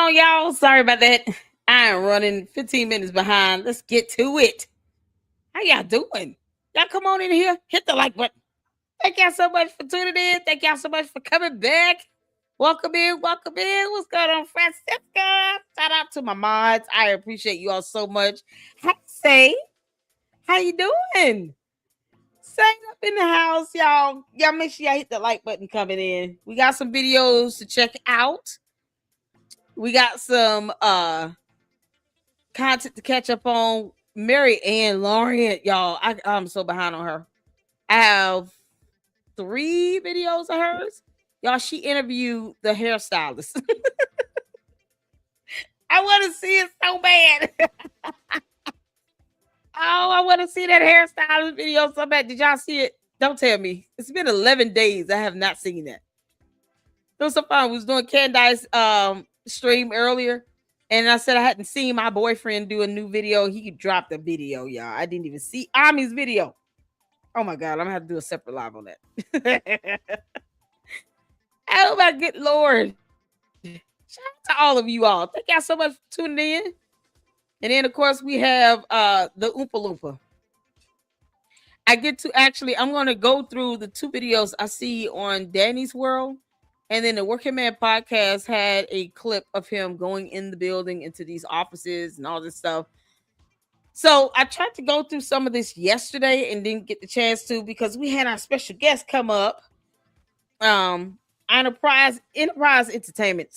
on, y'all. Sorry about that. I am running 15 minutes behind. Let's get to it. How y'all doing? Y'all come on in here. Hit the like button. Thank y'all so much for tuning in. Thank y'all so much for coming back. Welcome in. Welcome in. What's going on, Francisca? Shout out to my mods. I appreciate you all so much. Hey, Say, how you doing? Say up in the house, y'all. Y'all make sure y'all hit the like button coming in. We got some videos to check out. We got some content to catch up on. Mary Ann Lauren, y'all. I'm so behind on her. I have 3 videos of hers. Y'all, she interviewed the hairstylist. I want to see it so bad. Oh, I want to see that hairstylist video so bad. Did y'all see it? Don't tell me. It's been 11 days. I have not seen that. It was so fun. We was doing Candice stream earlier. And I said I hadn't seen my boyfriend do a new video. He dropped a video, y'all. I didn't even see Ami's video. Oh my God, I'm gonna have to do a separate live on that. Oh my good Lord. Shout out to all of you all. Thank y'all so much for tuning in. And then, of course, we have the Oompa Loompa. I get to I'm going to go through the 2 videos I see on Danny's World. And then the Working Man podcast had a clip of him going in the building into these offices and all this stuff. So I tried to go through some of this yesterday and didn't get the chance to because we had our special guest come up. Enterprise Entertainment.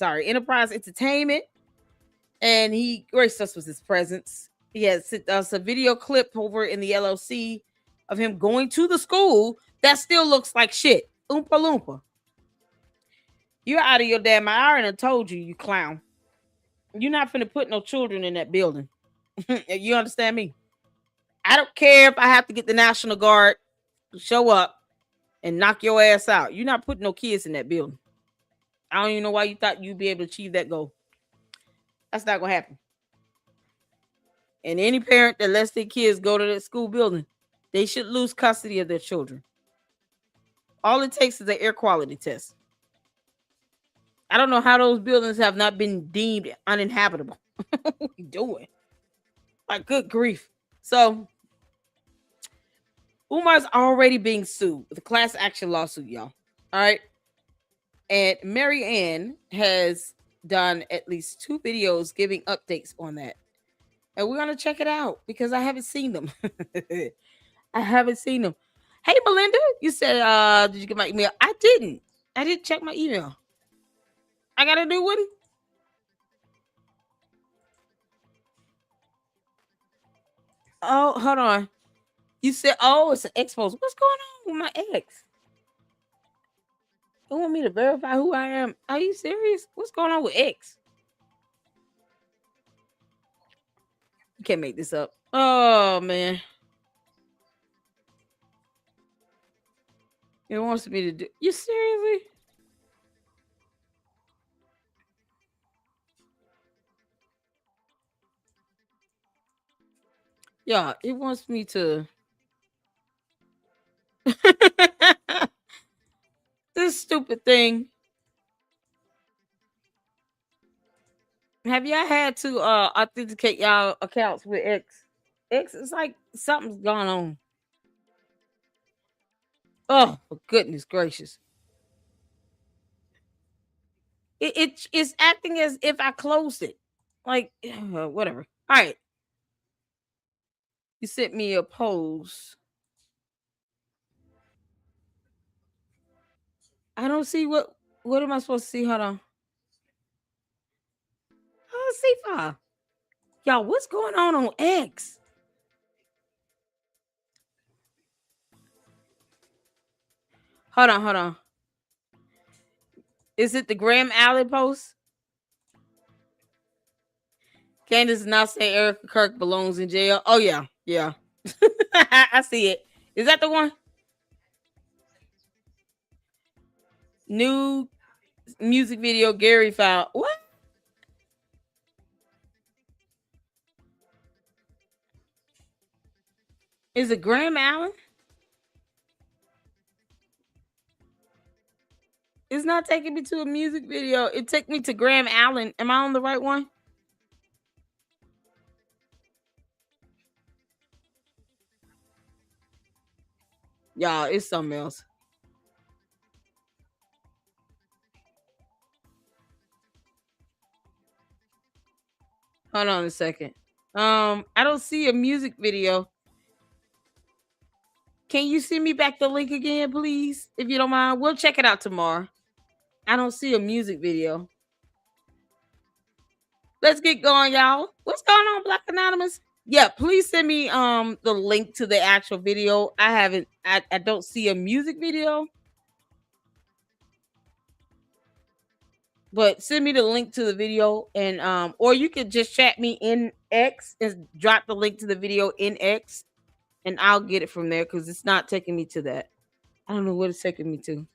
And he graced us with his presence. He has sent us a video clip over in the LLC of him going to the school that still looks like shit. Oompa Loompa. You're out of your damn mind. I already told you, you clown. You're not finna put no children in that building. You understand me? I don't care if I have to get the National Guard to show up and knock your ass out. You're not putting no kids in that building. I don't even know why you thought you'd be able to achieve that goal. That's not gonna happen. And any parent that lets their kids go to that school building, they should lose custody of their children. All it takes is an air quality test. I don't know how those buildings have not been deemed uninhabitable. What are you doing? Like, good grief. So, Umar's already being sued with a class action lawsuit, y'all. All right. And Mary Ann has done at least 2 videos giving updates on that. And we're going to check it out because I haven't seen them. I haven't seen them. Hey, Melinda, you said, did you get my email? I didn't. I didn't check my email. I got a new one. Oh, hold on. You said, oh, it's an expose. What's going on with my ex? You want me to verify who I am? Are you serious? What's going on with X? You can't make this up. Oh, man. It wants me to do. You seriously? Yeah, it wants me to. This stupid thing. Have y'all had to authenticate y'all accounts with X? X, it's like something's going on. Oh, for goodness gracious. It's acting as if I closed it. Like, whatever. All right. You sent me a post. I don't see what am I supposed to see? Hold on. Oh, see file. Y'all, what's going on X? Hold on. Is it the Graham Alley post? Candace not say Erica Kirk belongs in jail. Oh yeah. I see it. Is that the one? New music video Gary found. What? Is it Graham Allen? It's not taking me to a music video. It took me to Graham Allen. Am I on the right one? Y'all, it's something else. Hold on a second. I don't see a music video. Can you send me back the link again, please? If you don't mind. We'll check it out tomorrow. I don't see a music video. Let's get going, y'all. What's going on, Black Anonymous? Yeah, please send me the link to the actual video. I don't see a music video. But send me the link to the video, and or you could just chat me in X and drop the link to the video in X, and I'll get it from there because it's not taking me to that. I don't know what it's taking me to.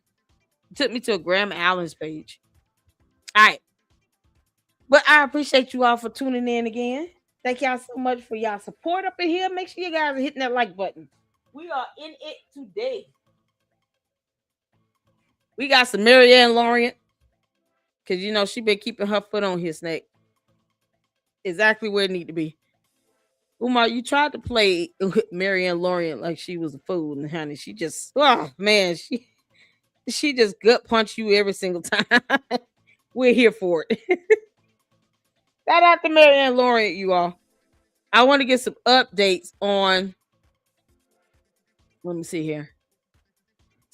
It took me to a Graham Allen's page. All right. But I appreciate you all for tuning in again. Thank y'all so much for y'all support up in here. Make sure you guys are hitting that like button. We are in it today. We got some Marianne Lawrence. Because, you know, she been keeping her foot on his neck. Exactly where it need to be. Umar, you tried to play Marianne Lawrence like she was a fool. And honey, she just, oh, man, she just gut punch you every single time. We're here for it. Shout out to Marianne Lawrence, you all. I want to get some updates on, let me see here.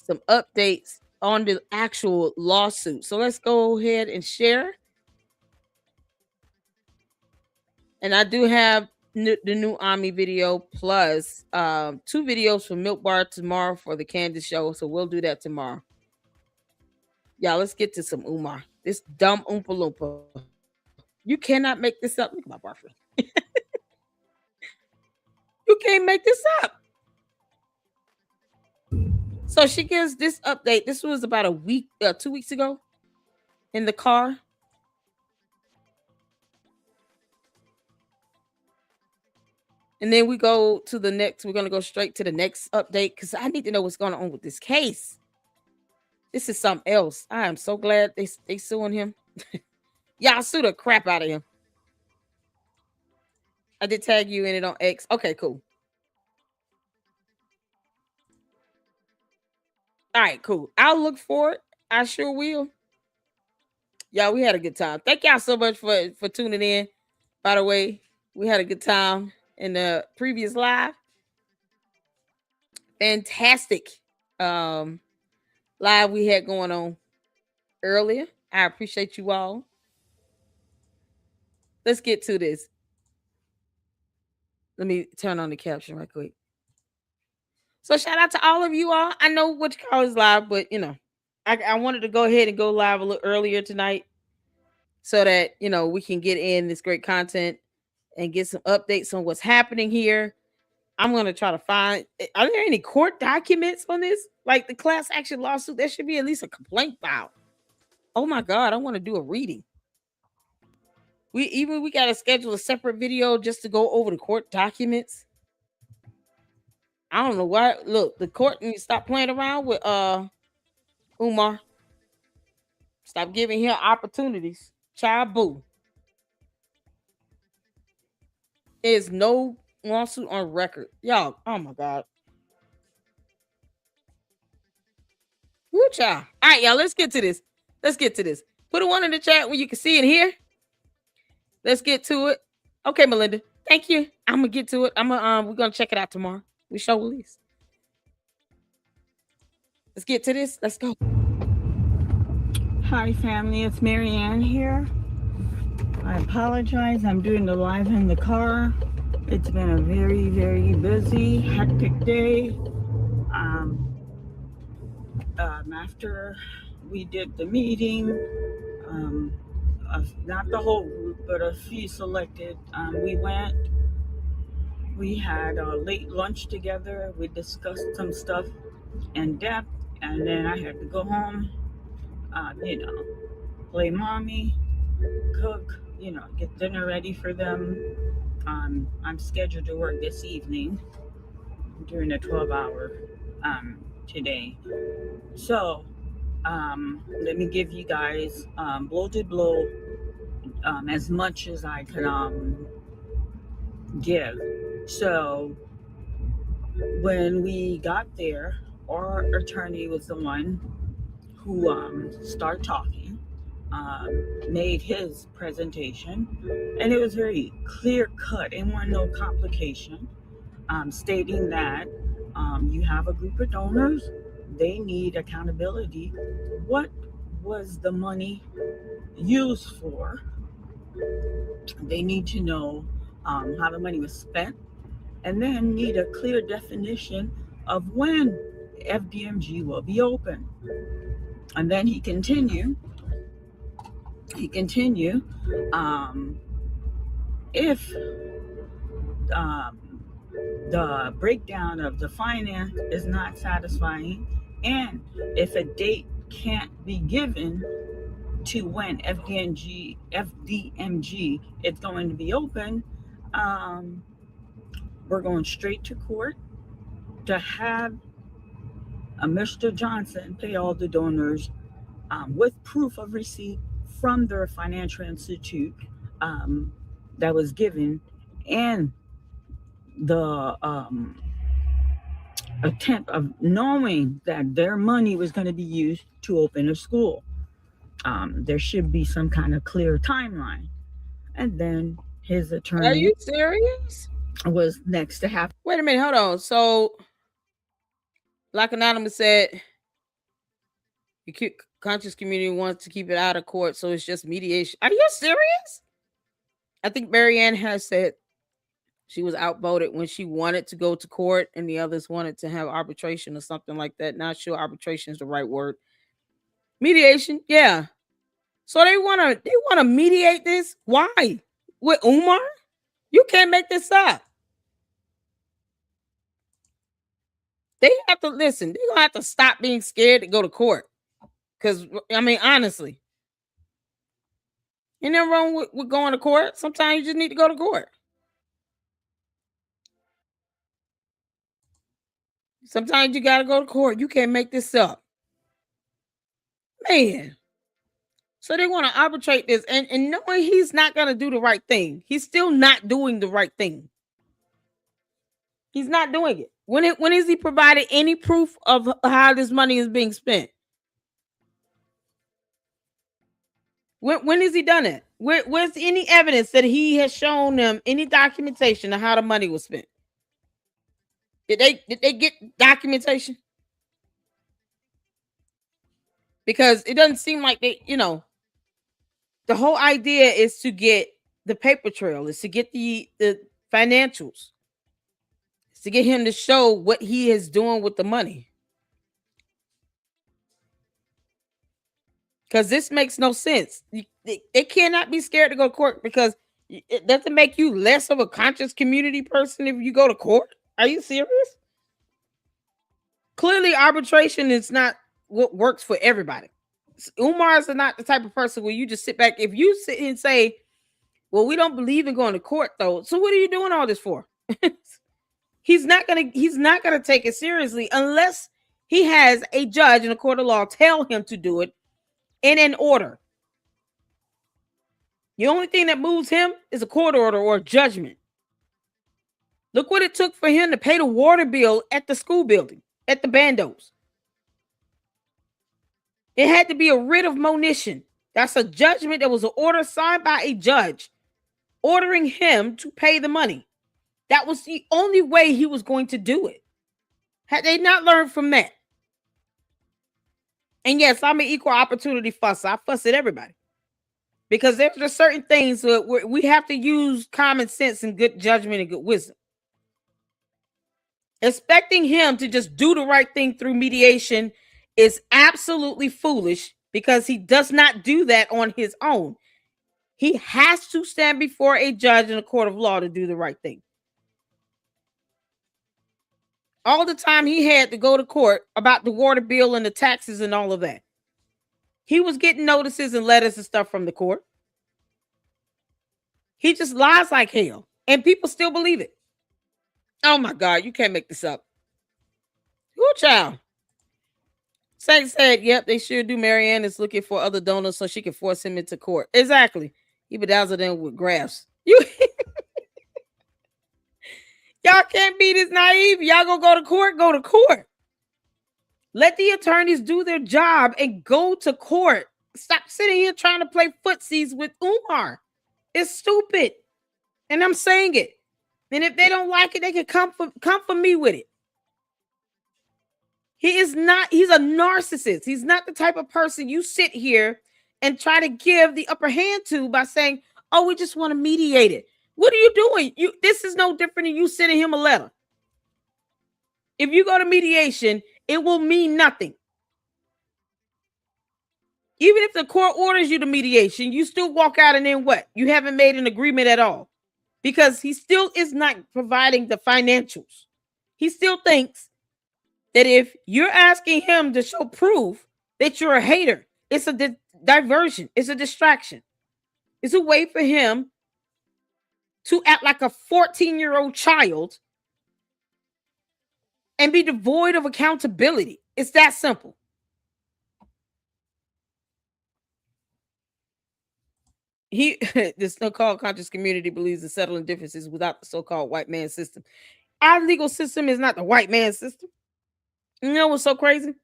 Some updates on the actual lawsuit. So let's go ahead and share. And I do have the new Army video plus 2 videos from Milk Bar tomorrow for the Candace show. So we'll do that tomorrow. Y'all, let's get to some Umar. This dumb Oompa Loompa. You cannot make this up. Look at my boyfriend. You can't make this up. So she gives this update. This was about a week, 2 weeks ago in the car. And then we go to the next. We're going to go straight to the next update because I need to know what's going on with this case. This is something else. I am so glad they suing him. Y'all sue the crap out of him. I did tag you in it on X. Okay, cool. All right, cool. I'll look for it. I sure will. Y'all, we had a good time. Thank y'all so much for tuning in. By the way, we had a good time in the previous live. Fantastic live we had going on earlier. I appreciate you all. Let's get to this. Let me turn on the caption right quick. So shout out to all of you all. I know what you call is live, but you know, I wanted to go ahead and go live a little earlier tonight so that, you know, we can get in this great content and get some updates on what's happening here. I'm going to try to find, are there any court documents on this? Like the class action lawsuit, there should be at least a complaint file. Oh my God, I want to do a reading. We got to schedule a separate video just to go over the court documents. I don't know why. Look, the court needs to stop playing around with Umar. Stop giving him opportunities. Child boo. There's no lawsuit on record. Y'all, oh my God. Woo, child. All right, y'all, let's get to this. Put a 1 in the chat where you can see it here. Let's get to it. Okay, Melinda. Thank you. I'm gonna get to it. We're gonna check it out tomorrow. We show release. Let's get to this. Let's go. Hi, family. It's Marianne here. I apologize. I'm doing the live in the car. It's been a very, very busy, hectic day. After we did the meeting, not the whole group, but a few selected, we had a late lunch together. We discussed some stuff in depth, and then I had to go home, play mommy, cook, get dinner ready for them. I'm scheduled to work this evening during a 12-hour today. So Let me give you guys blow to blow as much as I could give. So when we got there, our attorney was the one who started talking, made his presentation, and it was very clear cut. It wasn't no complication, stating that you have a group of donors, they need accountability. What was the money used for? They need to know how the money was spent, and then need a clear definition of when FDMG will be open. And then he continued, if the breakdown of the finance is not satisfying, and if a date can't be given to when FDMG is going to be open, we're going straight to court to have Mr. Johnson pay all the donors with proof of receipt from their financial institute that was given, and the attempt of knowing that their money was going to be used to open a school. There should be some kind of clear timeline. And then his attorney. Are you serious? Was next to have. Wait a minute, hold on. So, like Anonymous said, the conscious community wants to keep it out of court, so it's just mediation. Are you serious? I think Marianne has said she was outvoted when she wanted to go to court, and the others wanted to have arbitration or something like that. Not sure arbitration is the right word. Mediation, yeah. So they want to mediate this. Why? With Umar? You can't make this up. They have to listen. They're gonna have to stop being scared to go to court. Because I mean, honestly, ain't nothing wrong with going to court. Sometimes you just need to go to court. Sometimes you gotta go to court. You can't make this up. Man. So they want to arbitrate this, and knowing he's not gonna do the right thing. He's still not doing the right thing. He's not doing it. When is he provided any proof of how this money is being spent? When has he done it? Where's any evidence that he has shown them any documentation of how the money was spent? Did they get documentation? Because it doesn't seem like they, the whole idea is to get the paper trail, is to get the financials, is to get him to show what he is doing with the money. Because this makes no sense. They cannot be scared to go to court, because it doesn't make you less of a conscious community person if you go to court. Are you serious? Clearly, arbitration is not what works for everybody. Umar is not the type of person where you just sit back. If you sit and say, well, we don't believe in going to court, though, so what are you doing all this for? He's not gonna take it seriously unless he has a judge in a court of law tell him to do it in an order. The only thing that moves him is a court order or a judgment. Look what it took for him to pay the water bill at the school building, at the Bandos. It had to be a writ of monition. That's a judgment that was an order signed by a judge ordering him to pay the money. That was the only way he was going to do it. Had they not learned from that? And yes, I'm an equal opportunity fusser. I fuss at everybody. Because there's just certain things where we have to use common sense and good judgment and good wisdom. Expecting him to just do the right thing through mediation is absolutely foolish, because he does not do that on his own. He has to stand before a judge in a court of law to do the right thing. All the time he had to go to court about the water bill and the taxes and all of that, he was getting notices and letters and stuff from the court. He just lies like hell, and people still believe it. Oh my God, you can't make this up. Ooh, child. Saint said, "Yep, they sure do. Marianne is looking for other donors so she can force him into court." Exactly. He bedazzled them with graphs. You y'all can't be this naive. Y'all gonna go to court? Go to court. Let the attorneys do their job and go to court. Stop sitting here trying to play footsies with Umar. It's stupid. And I'm saying it. And if they don't like it, they can come for me with it. He's a narcissist. He's not the type of person you sit here and try to give the upper hand to by saying, "Oh, we just want to mediate it." What are you doing? This is no different than you sending him a letter. If you go to mediation, it will mean nothing. Even if the court orders you to mediation, you still walk out and then what? You haven't made an agreement at all because he still is not providing the financials. He still thinks that if you're asking him to show proof that you're a hater, it's a diversion, it's a distraction. It's a way for him to act like a 14-year-old child and be devoid of accountability. It's that simple. The so-called conscious community believes in settling differences without the so-called white man system. Our legal system is not the white man system. You know what's so crazy?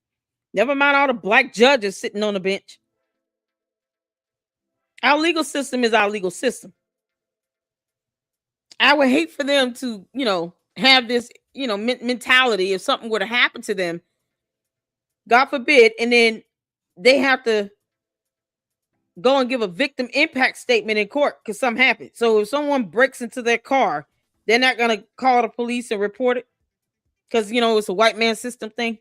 Never mind all the black judges sitting on the bench. Our legal system is our legal system. I would hate for them to, have this, mentality if something were to happen to them, God forbid, and then they have to go and give a victim impact statement in court because something happened. So if someone breaks into their car, they're not going to call the police and report it because, it's a white man system thing.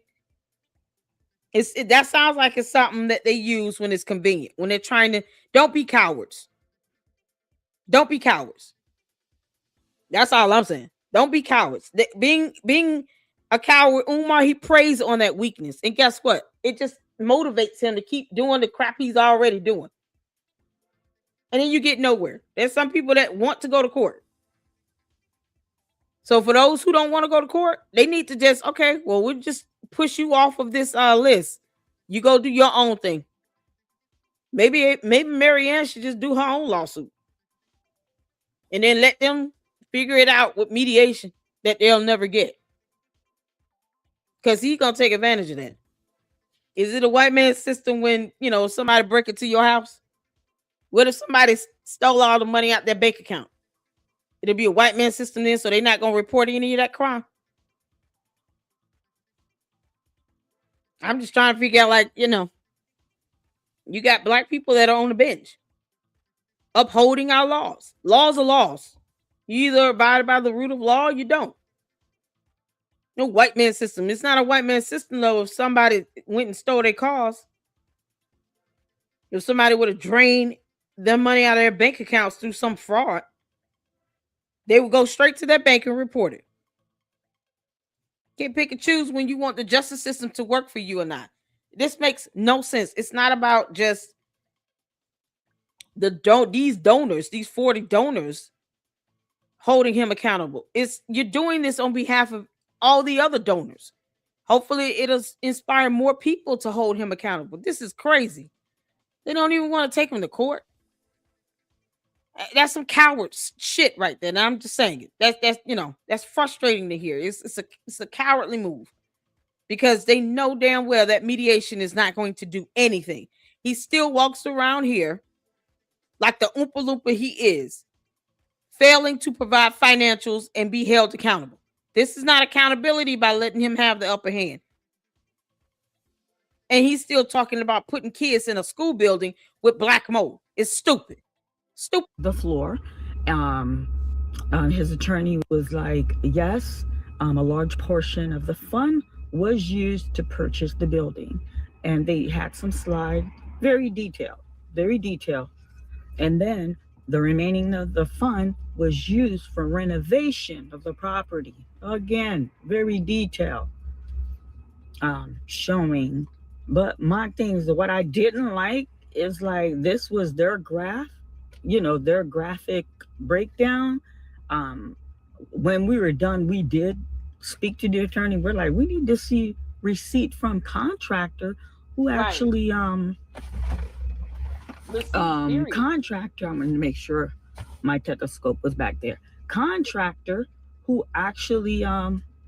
That sounds like it's something that they use when it's convenient, when they're trying to. Don't be cowards. Don't be cowards. That's all I'm saying. Don't be cowards. Being a coward, Umar, he preys on that weakness. And guess what? It just motivates him to keep doing the crap he's already doing. And then you get nowhere. There's some people that want to go to court. So for those who don't want to go to court, they need to just, okay, well, we'll just push you off of this list. You go do your own thing. Maybe Marianne should just do her own lawsuit. And then let them figure it out with mediation that they'll never get. Because he's going to take advantage of that. Is it a white man system when, somebody break into your house? What if somebody stole all the money out their bank account? It'll be a white man system then, so they're not going to report any of that crime. I'm just trying to figure out, you got black people that are on the bench upholding our laws. Laws are laws. You either abide by the root of law or you don't. No white man system. It's not a white man system, though, if somebody went and stole their cars. If somebody would have drained their money out of their bank accounts through some fraud, they would go straight to their bank and report it. Can't pick and choose when you want the justice system to work for you or not. This makes no sense. It's not about just these donors, these 40 donors holding him accountable. You're doing this on behalf of all the other donors. Hopefully it'll inspire more people to hold him accountable. This is crazy. They don't even want to take him to court. That's some coward shit right there. And I'm just saying it. That's frustrating to hear. It's a cowardly move because they know damn well that mediation is not going to do anything. He still walks around here like the Oompa Loompa he is, failing to provide financials and be held accountable. This is not accountability by letting him have the upper hand. And he's still talking about putting kids in a school building with black mold. It's stupid. Stupid. The floor. His attorney was like, yes, a large portion of the fund was used to purchase the building. And they had some slide, very detailed. And then the remaining of the fund was used for renovation of the property. Again, very detailed, showing. But my things, what I didn't like is like, this was their graph, their graphic breakdown. When we were done, we did speak to the attorney. We're like, we need to see receipt from contractor who Right. actually Receipts, period. contractor, I'm going to make sure my stethoscope was back there. Contractor who actually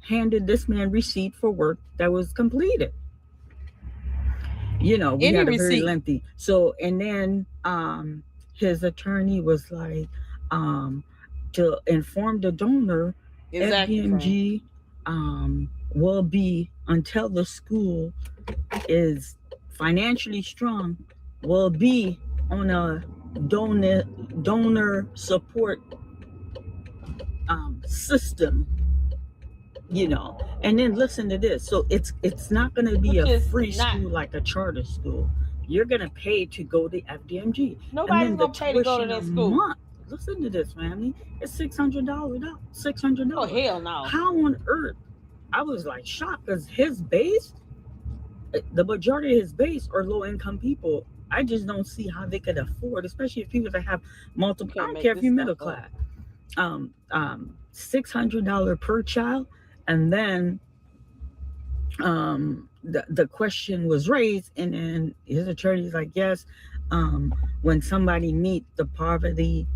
handed this man receipt for work that was completed. You know, we Any had a very receipt. lengthy, so and then his attorney was like, um to inform the donor, Exactly, friend. FDMG will be, until the school is financially strong, will be on a donor donor support system, you know. And then listen to this, so it's not going to be Which a is free not, school like a charter school. You're going to pay to go to FDMG, and nobody's then the gonna pay to go to tuition a that school. month, listen to this, family, it's $600. $600. Oh hell no. How on earth? I was like shocked because his base, the majority of his base are low income people. I just don't see how they could afford, especially if people that have You multiple. I can't don't care make if this you're stuff middle up. class. $600 per child, and then the question was raised, and then his attorney's like, yes, when somebody meet the poverty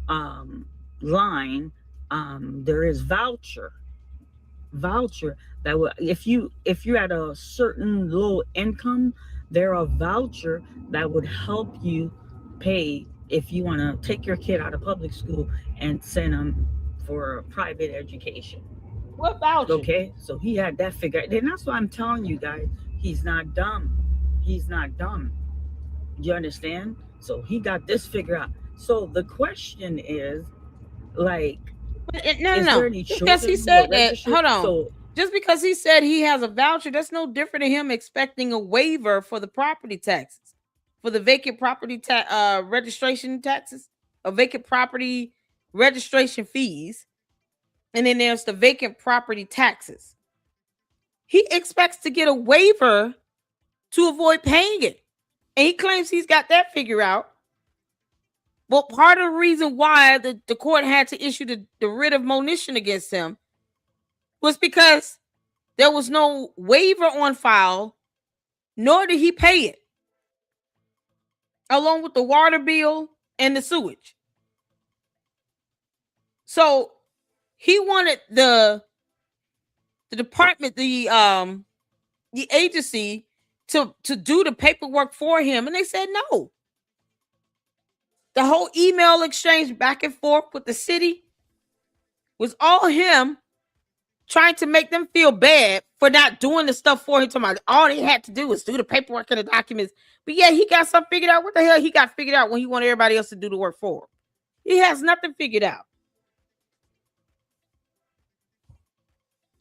um, line, there is voucher that will, if you're at a certain low income, there are voucher that would help you pay if you want to take your kid out of public school and send them for private education. What voucher? Okay, so he had that figured, and that's why I'm telling you guys, he's not dumb. He's not dumb. You understand? So he got this figured out. So the question is, like, But no, no, is there no. any Just because he children who are said that, registered? hold on. So Just because he said he has a voucher, that's no different than him expecting a waiver for the property taxes, for the vacant property registration taxes, or vacant property registration fees, and then there's the vacant property taxes. He expects to get a waiver to avoid paying it, and he claims he's got that figured out. Well, part of the reason why the court had to issue the writ of monition against him was because there was no waiver on file, nor did he pay it, along with the water bill and the sewage. So he wanted the department, the agency to do the paperwork for him, and they said no. The whole email exchange back and forth with the city was all him trying to make them feel bad for not doing the stuff for him. All they had to do was do the paperwork and the documents. But yeah, he got something figured out. What the hell he got figured out when he wanted everybody else to do the work for him? He has nothing figured out.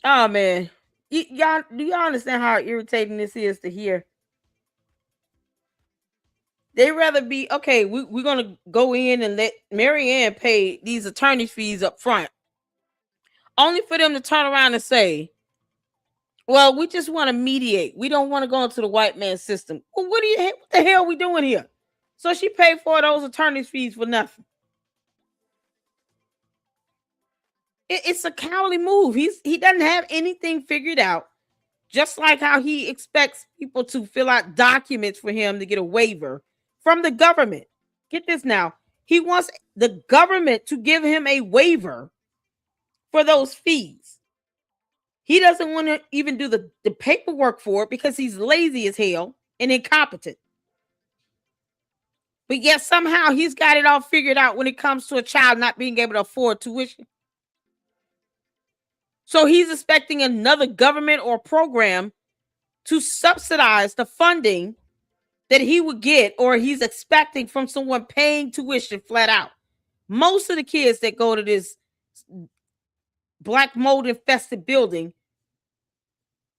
Oh man, y'all, do y'all understand how irritating this is to hear? They rather be okay. We're gonna go in and let Marianne pay these attorney fees up front, only for them to turn around and say, well, we just want to mediate. We don't want to go into the white man system. Well, what the hell are we doing here? So she paid for those attorney's fees for nothing. It's a cowardly move. He doesn't have anything figured out. Just like how he expects people to fill out documents for him to get a waiver from the government. Get this now. He wants the government to give him a waiver for those fees. He doesn't want to even do the paperwork for it because he's lazy as hell and incompetent. But yet somehow he's got it all figured out when it comes to a child not being able to afford tuition. So he's expecting another government or program to subsidize the funding that he would get, or he's expecting from someone paying tuition flat out. Most of the kids that go to this black mold infested building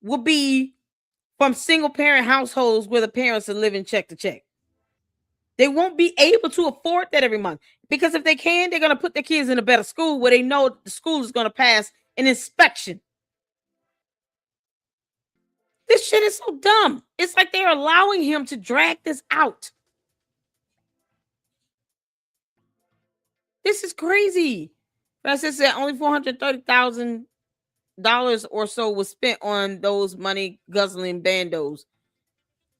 will be from single parent households where the parents are living check to check. They won't be able to afford that every month because if they can, they're going to put their kids in a better school where they know the school is going to pass an inspection. This shit is so dumb. It's like they're allowing him to drag this out. This is crazy. Francis said only 430,000 dollars or so was spent on those money guzzling bandos.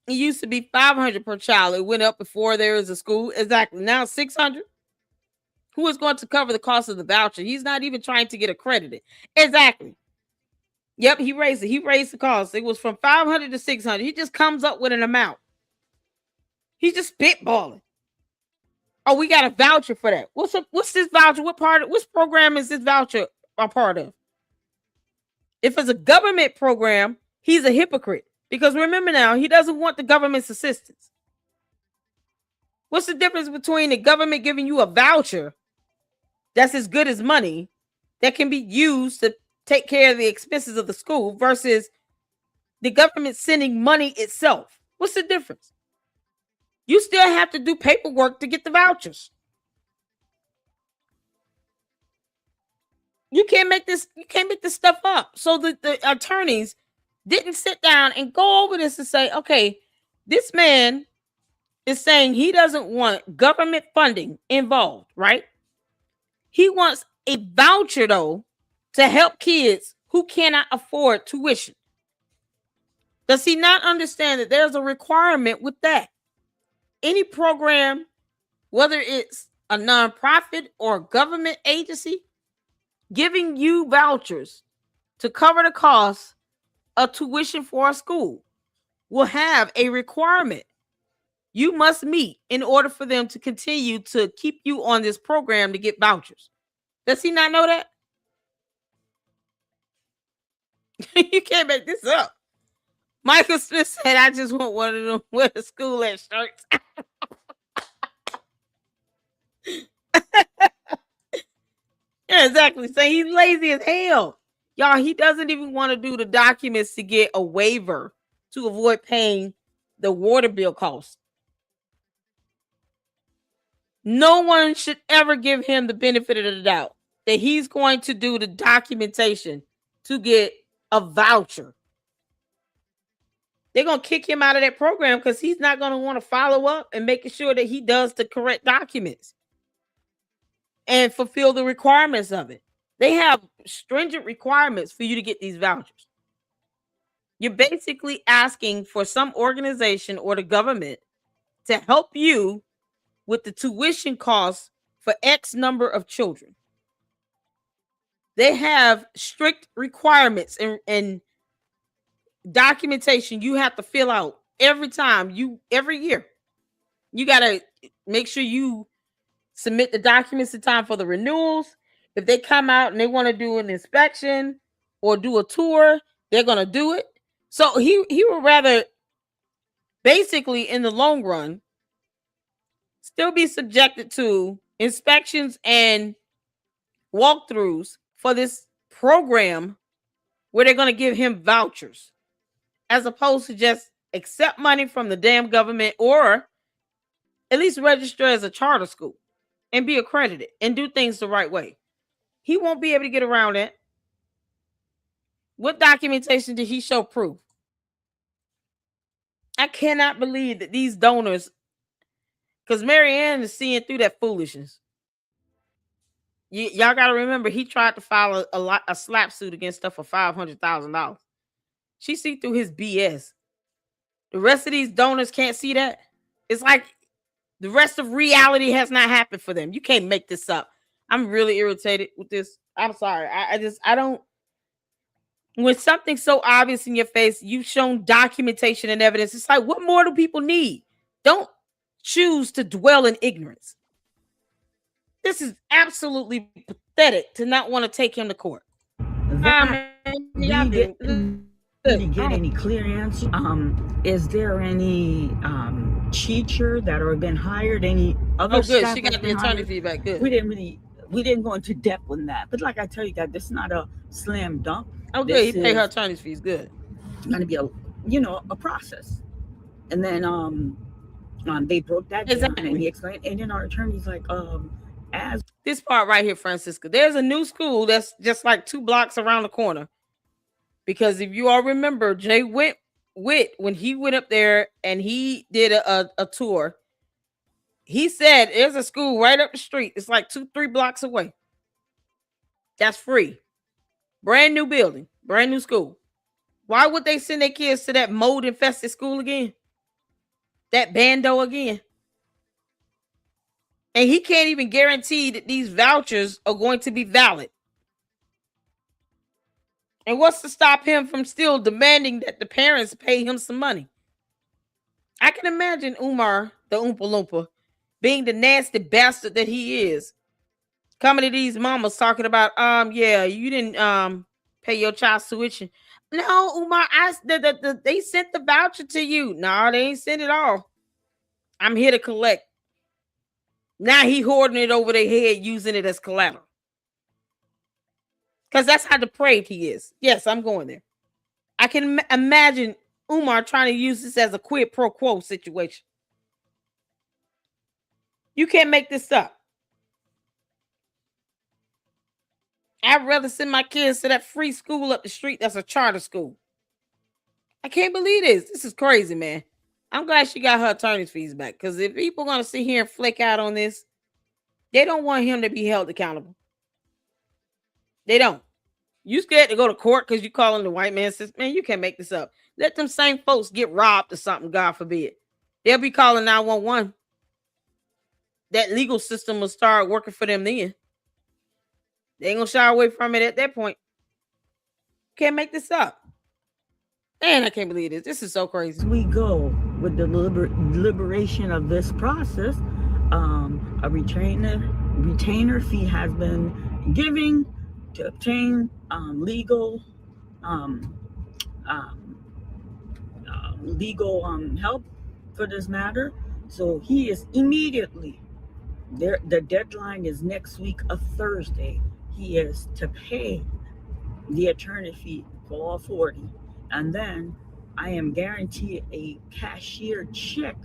It used to be 500 per child. It went up before there was a school. Exactly. Now 600. Who is going to cover the cost of the voucher? He's not even trying to get accredited. Exactly. Yep, he raised it. He raised the cost. It was from 500 to 600. He just comes up with an amount. He's just spitballing. Oh, we got a voucher for that. What's this voucher? Which program is this voucher a part of? If it's a government program, he's a hypocrite. Because remember now, he doesn't want the government's assistance. What's the difference between the government giving you a voucher that's as good as money that can be used to take care of the expenses of the school versus the government sending money itself? What's the difference? You still have to do paperwork to get the vouchers. You can't make this stuff up. So the attorneys didn't sit down and go over this and say, okay, this man is saying he doesn't want government funding involved, right? He wants a voucher, though, to help kids who cannot afford tuition. Does he not understand that there's a requirement with that? Any program, whether it's a nonprofit or a government agency, giving you vouchers to cover the cost of tuition for a school will have a requirement you must meet in order for them to continue to keep you on this program to get vouchers. Does he not know that? You can't make this up. Michael Smith said, I just want one of them wear the school at shirts. Yeah, exactly. So he's lazy as hell. Y'all, he doesn't even want to do the documents to get a waiver to avoid paying the water bill cost. No one should ever give him the benefit of the doubt that he's going to do the documentation to get a voucher. They're going to kick him out of that program because he's not going to want to follow up and making sure that he does the correct documents and fulfill the requirements of it. They have stringent requirements for you to get these vouchers. You're basically asking for some organization or the government to help you with the tuition costs for X number of children. They have strict requirements and documentation you have to fill out every year. You got to make sure you submit the documents in time for the renewals. If they come out and they want to do an inspection or do a tour, they're going to do it. So he would rather basically in the long run still be subjected to inspections and walkthroughs for this program where they're going to give him vouchers as opposed to just accept money from the damn government or at least register as a charter school and be accredited and do things the right way. He won't be able to get around it. What documentation did he show proof? I cannot believe that these donors, because Marianne is seeing through that foolishness. Y'all got to remember, he tried to file a slap suit against her for $500,000. She see through his BS. The rest of these donors can't see that. It's like the rest of reality has not happened for them. You can't make this up. I'm really irritated with this. I'm sorry. I don't. When something's so obvious in your face, you've shown documentation and evidence. It's like, what more do people need? Don't choose to dwell in ignorance. This is absolutely pathetic to not want to take him to court. Y'all didn't get any clear answer. Is there any teacher that are been hired? Any other? Oh, good. Staff She got the attorney feedback. Good. We didn't go into depth on that. But like I tell you guys, this is not a slam dunk. Oh, good. He paid her attorney's fees. Good. It's going to be a process. And then they broke that down and he explained. And then our attorney's like, as this part right here, Francisca, there's a new school that's just like 2 blocks around the corner. Because if you all remember, Jay went when he went up there and he did a tour, he said there's a school right up the street. It's like 2-3 blocks away. That's free. Brand new building, brand new school. Why would they send their kids to that mold infested school again? That bando again? And he can't even guarantee that these vouchers are going to be valid. And what's to stop him from still demanding that the parents pay him some money? I can imagine Umar, the Oompa Loompa, being the nasty bastard that he is, coming to these mamas talking about, yeah, you didn't pay your child's tuition. No, Umar, they sent the voucher to you. No, they ain't sent it all. I'm here to collect. Now he hoarding it over their head, using it as collateral. Because that's how depraved he is. Yes, I'm going there. I can imagine Umar trying to use this as a quid pro quo situation. You can't make this up. I'd rather send my kids to that free school up the street that's a charter school. I can't believe this. This is crazy, man. I'm glad she got her attorney's fees back, because if people are going to sit here and flake out on this, they don't want him to be held accountable. They don't. You scared to go to court because you calling the white man says, man, you can't make this up. Let them same folks get robbed or something, God forbid. They'll be calling 911. That legal system will start working for them then. They ain't gonna shy away from it at that point. Can't make this up. Man, I can't believe this. This is so crazy. As we go with the liberation of this process, a retainer fee has been given to obtain legal help for this matter. So he is immediately there. The deadline is next week, a Thursday. He is to pay the attorney fee for all 40, and then I am guaranteed a cashier check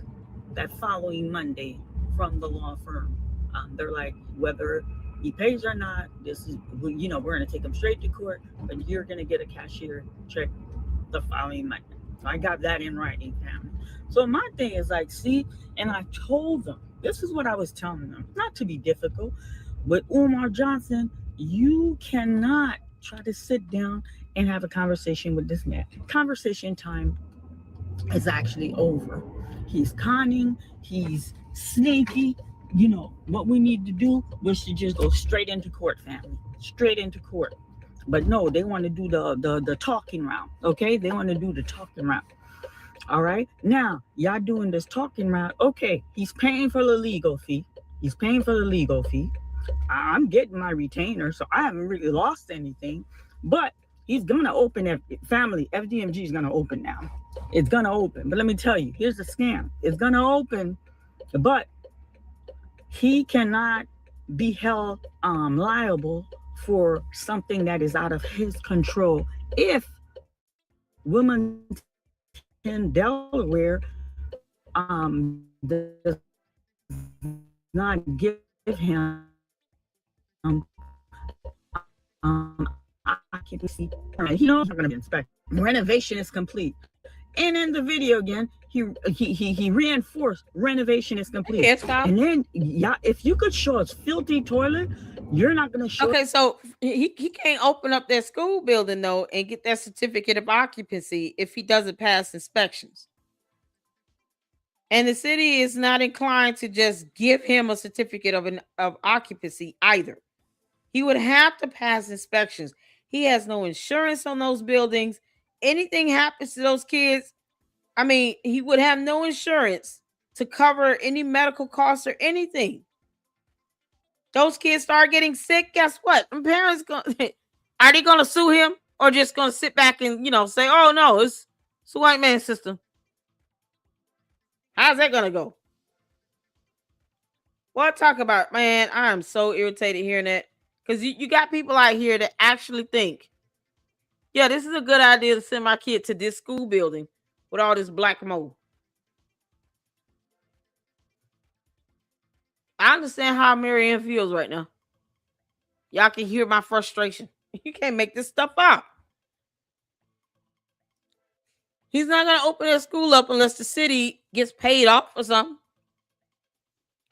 that following Monday from the law firm. They're like, whether he pays or not, this is, we're going to take him straight to court, but you're going to get a cashier check the following Monday. So I got that in writing, family. So my thing is like, see, and I told them, this is what I was telling them, not to be difficult, but Umar Johnson, you cannot try to sit down and have a conversation with this man. Conversation time is actually over. He's conning, he's sneaky. What we need to do was to just go straight into court, family. Straight into court. But no, they want to do the talking round. Okay? They want to do the talking round. All right? Now, y'all doing this talking round. Okay, he's paying for the legal fee. I'm getting my retainer, so I haven't really lost anything. But he's going to open family. FDMG is going to open now. It's going to open. But let me tell you, here's the scam. It's going to open, but he cannot be held liable for something that is out of his control. If Wilmington, Delaware, does not give him occupancy permit, he's not going to be inspected. Renovation is complete. And in the video again, he reinforced renovation is complete. And then, yeah, if you could show us filthy toilet, you're not going to show. Okay, so he can't open up that school building though and get that certificate of occupancy if he doesn't pass inspections. And the city is not inclined to just give him a certificate of occupancy either. He would have to pass inspections. He has no insurance on those buildings. Anything happens to those kids, I mean, he would have no insurance to cover any medical costs or anything. Those kids start getting sick, guess what? The parents are they gonna sue him or just gonna sit back and say, oh no, it's a white man system? How's that gonna go? Well, talk about, man, I am so irritated hearing that, because you got people out here that actually think, yeah, this is a good idea to send my kid to this school building with all this black mold. I understand how Marianne feels right now. Y'all can hear my frustration. You can't make this stuff up. He's not going to open that school up unless the city gets paid off or something.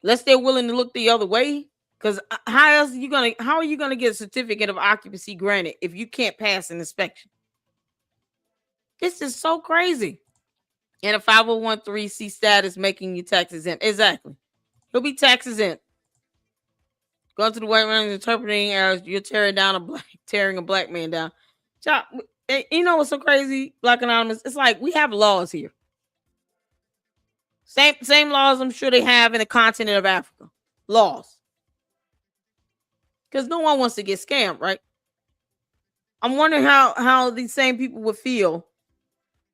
Unless they're willing to look the other way. Because how are you gonna get a certificate of occupancy granted if you can't pass an inspection? This is so crazy. And a 501(c) status making you tax exempt. Exactly. He'll be tax exempt. Going to the white man interpreting as you're tearing a black man down. You know what's so crazy, Black Anonymous? It's like we have laws here. Same laws I'm sure they have in the continent of Africa. Laws. Because no one wants to get scammed, right? I'm wondering how these same people would feel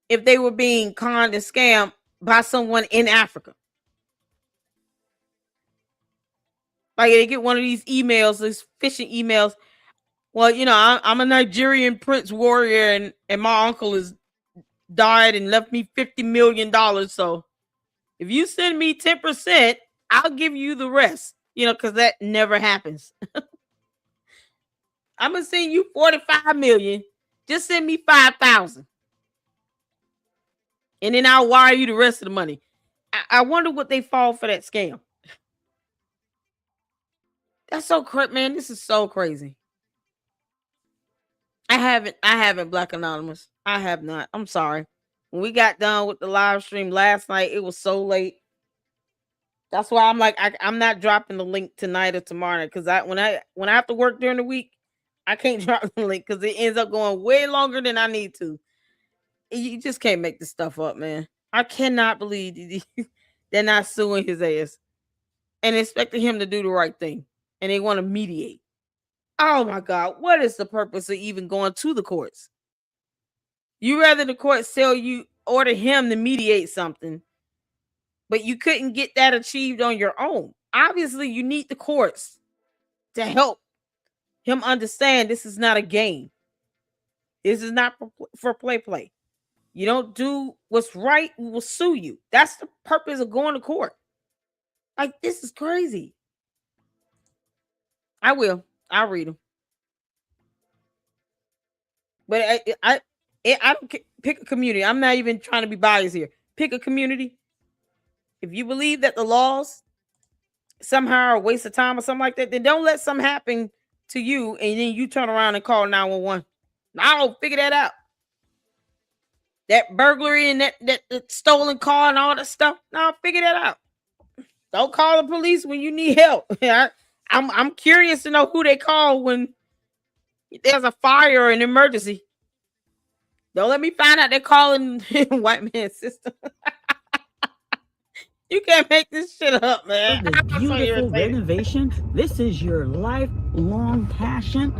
if they were being conned and scammed by someone in Africa. Like they get one of these emails, these phishing emails. Well, you know, I'm a Nigerian prince warrior and my uncle has died and left me $50 million. So if you send me 10%, I'll give you the rest. You know, because that never happens. I'm going to send you 45 million. Just send me 5,000. And then I'll wire you the rest of the money. I wonder what they fall for that scam. That's so crazy, man. This is so crazy. I haven't, Black Anonymous. I have not. I'm sorry. When we got done with the live stream last night, it was so late. That's why I'm like, I'm not dropping the link tonight or tomorrow because when I have to work during the week, I can't drop the link because it ends up going way longer than I need to. You just can't make this stuff up, man. I cannot believe they're not suing his ass and expecting him to do the right thing. And they want to mediate. Oh my God. What is the purpose of even going to the courts? You rather the court order him to mediate something, but you couldn't get that achieved on your own. Obviously, you need the courts to help him understand this is not a game. This is not for play. You don't do what's right, we will sue you. That's the purpose of going to court. Like, this is crazy. I'll read them. But I don't pick a community. I'm not even trying to be biased here. Pick a community. If you believe that the laws somehow are a waste of time or something like that, then don't let something happen to you and then you turn around and call 911. I'll figure that out. That burglary and that stolen car and all that stuff. Now figure that out. Don't call the police when you need help. I'm curious to know who they call when there's a fire or an emergency. Don't let me find out they're calling white man's system. You can't make this shit up, man. This beautiful renovation. This is your lifelong passion.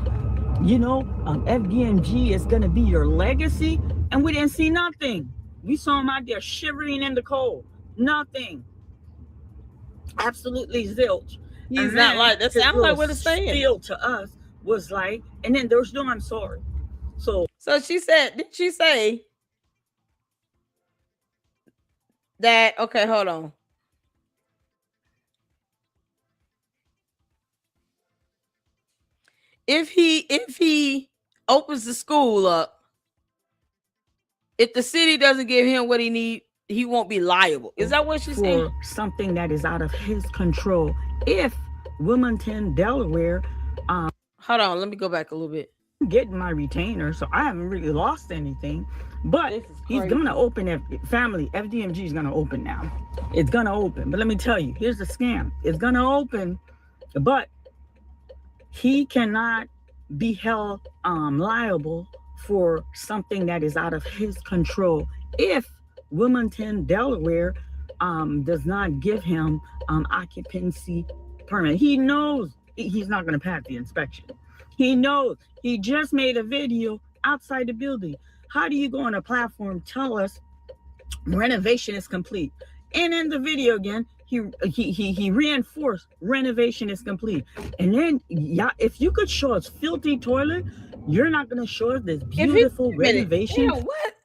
You know, FDMG is going to be your legacy. And we didn't see nothing. We saw him out there shivering in the cold. Nothing. Absolutely zilch. He's not like that. Sounds like what it's saying. Feel to us was like, and then there's no I'm sorry. So she said, did she say that? Okay, hold on. If he opens the school up, if the city doesn't give him what he needs, he won't be liable. Is that what she's saying? Something that is out of his control. If Wilmington, Delaware, hold on, let me go back a little bit. Getting my retainer, so I haven't really lost anything. But he's gonna open family. FDMG is gonna open now. It's gonna open. But let me tell you, here's the scam. It's gonna open, but he cannot be held liable for something that is out of his control if Wilmington, Delaware does not give him occupancy permit. He knows he's not going to pass the inspection. He knows. He just made a video outside the building. How do you go on a platform, tell us renovation is complete? And in the video again, he reinforced renovation is complete. And then, yeah, if you could show us filthy toilet, you're not going to show us this beautiful renovation. Yeah, what?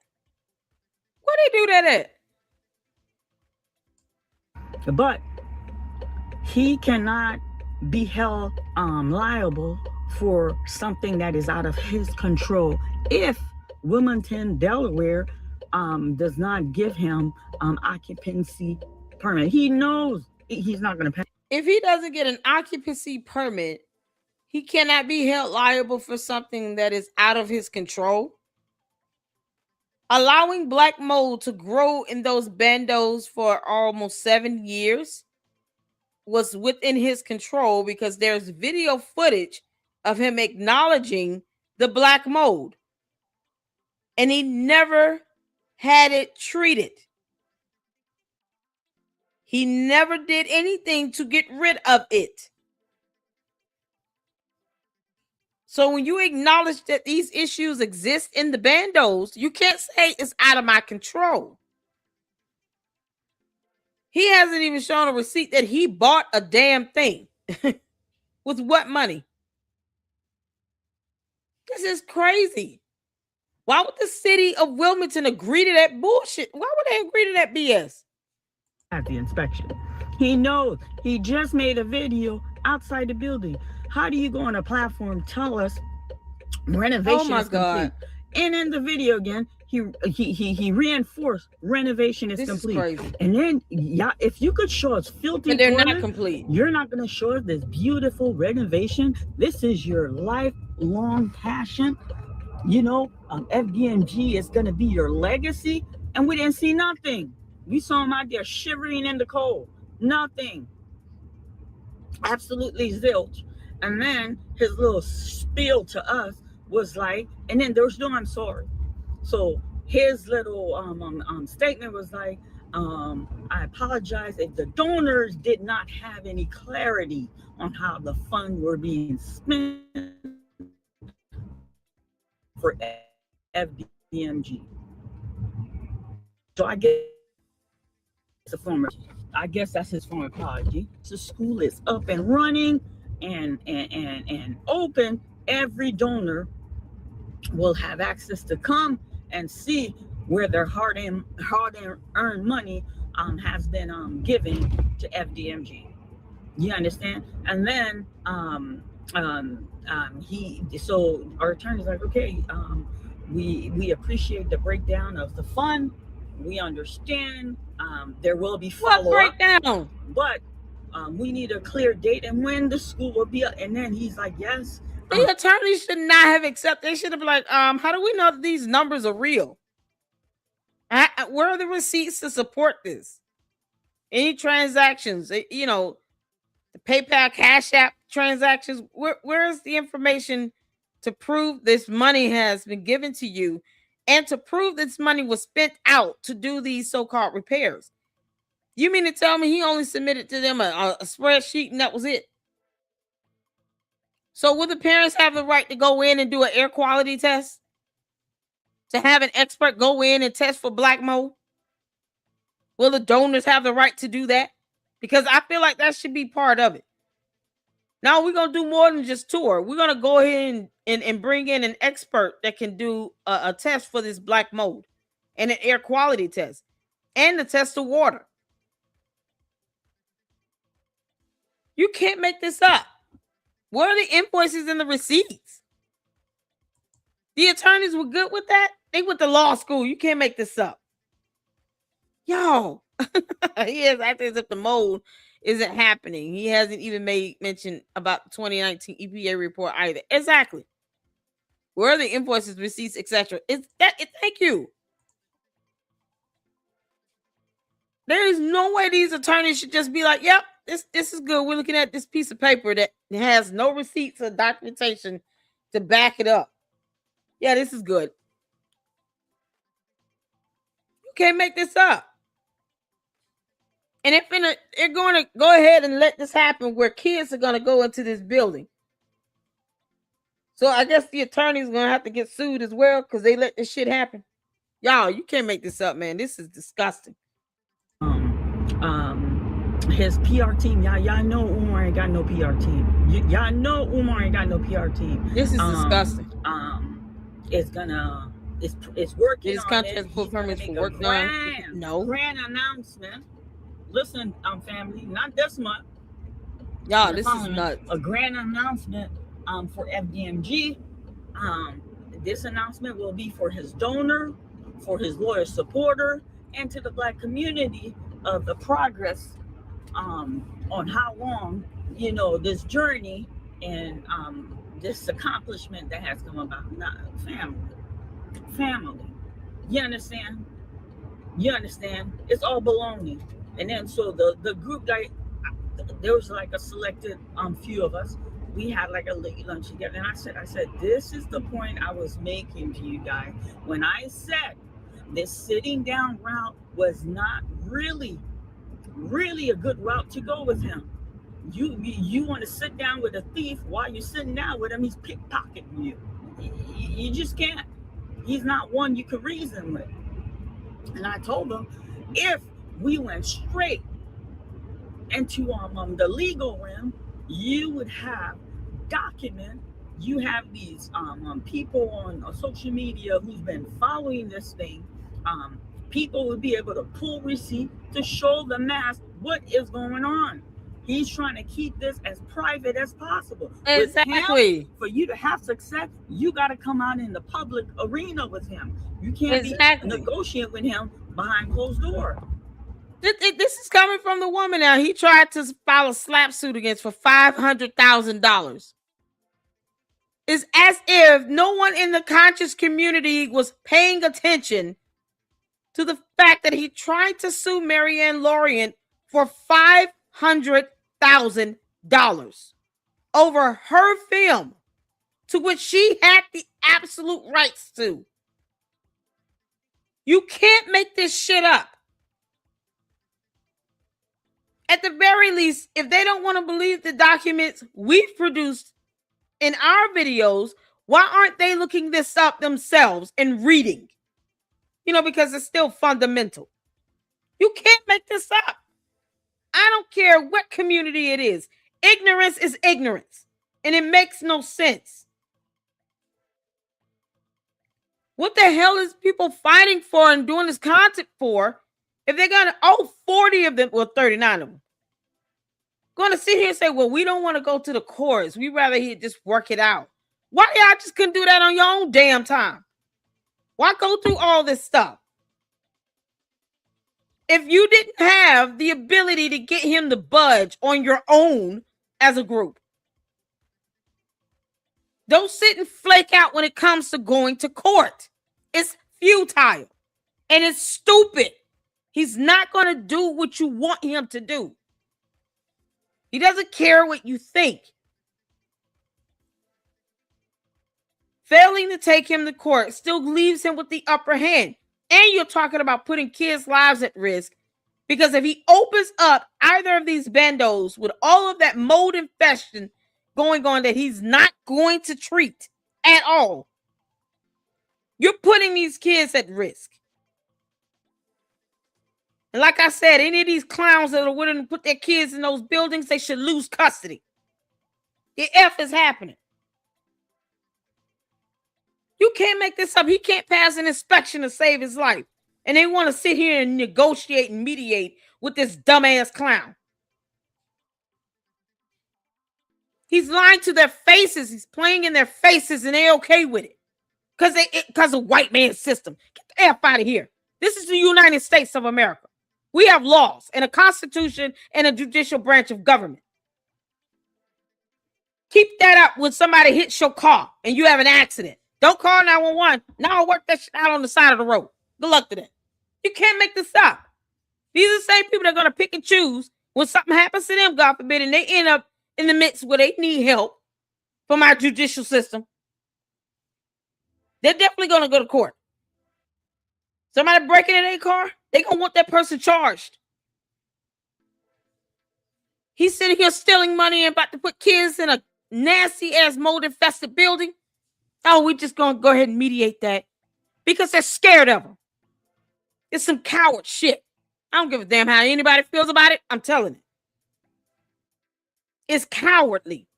Where they do that at? But he cannot be held liable for something that is out of his control if Wilmington, Delaware does not give him occupancy permit. He knows he's not going to pay. if he doesn't get an occupancy permit, he cannot be held liable for something that is out of his control. Allowing black mold to grow in those bandos for almost 7 years was within his control because there's video footage of him acknowledging the black mold. And he never had it treated. He never did anything to get rid of it. So when you acknowledge that these issues exist in the bandos, you can't say it's out of my control. He hasn't even shown a receipt that he bought a damn thing. With what money? This is crazy. Why would the city of Wilmington agree to that bullshit? Why would they agree to that BS? At the inspection, he knows. He just made a video outside the building. How do you go on a platform tell us renovation is complete? And in the video again, he reinforced renovation is complete. Crazy. And then if you could show us filthy, but they're not complete. You're not going to show us this beautiful renovation. This is your lifelong passion. You know, FDMG is going to be your legacy, and we didn't see nothing. We saw him out there shivering in the cold. Nothing. Absolutely zilch. And then his little spiel to us was like, and then there's no I'm sorry. So his little statement was like, I apologize if the donors did not have any clarity on how the funds were being spent for FDMG. So I guess that's his form of apology. The school is up and running and open. Every donor will have access to come and see where their hard-earned money has been given to FDMG. You understand? And then so our attorney's like, okay, we appreciate the breakdown of the fund. We understand there will be follow-up. What breakdown? But we need a clear date and when the school will be up. And then he's like, yes. The attorney should not have accepted. They should have been like, how do we know that these numbers are real? Where are the receipts to support this? Any transactions, you know, the PayPal, Cash App transactions, where's the information to prove this money has been given to you and to prove this money was spent out to do these so-called repairs? You mean to tell me he only submitted to them a spreadsheet and that was it? So will the parents have the right to go in and do an air quality test? To have an expert go in and test for black mold? Will the donors have the right to do that? Because I feel like that should be part of it. Now we're going to do more than just tour. We're going to go ahead and bring in an expert that can do a test for this black mold and an air quality test and the test of water. You can't make this up. Where are the invoices and the receipts? The attorneys were good with that. They went to law school. You can't make this up. Yo, he is acting as if the mold isn't happening. He hasn't even made mention about the 2019 EPA report either. Exactly. Where are the invoices, receipts, etc.? Thank you. There is no way these attorneys should just be like, yep, this is good. We're looking at this piece of paper that has no receipts or documentation to back it up. Yeah, this is good. You can't make this up. And they're going to go ahead and let this happen where kids are going to go into this building. So I guess the attorney's going to have to get sued as well because they let this shit happen. Y'all, you can't make this up, man. This is disgusting. His PR team, y'all know Umar ain't got no PR team. Y'all know Umar ain't got no PR team. This is disgusting. It's working. This country has put permits for work done. No grand announcement. Listen, family, not this month. Y'all, this is nuts. A grand announcement for FDMG. This announcement will be for his donor, for his loyal supporter, and to the black community of the progress on how long, this journey and this accomplishment that has come about. Not family. You understand? You understand? It's all baloney. And then so the group that there was like a selected few of us. We had like a late lunch together, and I said, this is the point I was making to you guys when I said this sitting down route was not really a good route to go with him. You want to sit down with a thief while you're sitting down with him, he's pickpocketing you. You just can't. He's not one you could reason with. And I told him, if we went straight into the legal realm, you would have document. You have these people on social media who's been following this thing. People would be able to pull receipt to show the mass what is going on. He's trying to keep this as private as possible. Exactly. Him, for you to have success, you got to come out in the public arena with him. You can't be negotiating with him behind closed doors. This is coming from the woman now. He tried to file a slap suit against for $500,000. It's as if no one in the conscious community was paying attention to the fact that he tried to sue Marianne Lorient for $500,000 over her film, to which she had the absolute rights to. You can't make this shit up. At the very least, if they don't want to believe the documents we've produced in our videos, why aren't they looking this up themselves and reading? Because it's still fundamental. You can't make this up. I don't care what community it is. Ignorance is ignorance, and it makes no sense. What the hell is people fighting for and doing this content for if they're going to, 40 of them, 39 of them, going to sit here and say, well, we don't want to go to the courts. We'd rather just work it out. Why y'all just couldn't do that on your own damn time? Why go through all this stuff? If you didn't have the ability to get him to budge on your own as a group, don't sit and flake out when it comes to going to court. It's futile and it's stupid. He's not going to do what you want him to do. He doesn't care what you think. Failing to take him to court still leaves him with the upper hand. And you're talking about putting kids' lives at risk, because if he opens up either of these bandos with all of that mold infection going on that he's not going to treat at all, you're putting these kids at risk. And like I said, any of these clowns that are willing to put their kids in those buildings, they should lose custody. The F is happening. You can't make this up. He can't pass an inspection to save his life. And they want to sit here and negotiate and mediate with this dumbass clown. He's lying to their faces. He's playing in their faces, and they're okay with it. Because of white man's system. Get the F out of here. This is the United States of America. We have laws and a constitution and a judicial branch of government. Keep that up when somebody hits your car and you have an accident. Don't call 911. Now I'll work that shit out on the side of the road. Good luck to that. You can't make this up. These are the same people that are going to pick and choose when something happens to them, God forbid, and they end up in the midst where they need help from our judicial system. They're definitely going to go to court. Somebody breaking in their car, they're going to want that person charged. He's sitting here stealing money and about to put kids in a nasty-ass mold-infested building. Oh, we're just going to go ahead and mediate that because they're scared of him. It's some coward shit. I don't give a damn how anybody feels about it. I'm telling it. It's cowardly.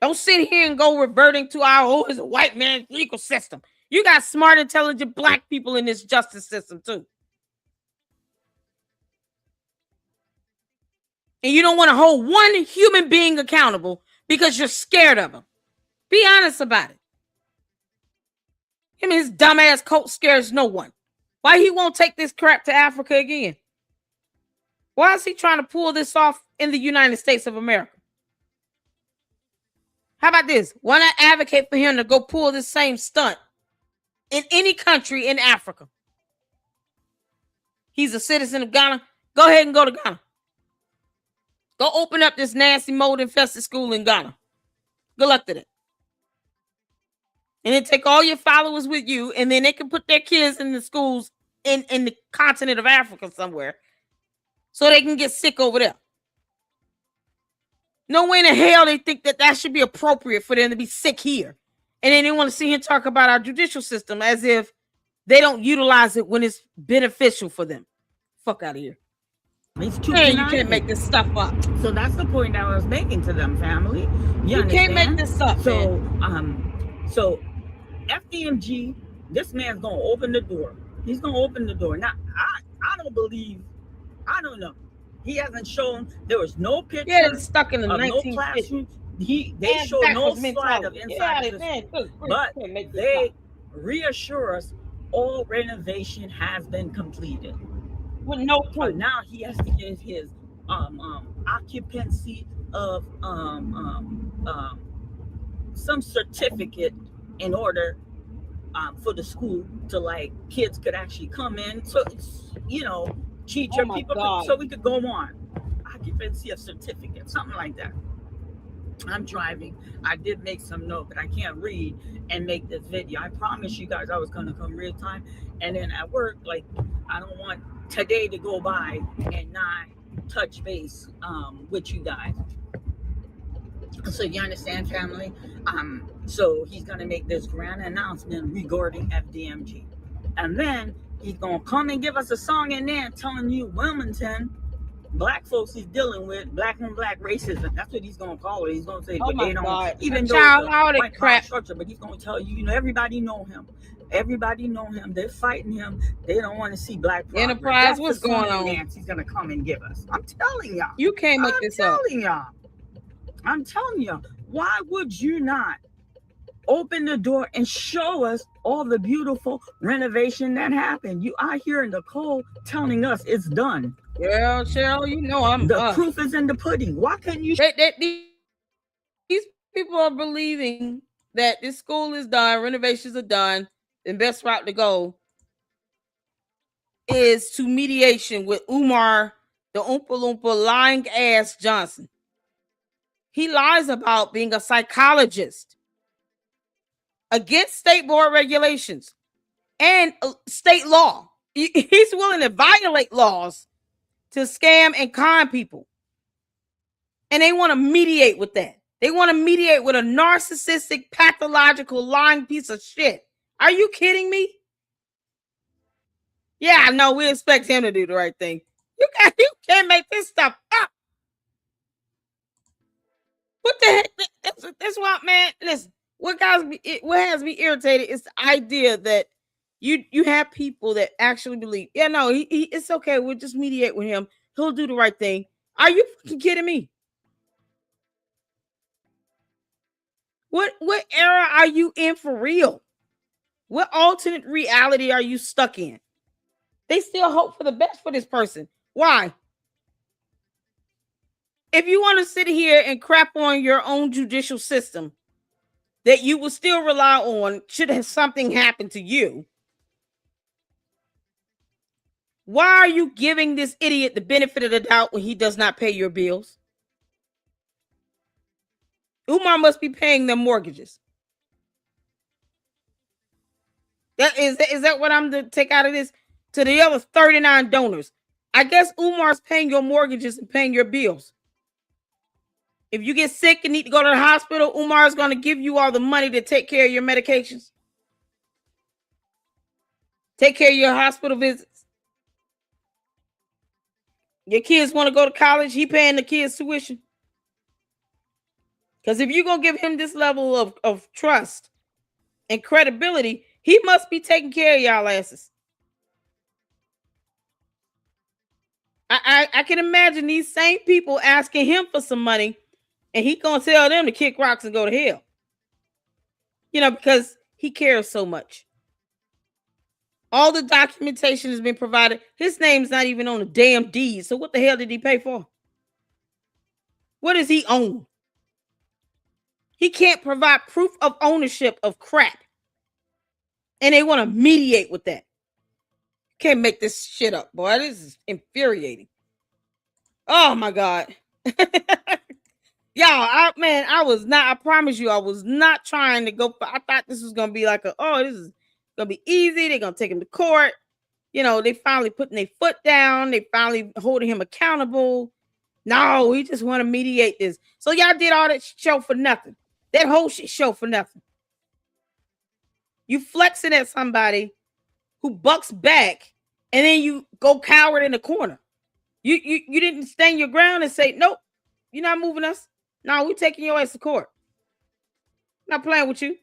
Don't sit here and go reverting to our, it's a white man's legal system. You got smart, intelligent black people in this justice system too. And you don't want to hold one human being accountable because you're scared of him. Be honest about it. Him and his dumbass coat scares no one. Why he won't take this crap to Africa again? Why is he trying to pull this off in the United States of America? How about this? Why not advocate for him to go pull this same stunt in any country in Africa? He's a citizen of Ghana. Go ahead and go to Ghana. Go open up this nasty mold infested school in Ghana. Good luck to that. And then take all your followers with you, and then they can put their kids in the schools in the continent of Africa somewhere so they can get sick over there. No way in the hell they think that should be appropriate for them to be sick here. And then they want to see him talk about our judicial system as if they don't utilize it when it's beneficial for them. Fuck out of here. It's too Man, you can't make this stuff up. So that's the point I was making to them, family. You can't make this up, so, man. So FDMG, this man's gonna open the door. He's gonna open the door. Now, I don't believe. I don't know. He hasn't shown. There was no picture. Yeah, it's stuck in the of 1950s. no classroom. They showed no slide of inside the school. But they reassure us all renovation has been completed. With no proof. Now he has to give his occupancy of some certificate in order for the school to, like, kids could actually come in. So teacher people so we could go on. Occupancy of certificate, something like that. I'm driving. I did make some note, but I can't read and make this video. I promised you guys I was going to come real time. And then at work, like, I don't want today to go by and not touch base with you guys. So you understand, family? So he's going to make this grand announcement regarding FDMG. And then he's going to come and give us a song in there telling you Wilmington, black folks he's dealing with, black on black racism. That's what he's going to call it. He's going to say, but they don't, even though it's a white power structure, but he's going to tell you, everybody know him. Everybody know him. They're fighting him. They don't want to see black progress. Enterprise, what's going on? Nancy's going to come and give us. I'm telling y'all. You can't make this up. I'm telling y'all. Why would you not open the door and show us all the beautiful renovation that happened? You are here in the cold telling us it's done. Well, Cheryl, the proof is in the pudding. Why can't you? These people are believing that this school is done, renovations are done, and best route to go is to mediation with Umar, the Oompa Loompa lying ass Johnson. He lies about being a psychologist against state board regulations and state law. He's willing to violate laws to scam and con people. And they want to mediate with that. They want to mediate with a narcissistic, pathological, lying piece of shit. Are you kidding me? Yeah, no, we expect him to do the right thing. You can't make this stuff up. What the heck? That's why, man. Listen, what has me irritated is the idea that you have people that actually believe, yeah, no, it's okay. We'll just mediate with him. He'll do the right thing. Are you fucking kidding me? What era are you in for real? What alternate reality are you stuck in? They still hope for the best for this person. Why? If you want to sit here and crap on your own judicial system that you will still rely on should have something happened to you, why are you giving this idiot the benefit of the doubt when he does not pay your bills? Umar must be paying them mortgages. Is that what I'm to take out of this? To the other 39 donors, I guess Umar's paying your mortgages and paying your bills. If you get sick and need to go to the hospital, Umar is going to give you all the money to take care of your medications. Take care of your hospital visits. Your kids want to go to college, he paying the kids' tuition. Because if you're going to give him this level of trust and credibility, he must be taking care of y'all asses. I can imagine these same people asking him for some money, and he gonna tell them to kick rocks and go to hell. Because he cares so much. All the documentation has been provided. His name's not even on the damn deed. So what the hell did he pay for? What does he own? He can't provide proof of ownership of crap. And they want to mediate with that. Can't make this shit up, boy. This is infuriating. Oh my God. Y'all, I was not, I promise you, I was not trying to go. I thought this was going to be like this is going to be easy. They're going to take him to court. You know, they finally putting their foot down. They finally holding him accountable. No, we just want to mediate this. So y'all did all that show for nothing. That whole shit show for nothing. You flexing at somebody who bucks back, and then you go coward in the corner. You didn't stand your ground and say, nope, you're not moving us. No, we're taking your ass to court. Not playing with you.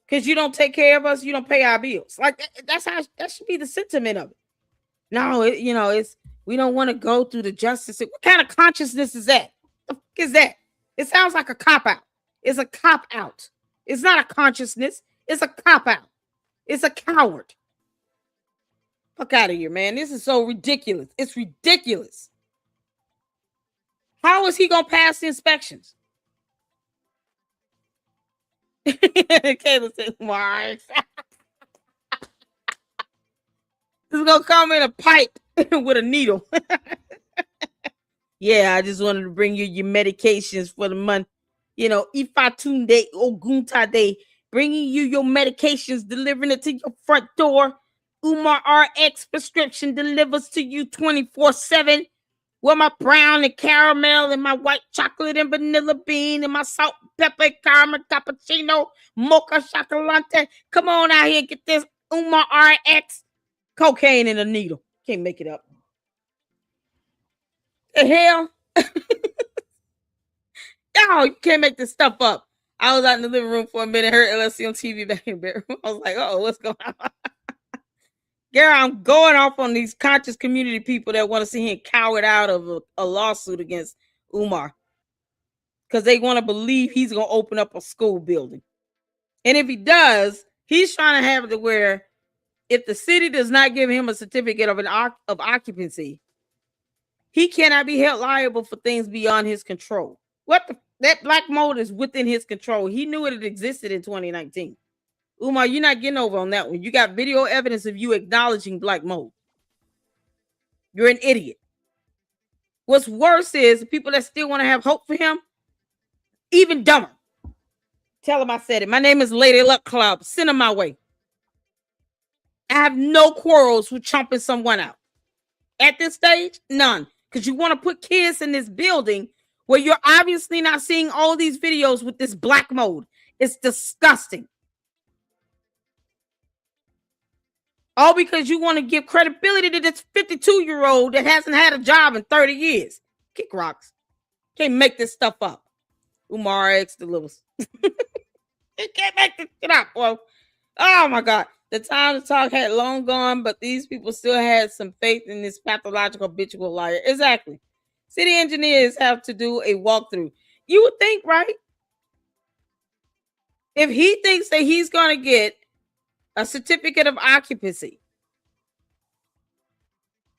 Because you don't take care of us, you don't pay our bills. Like that should be the sentiment of it. No, we don't want to go through the justice. What kind of consciousness is that? What the fuck is that? It sounds like a cop-out. It's a cop-out. It's not a consciousness. It's a cop-out. It's a coward. Fuck out of here, man. This is so ridiculous. It's ridiculous. How is he going to pass the inspections? Kayla said, Mars. This is going to come in a pipe with a needle. Yeah, I just wanted to bring you your medications for the month. You know, Ifatunde Oguntade, bringing you your medications, delivering it to your front door. Umar RX prescription delivers to you 24/7 with my brown and caramel and my white chocolate and vanilla bean and my salt, pepper, caramel, cappuccino, mocha chocolate. Come on out here and get this Umar RX. Cocaine in a needle. Can't make it up. The hell? Y'all, you can't make this stuff up. I was out in the living room for a minute, heard LSC on TV back in the bedroom. I was like, oh, what's going on? Girl, I'm going off on these conscious community people that want to see him cowered out of a lawsuit against Umar. Because they want to believe he's going to open up a school building. And if he does, he's trying to have it to where if the city does not give him a certificate of occupancy, he cannot be held liable for things beyond his control. That black mold is within his control. He knew it existed in 2019. Umar, you're not getting over on that one. You got video evidence of you acknowledging black mold. You're an idiot. What's worse is the people that still want to have hope for him, even dumber. Tell him I said it. My name is Lady Luck Club. Send him my way. I have no quarrels with chomping someone out. At this stage, none. Because you want to put kids in this building where you're obviously not seeing all these videos with this black mold. It's disgusting. All because you want to give credibility to this 52-year-old that hasn't had a job in 30 years. Kick rocks. Can't make this stuff up. Umar X delivers. You can't make this shit up, bro. Oh, my God. The time to talk had long gone, but these people still had some faith in this pathological habitual liar. Exactly. City engineers have to do a walkthrough. You would think, right? If he thinks that he's going to get a certificate of occupancy,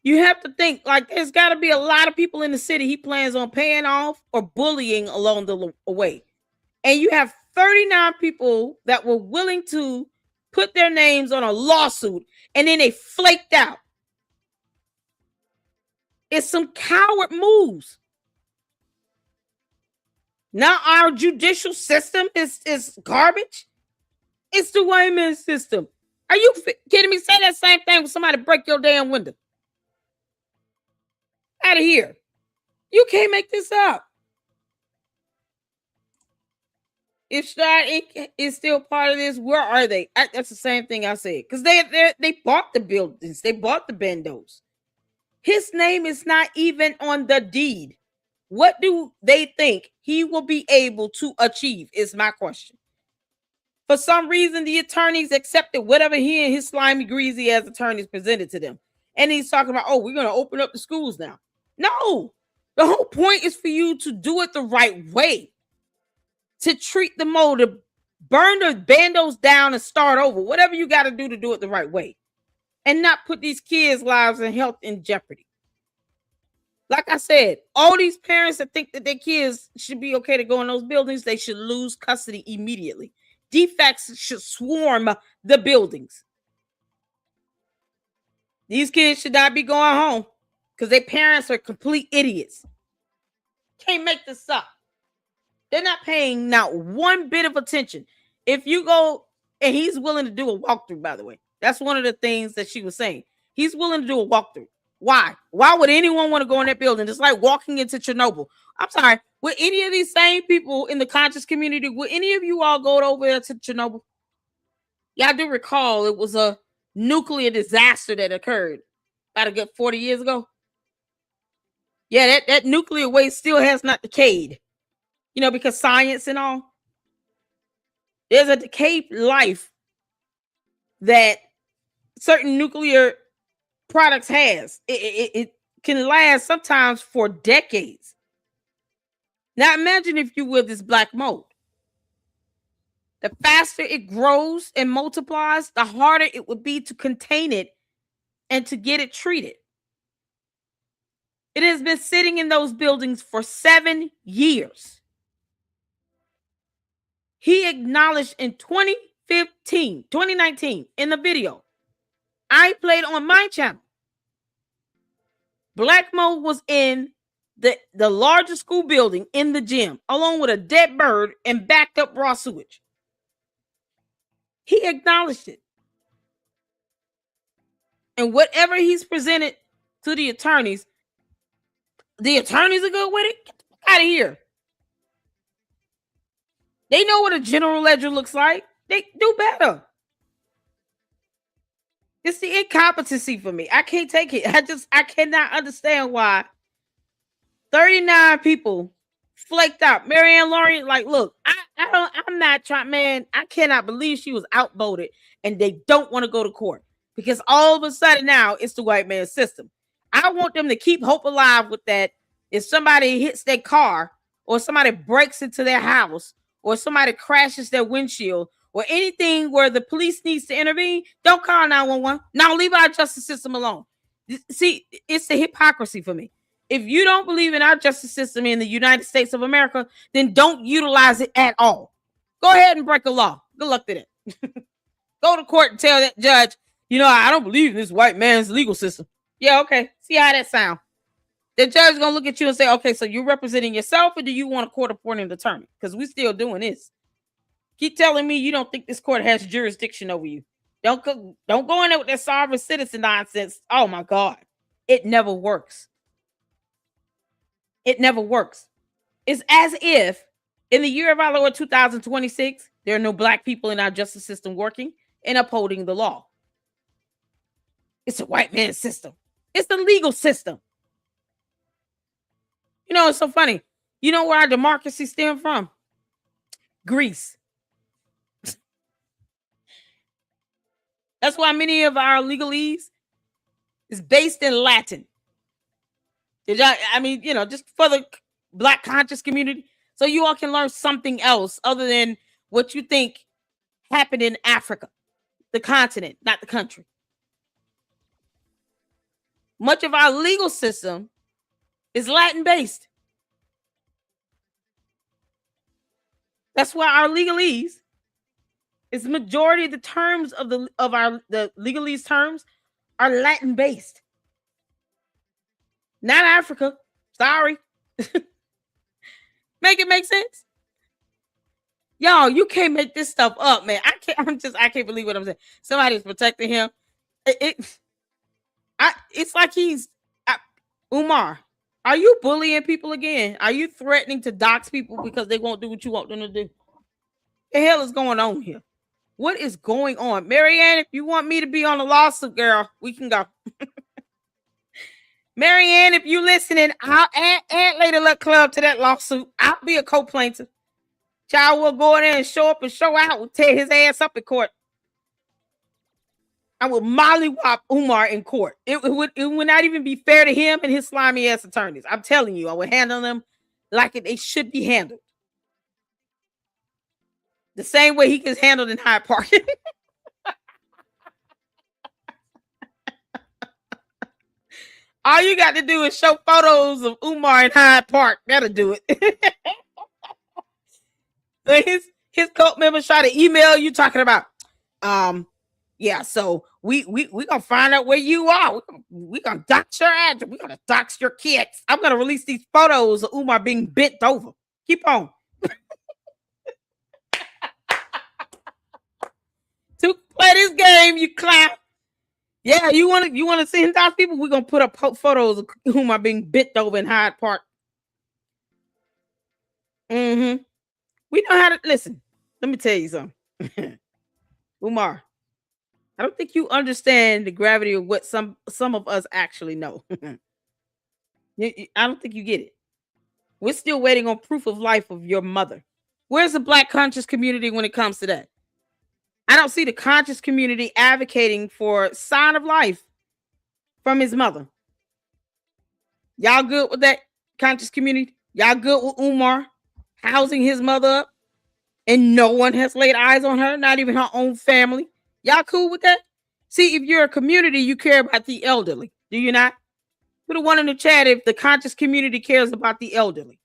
you have to think, like, there's got to be a lot of people in the city he plans on paying off or bullying along the way. And you have 39 people that were willing to put their names on a lawsuit, and then they flaked out. It's some coward moves. Now our judicial system is garbage. It's the Wayman system. Are you kidding me? Say that same thing when somebody break your damn window. Out of here. You can't make this up. If Stride Inc. is still part of this, where are they? That's the same thing I said. Because they bought the buildings. They bought the bendos. His name is not even on the deed. What do they think he will be able to achieve is my question. For some reason, the attorneys accepted whatever he and his slimy, greasy ass attorneys presented to them. And he's talking about, oh, we're going to open up the schools now. No, the whole point is for you to do it the right way. To treat the mold, to Burn the bandos down and start over. Whatever you got to do it the right way. And not put these kids' lives and health in jeopardy. Like I said, all these parents that think that their kids should be okay to go in those buildings, they should lose custody immediately. Defects should swarm the buildings. These kids should not be going home because their parents are complete idiots. Can't make this up. They're not paying not one bit of attention. If you go, and he's willing to do a walkthrough, by the way. That's one of the things that she was saying. He's willing to do a walkthrough. Why? Why would anyone want to go in that building? It's like walking into Chernobyl. I'm sorry. Would any of these same people in the conscious community, would any of you all go over there to Chernobyl? Yeah, I do recall it was a nuclear disaster that occurred about a good 40 years ago. Yeah, that nuclear waste still has not decayed. You know, because science and all. There's a decayed life that certain nuclear products has. It can last sometimes for decades. Now imagine, if you will, this black mold. The faster it grows and multiplies, the harder it would be to contain it and to get it treated. It has been sitting in those buildings for 7 years. He acknowledged in 2019, in the video I played on my channel, black mold was in the largest school building in the gym, along with a dead bird and backed up raw sewage. He acknowledged it. And whatever he's presented to the attorneys are good with it. Get the fuck out of here. They know what a general ledger looks like. They do better. It's the incompetency for me. I can't take it. I cannot understand why 39 people flaked out. Marianne Laurie, like, look, I'm not trying, man. I cannot believe she was outvoted and they don't want to go to court because all of a sudden now it's the white man's system. I want them to keep hope alive with that. If somebody hits their car or somebody breaks into their house or somebody crashes their windshield or anything where the police needs to intervene, don't call 911. Now leave our justice system alone. See, it's the hypocrisy for me. If you don't believe in our justice system in the United States of America, then don't utilize it at all. Go ahead and break a law. Good luck to that. Go to court and tell that judge, you know, I don't believe in this white man's legal system. Yeah, okay. See how that sound. The judge is going to look at you and say, okay, so you're representing yourself or do you want a court-appointed attorney? Because we're still doing this. Keep telling me you don't think this court has jurisdiction over you. Don't go in there with that sovereign citizen nonsense. Oh, my God. It never works. It never works. It's as if in the year of our Lord 2026, there are no black people in our justice system working and upholding the law. It's a white man's system. It's the legal system. You know, it's so funny. You know where our democracy stemmed from? Greece. That's why many of our legalese is based in Latin. I mean, you know, just for the black conscious community. So you all can learn something else other than what you think happened in Africa, the continent, not the country. Much of our legal system is Latin based. That's why our legalese is the majority of the terms of the legalese terms are Latin based. Not Africa. Sorry. Make it make sense? Y'all, you can't make this stuff up, man. I can't believe what I'm saying. Somebody's protecting him. It's like he's Umar. Are you bullying people again? Are you threatening to dox people because they won't do what you want them to do? The hell is going on here? What is going on? Marianne, if you want me to be on a lawsuit, girl, we can go. Marianne, if you listening, I'll add Lady Luck Club to that lawsuit. I'll be a co-plaintiff. Child will go in there and show up and show out. We'll tear his ass up in court. I will mollywop Umar in court. It would not even be fair to him and his slimy ass attorneys. I'm telling you, I would handle them like they should be handled. The same way he gets handled in Hyde Park. All you got to do is show photos of Umar in Hyde Park. That'll do it. his cult members try to email you talking about, yeah, so we gonna find out where you are. We gonna dox your address. We gonna dox your kids. I'm gonna release these photos of Umar being bent over. Keep on. To play this game, you clown. Yeah, you want to see those people? We're gonna put up photos of Umar being bent over in Hyde Park. Mm-hmm. We know how to listen. Let me tell you something. Umar, I don't think you understand the gravity of what some of us actually know. I don't think you get it. We're still waiting on proof of life of your mother. Where's the Black conscious community when it comes to that? I don't see the conscious community advocating for sign of life from his mother. Y'all good with that conscious community? Y'all good with Umar housing his mother up and no one has laid eyes on her, not even her own family? Y'all cool with that? See, if you're a community, you care about the elderly. Do you not? Put a one in the chat if the conscious community cares about the elderly.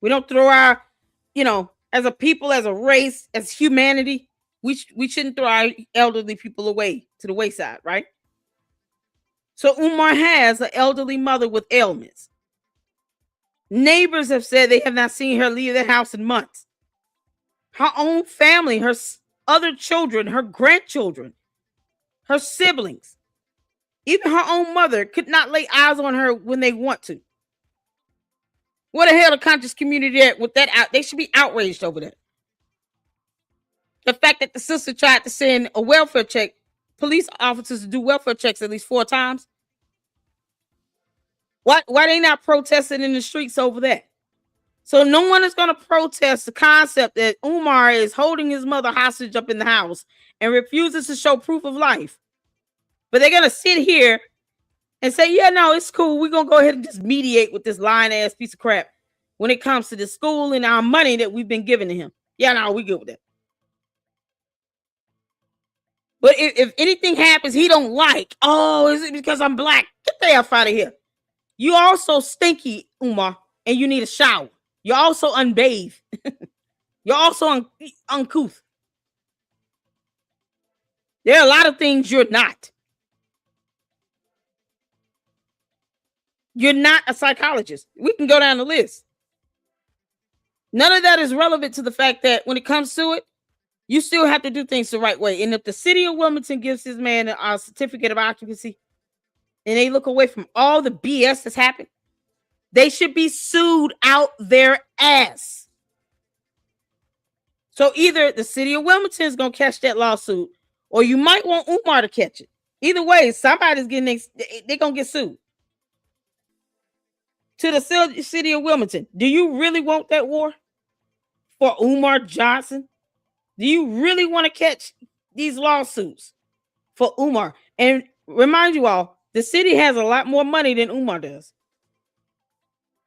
We don't throw our, as a people, as a race, as humanity, we shouldn't throw our elderly people away to the wayside, right? So Umar has an elderly mother with ailments. Neighbors have said they have not seen her leave the house in months. Her own family, her other children, her grandchildren, her siblings, even her own mother could not lay eyes on her when they want to. What the hell the conscious community at with that out? They should be outraged over that. The fact that the sister tried to send a welfare check, police officers to do welfare checks at least 4 times. Why they not protesting in the streets over that? So no one is going to protest the concept that Umar is holding his mother hostage up in the house and refuses to show proof of life. But they're going to sit here and say, yeah, no, it's cool. We're going to go ahead and just mediate with this lying ass piece of crap when it comes to the school and our money that we've been giving to him. Yeah, no, we good with that. But if anything happens he don't like, oh, is it because I'm black? Get the F out of here. You also stinky, Umar, and you need a shower. You're also unbathed. You're also uncouth. There are a lot of things you're not. You're not a psychologist. We can go down the list. None of that is relevant to the fact that when it comes to it, you still have to do things the right way. And if the city of Wilmington gives this man a certificate of occupancy and they look away from all the BS that's happened, they should be sued out their ass. So either the city of Wilmington is going to catch that lawsuit or you might want Umar to catch it. Either way, somebody's getting, they're going to get sued. To the city of Wilmington, do you really want that war for Umar Johnson? Do you really want to catch these lawsuits for Umar? And remind you all, the city has a lot more money than Umar does.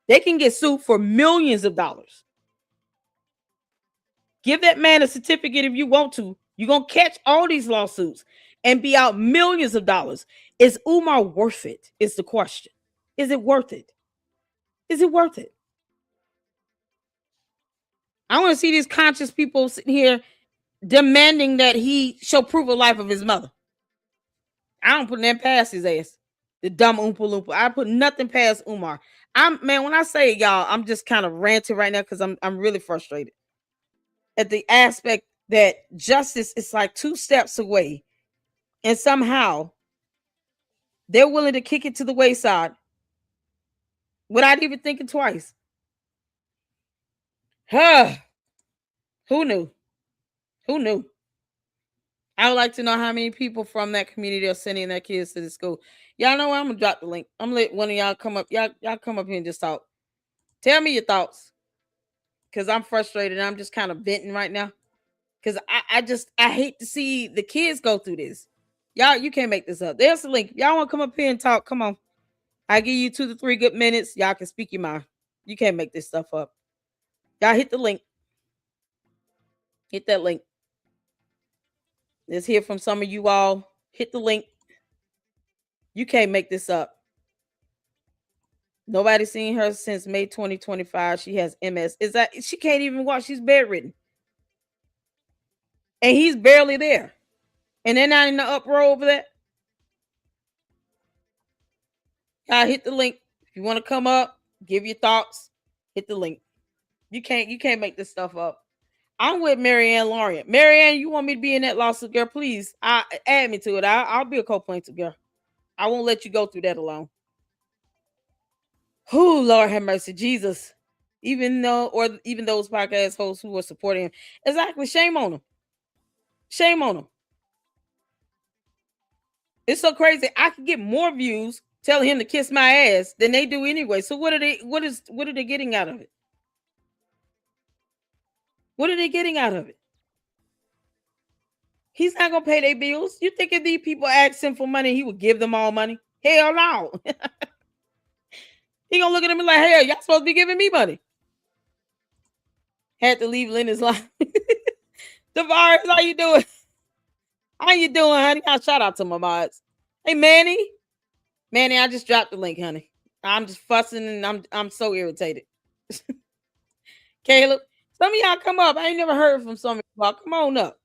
They can get sued for millions of dollars. Give that man a certificate if you want to. You're going to catch all these lawsuits and be out millions of dollars. Is Umar worth it? Is the question. Is it worth it? Is it worth it? I want to see these conscious people sitting here demanding that he show proof of life of his mother. I don't put nothing past his ass. The dumb Oompa Loompa. I put nothing past Umar. When I say y'all, I'm just kind of ranting right now because I'm really frustrated at the aspect that justice is like 2 steps away, and somehow they're willing to kick it to the wayside without even thinking twice. Who knew? Who knew? I would like to know how many people from that community are sending their kids to the school. Y'all know what? I'm gonna drop the link. I'm gonna let one of y'all come up. Y'all come up here and just talk. Tell me your thoughts. Because I'm frustrated. I'm just kind of venting right now. Because I hate to see the kids go through this. Y'all, you can't make this up. There's the link. If y'all want to come up here and talk, come on. I give you 2 to 3 good minutes. Y'all can speak your mind. You can't make this stuff up. Y'all hit the link. Hit that link. Let's hear from some of you all. Hit the link. You can't make this up. Nobody's seen her since May 2025. She has MS. Is that she can't even walk? She's bedridden. And he's barely there. And they're not in the uproar over that. Y'all hit the link. If you want to come up, give your thoughts, hit the link. You can't make this stuff up. I'm with Marianne Lawrence. Marianne, you want me to be in that lawsuit, girl? Please, add me to it. I'll be a co-plaintiff, girl. I won't let you go through that alone. Who, Lord have mercy, Jesus. Even those podcast hosts who are supporting him. Exactly. Shame on them. Shame on them. It's so crazy. I could get more views telling him to kiss my ass than they do anyway. So what are they getting out of it? What are they getting out of it? He's not gonna pay their bills. You think if these people asked him for money, he would give them all money? Hell no. He gonna look at them and like, hey, y'all supposed to be giving me money. Had to leave Lenny's life. Tavares, how you doing? How you doing, honey? I'll shout out to my mods. Hey, Manny, I just dropped the link, honey. I'm just fussing and I'm so irritated. Caleb, some of y'all come up. I ain't never heard from some of y'all. Come on up.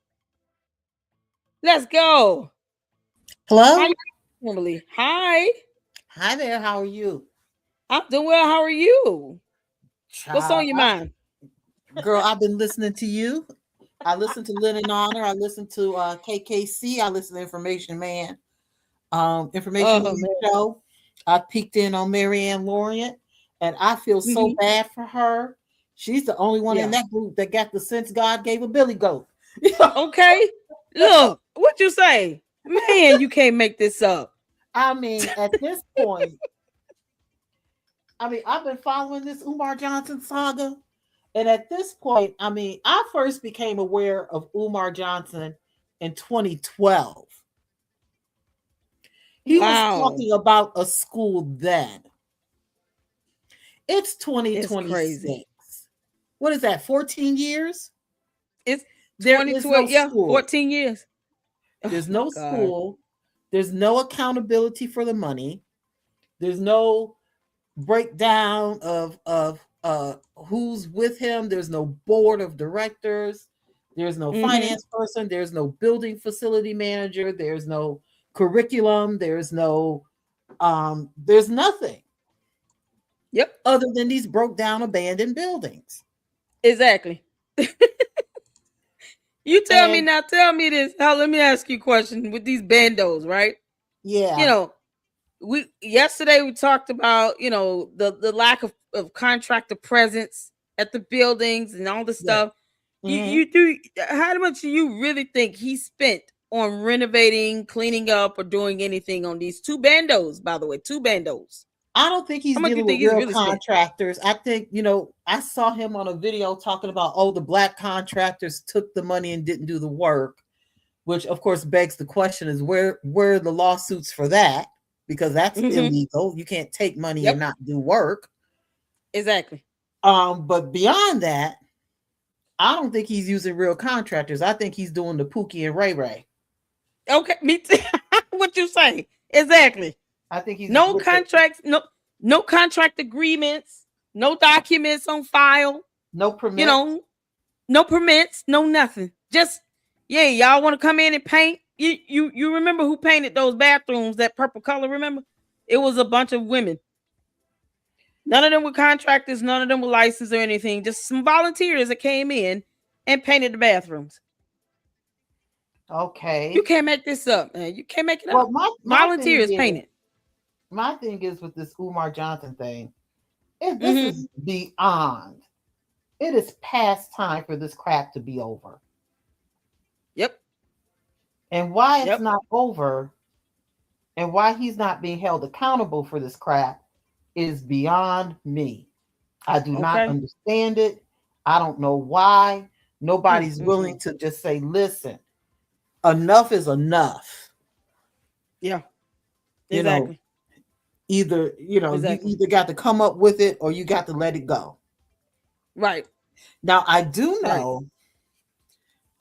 Let's go. Hello, Emily. Hi. hi there. How are you? I'm doing well. How are you? Child, What's on your mind? girl? I've been listening to you. I listen to Lynn and Honor. I listen to KKC. I listen to Information Man. Information Man show. I peeked in on Marianne Lawrence, and I feel so bad for her. She's the only one in that group that got the sense God gave a billy goat. Okay. Look, what you say? Man, you can't make this up. I mean, at this point, I've been following this Umar Johnson saga. And at this point, I first became aware of Umar Johnson in 2012. He was talking about a school then. It's 2026. What is that, 14 years? It's there is no school. 14 years. There's no school. There's no accountability for the money. There's no breakdown of who's with him. There's no board of directors. There's no finance person. There's no building facility manager. There's no curriculum. There's nothing. Yep. Other than these broke down, abandoned buildings. Exactly. You tell me now. Tell me this. Now, let me ask you a question with these bandos, right? Yeah. You know, yesterday we talked about, the lack of contractor presence at the buildings and all the stuff. You do. How much do you really think he spent on renovating, cleaning up, or doing anything on these two bandos? By the way, two bandos. I don't think he's dealing with real contractors. I think, I saw him on a video talking about, the black contractors took the money and didn't do the work, which of course begs the question is where are the lawsuits for that? Because that's illegal. You can't take money and not do work. Exactly. But beyond that, I don't think he's using real contractors. I think he's doing the Pookie and Ray Ray. Okay, me too. What you say? Exactly. I think he's no contracts, no contract agreements, no documents on file, no permits, no permits, no nothing. Just y'all want to come in and paint. You remember who painted those bathrooms that purple color? Remember, it was a bunch of women. None of them were contractors. None of them were licensed or anything. Just some volunteers that came in and painted the bathrooms. Okay, you can't make this up, man. You can't make it up. My volunteers painted. My thing is with this Umar Johnson thing, this is beyond. It is past time for this crap to be over. Yep. And why it's not over and why he's not being held accountable for this crap is beyond me. I do not understand it. I don't know why. Nobody's willing to just say, listen, enough is enough. Yeah. Exactly. You either got to come up with it or you got to let it go. Right. Now, I do know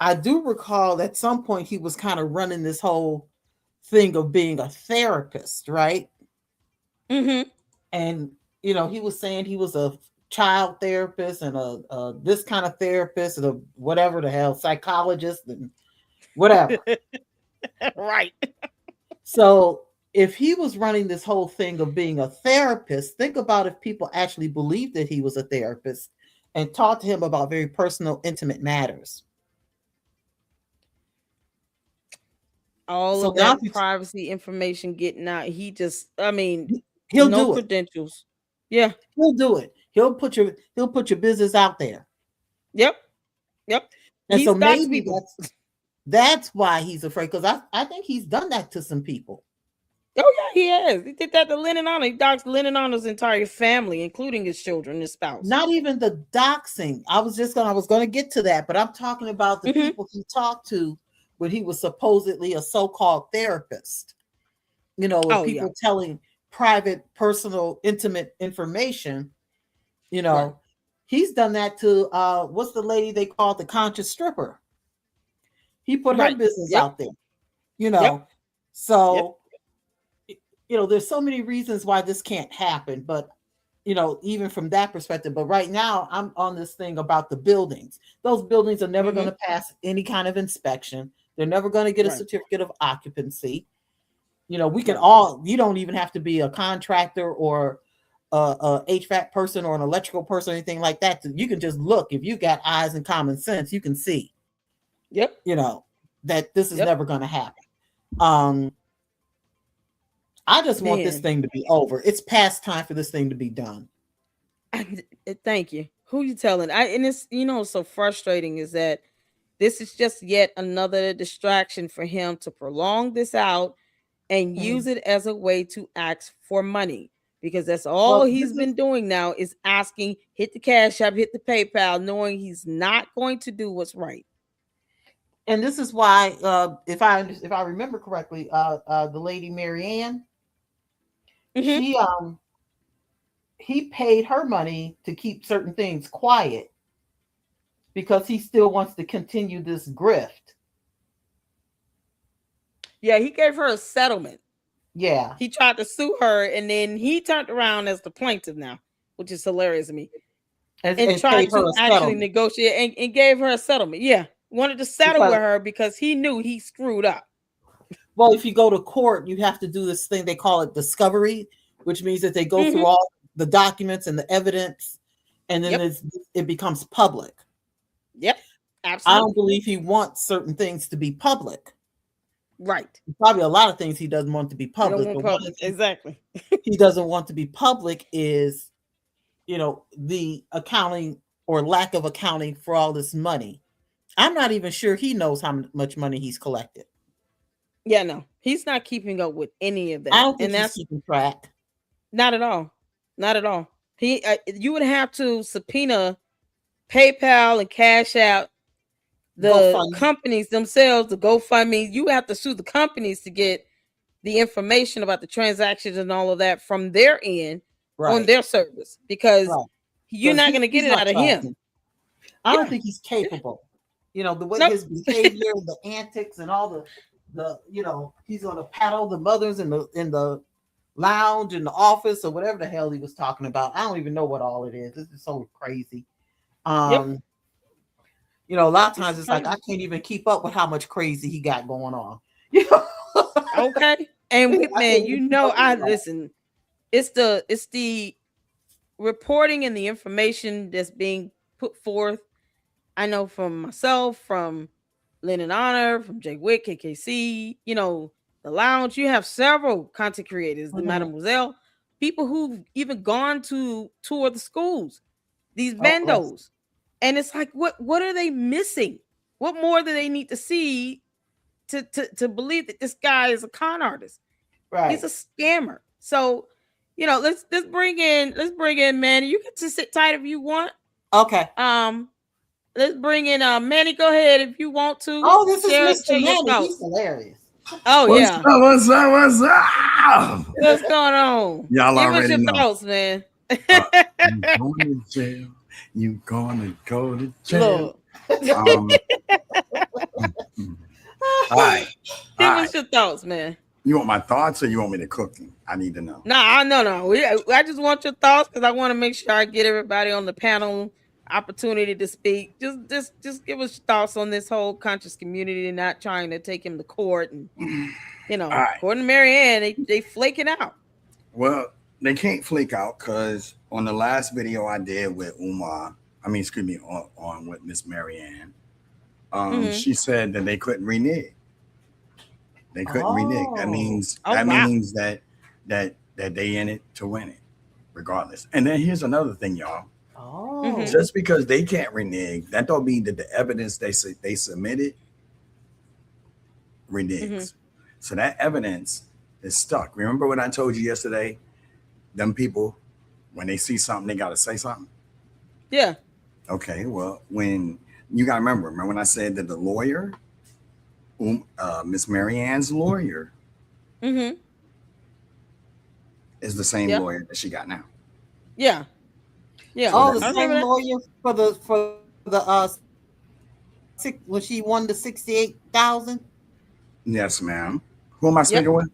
I do recall at some point he was kind of running this whole thing of being a therapist, right? Mm-hmm. And he was saying he was a child therapist and a this kind of therapist and a whatever the hell psychologist and whatever. Right. So if he was running this whole thing of being a therapist, think about if people actually believed that he was a therapist and talked to him about very personal, intimate matters. All of that privacy information getting out. He just, I mean, he'll no do credentials. Yeah. He'll do it. He'll put your business out there. Yep. And so maybe that's why he's afraid, because I think he's done that to some people. Oh yeah, he has. He did that to Lennon Honor. He doxed Lennon Honor's entire family, including his children, his spouse. Not even the doxing. I was gonna get to that, but I'm talking about the people he talked to when he was supposedly a so-called therapist. People telling private, personal, intimate information. Right. He's done that to what's the lady they called the conscious stripper? He put her business out there. So there's so many reasons why this can't happen, but even from that perspective. But right now I'm on this thing about the buildings. Those buildings are never going to pass any kind of inspection. They're never going to get a certificate of occupancy. We can you don't even have to be a contractor or a HVAC person or an electrical person or anything like that. You can just look. If you got eyes and common sense, you can see. Yep. That this is never going to happen. I just want this thing to be over. It's past time for this thing to be done. Thank you. Who you telling? And it's so frustrating is that this is just yet another distraction for him to prolong this out and use it as a way to ask for money, because that's all he's been doing now is asking, hit the Cash App, hit the PayPal, knowing he's not going to do what's right. And this is why, if I remember correctly, the lady Marianne, he paid her money to keep certain things quiet because he still wants to continue this grift. Yeah, he gave her a settlement. Yeah. He tried to sue her, and then he turned around as the plaintiff now, which is hilarious to me. And tried to actually negotiate and gave her a settlement. Yeah. Wanted to settle with her because he knew he screwed up. Well, if you go to court, you have to do this thing. They call it discovery, which means that they go through all the documents and the evidence, and then it becomes public. Yep. Absolutely. I don't believe he wants certain things to be public. Right. Probably a lot of things he doesn't want to be public. Exactly. He doesn't want to be public is, the accounting or lack of accounting for all this money. I'm not even sure he knows how much money he's collected. Yeah, no, he's not keeping up with any of that. I don't think he's keeping track. Not at all. Not at all. You would have to subpoena PayPal and Cash App, the companies themselves, the GoFundMe. You have to sue the companies to get the information about the transactions and all of that from their end on their service, because you're not going to get it out of him. I don't think he's capable. The way his behavior, the antics, and all the he's going to paddle the mothers in the lounge in the office or whatever the hell he was talking about. I don't even know what all it is. This is so crazy. A lot of times it's like I can't even keep up with how much crazy he got going on. Okay. And listen, it's the reporting and the information that's being put forth. I know from myself, from Lennon Honor, from Jay Wick, KKC, the lounge. You have several content creators, the Mademoiselle, people who've even gone to tour the schools, these bandos. And it's like, what are they missing? What more do they need to see to believe that this guy is a con artist? Right. He's a scammer. So, let's bring in Manny. You can just sit tight if you want. Okay. Let's bring in Manny. Go ahead if you want to. Oh, this is Mr. Manny. He's hilarious. Oh, what's up? What's up? What's going on? Y'all Give already us your know. thoughts, man. You going to jail. You gonna go to jail. All right. Give All us right. your thoughts, man. You want my thoughts or you want me to cook them? I need to know. No. I just want your thoughts because I want to make sure I get everybody on the panel opportunity to speak. Just give us your thoughts on this whole conscious community and not trying to take him to court. And All right. according to Marianne, they flaking out. Well, they can't flake out because on the last video I did with Umar, excuse me, on with Miss Marianne, she said that they couldn't renege. They couldn't renege. That means means that they in it to win it, regardless. And then here's another thing, y'all. Just because they can't renege, that don't mean that the evidence they submitted reneges. So that evidence is stuck. Remember what I told you yesterday? Them people, when they see something, they got to say something. Yeah. Okay. Well, when you got to remember when I said that the lawyer, Miss Marianne's lawyer, is the same lawyer that she got now. Yeah. Yeah. Oh, the same lawyer for the when she won the 68,000. Yes, ma'am. Who am I speaking with?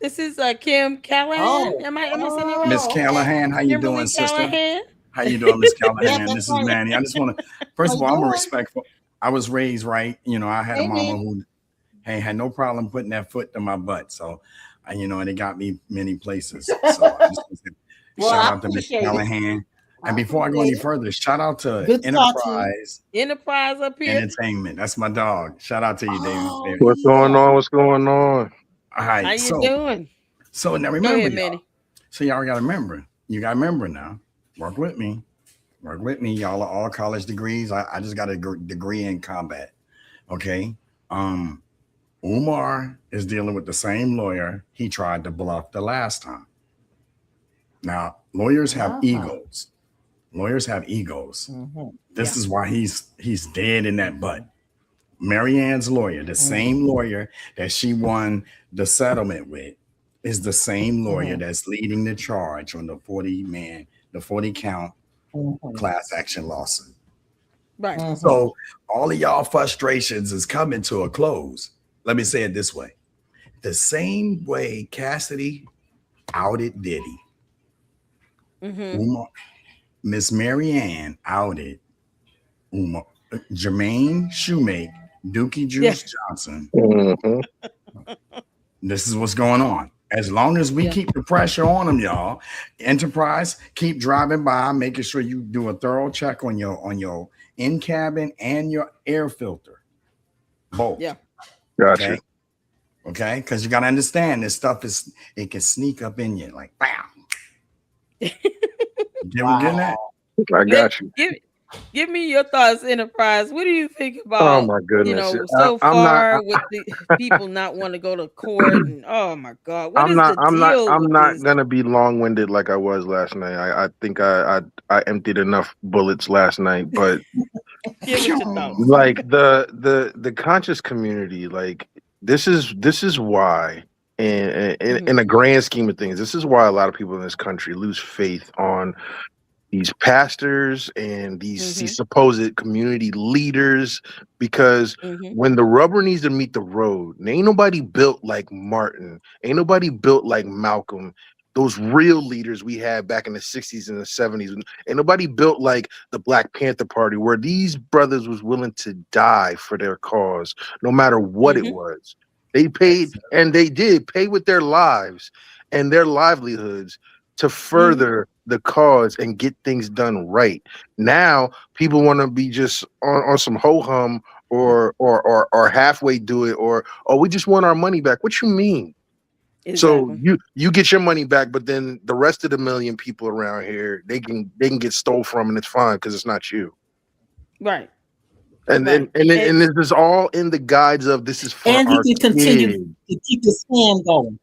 This is Kim Callahan. Am I saying that right? Miss Callahan, how you doing, sister? Callahan? How you doing, Miss Callahan? This is Manny. I just want to, first of all, I'm a respectful. I was raised right. I had a mama who had no problem putting that foot in my butt. So, and it got me many places. So I just want to say, shout out to Miss Callahan. And before I go any further, shout out to Enterprise up here. Entertainment. That's my dog. Shout out to you, David. What's going on? What's going on? All right. How you doing? So now remember, Manny. So y'all got to remember. You got to remember now. Work with me. Y'all are all college degrees. I just got a degree in combat. Okay. Umar is dealing with the same lawyer he tried to bluff the last time. Now, lawyers have egos. This is why he's dead in that butt. Marianne's lawyer, the same lawyer that she won the settlement with, is the same lawyer that's leading the charge on the 40 count class action lawsuit. Right. So all of y'all frustrations is coming to a close. Let me say it this way. The same way Cassidy outed Diddy, Miss Marianne outed Jermaine Shoemake, Dookie Juice Johnson. This is what's going on. As long as we keep the pressure on them, y'all, Enterprise, keep driving by, making sure you do a thorough check on your in cabin and your air filter. Both. Yeah. Gotcha. Okay. Because you got to understand this stuff it can sneak up in you like bam. Getting that? I got you. Give me your thoughts, Enterprise. What do you think about? Oh my goodness! So far with the people not want to go to court, and oh my God, I'm not gonna be long-winded like I was last night. I think I emptied enough bullets last night, but like the conscious community, like this is why. In a grand scheme of things, this is why a lot of people in this country lose faith on these pastors and these supposed community leaders, because when the rubber needs to meet the road, ain't nobody built like Martin, ain't nobody built like Malcolm, those real leaders we had back in the 60s and the 70s, ain't nobody built like the Black Panther Party, where these brothers was willing to die for their cause, no matter what it was. They paid, and they did pay with their lives and their livelihoods to further the cause and get things done right. Now people want to be just on some ho-hum or halfway do it, or we just want our money back. What you mean? Exactly. So you get your money back, but then the rest of the million people around here, they can get stole from, and it's fine because it's not you. Right. And this is all in the guides of this is for and our he can continue to keep the scam going.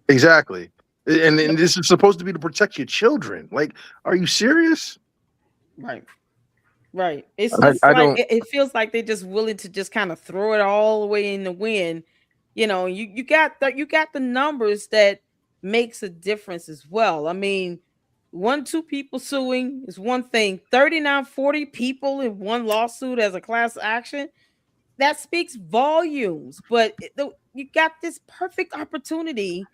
Exactly. And this is supposed to be to protect your children. Like, are you serious? Right. It's just it feels like they're just willing to just kind of throw it all the way in the wind. You got the numbers that makes a difference as well. I mean, 2 people suing is one thing. 39, 40 people in one lawsuit as a class action, that speaks volumes. But you got this perfect opportunity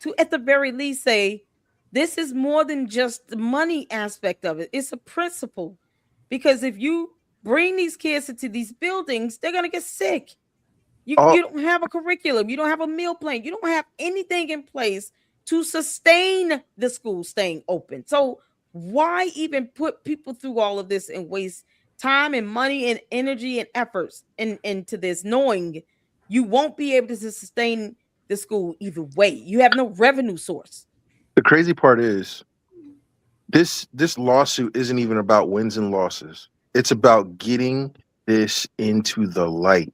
to, at the very least, say this is more than just the money aspect of it. It's a principle. Because if you bring these kids into these buildings, they're going to get sick. You don't have a curriculum. You don't have a meal plan. You don't have anything in place to sustain the school staying open. So why even put people through all of this and waste time and money and energy and efforts into this, knowing you won't be able to sustain the school either way? You have no revenue source. The crazy part is this lawsuit isn't even about wins and losses. It's about getting this into the light.